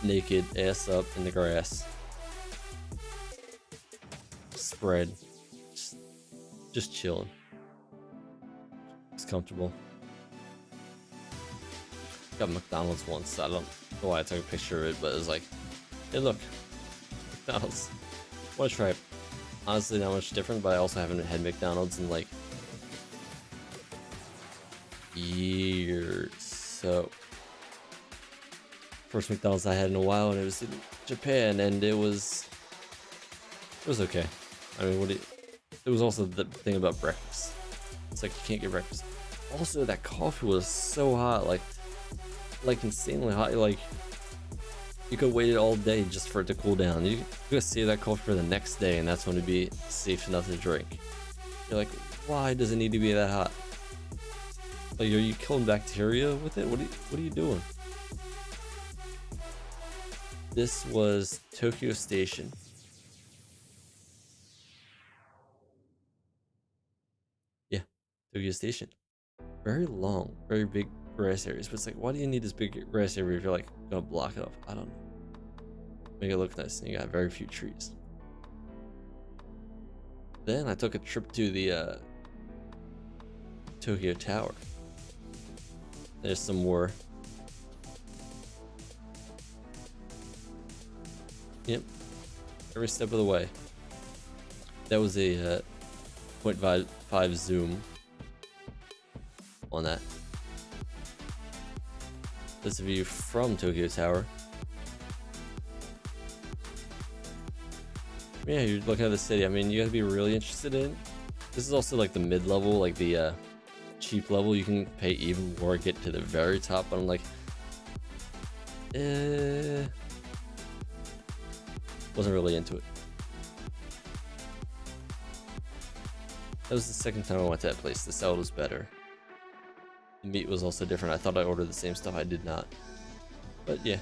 naked, ass up in the grass, spread, just chilling. It's comfortable. Got McDonald's once. I don't know why I took a picture of it, but it was like, hey, look, McDonald's. I want to try it. Honestly, not much different, but I also haven't had McDonald's in like years. So, first McDonald's I had in a while, and it was in Japan, and it was okay. I mean, it was also the thing about breakfast. It's like you can't get breakfast. Also, that coffee was so hot, like insanely hot. Like you could wait it all day just for it to cool down. You could save that coffee for the next day, and that's when it'd be safe enough to drink. You're like, why does it need to be that hot? Like, are you killing bacteria with it? What are you doing? This was Tokyo Station. Yeah, Tokyo Station. Very long, very big grass areas. But it's like, why do you need this big grass area if you're like gonna block it off? I don't know. Make it look nice, and you got very few trees. Then I took a trip to the Tokyo Tower. There's some more. Yep, every step of the way. That was a 0.5 zoom on that. This is a view from Tokyo Tower. Yeah, you're looking at the city. I mean, you gotta be really interested in. This is also like the mid-level, like the cheap level. You can pay even more, get to the very top. But I'm like, wasn't really into it. That was the second time I went to that place. The salad was better. The meat was also different. I thought I ordered the same stuff. I did not. But yeah.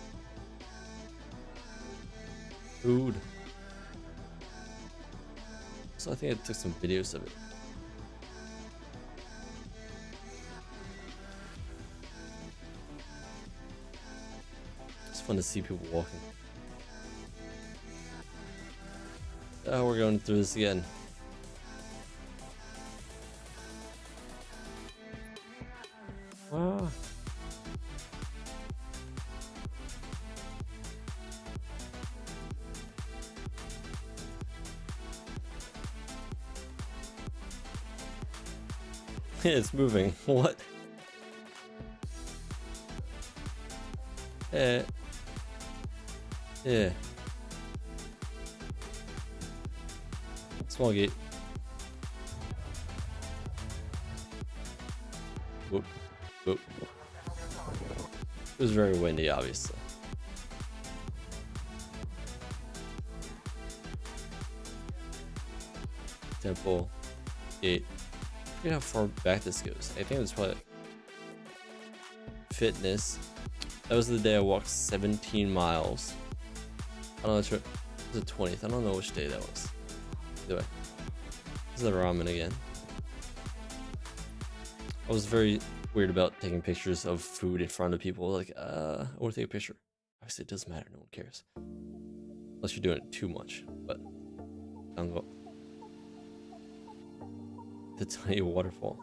Food. So I think I took some videos of it. It's fun to see people walking. Oh, we're going through this again. Wow. It's moving. What? Yeah. Small gate. Whoop. Whoop. It was very windy, obviously. Temple. Gate. I forget how far back this goes. I think it was probably fitness. That was the day I walked 17 miles. I don't know, it was the 20th. I don't know which day that was. Either way. This is the ramen again. I was very weird about taking pictures of food in front of people. Like, I want to take a picture. Obviously, it doesn't matter. No one cares. Unless you're doing it too much. But, don't go. The tiny waterfall.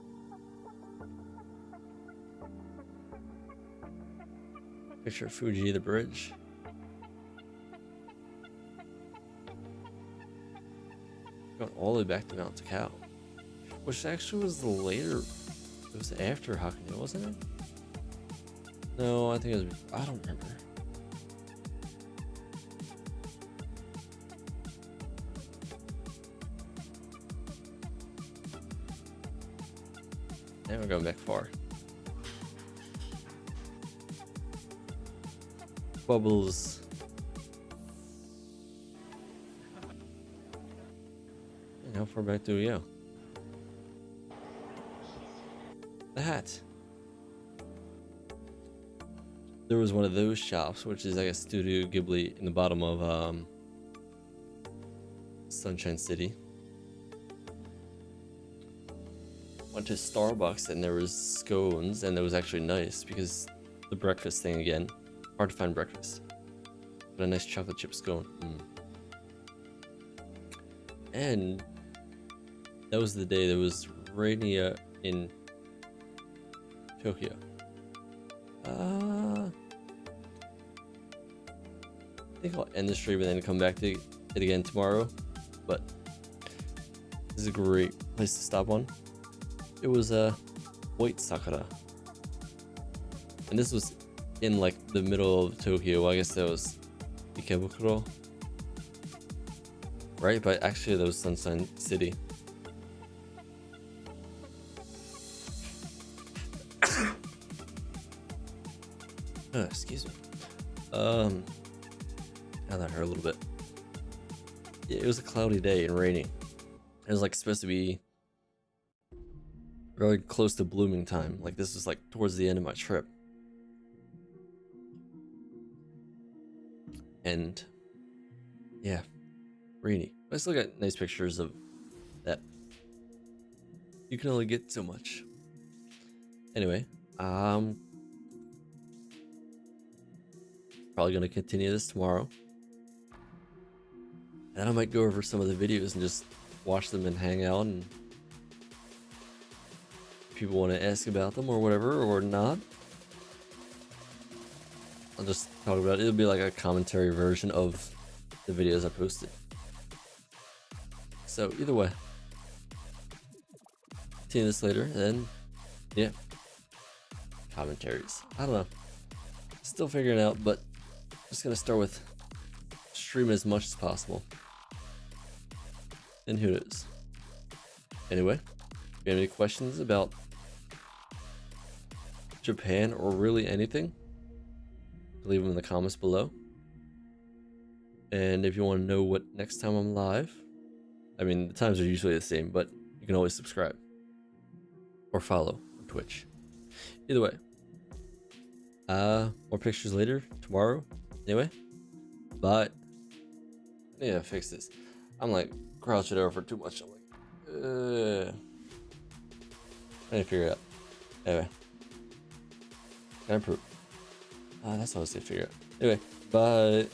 Picture of Fuji, the bridge. Going all the way back to Mount Takao, which actually was the later. It was after Hakuno, wasn't it? No, I think it was. I don't remember. Now we're going back far. Bubbles. And how far back do we go? The hat. There was one of those shops, which is like a Studio Ghibli in the bottom of Sunshine City. Went to Starbucks and there was scones, and it was actually nice because the breakfast thing again, hard to find breakfast. But a nice chocolate chip scone. And that was the day that was rainy in Tokyo. I think I'll end the stream and then come back to it again tomorrow. But this is a great place to stop on. It was a white sakura, and this was in like the middle of Tokyo. Well, I guess that was Ikebukuro, right? But actually, that was Sunshine City. Excuse me. Now that hurt a little bit. Yeah, it was a cloudy day and rainy. It was like supposed to be really close to blooming time. Like this was like towards the end of my trip. And yeah, rainy. I still got nice pictures of that. You can only get so much. Anyway, probably gonna continue this tomorrow. And I might go over some of the videos and just watch them and hang out, and people want to ask about them or whatever, or not, I'll just talk about it. It'll be like a commentary version of the videos I posted. So either way, continue this later, and then yeah, commentaries. I don't know, still figuring it out, but just gonna start with stream as much as possible, and who knows. Anyway, if you have any questions about Japan or really anything, leave them in the comments below. And if you want to know what next time I'm live, I mean the times are usually the same, but you can always subscribe or follow on Twitch. Either way, more pictures later tomorrow. Anyway, but I need to fix this. I'm like crouching over too much. I'm like, I need to figure it out. Anyway, can I improve? That's what I was gonna figure out. Anyway, bye.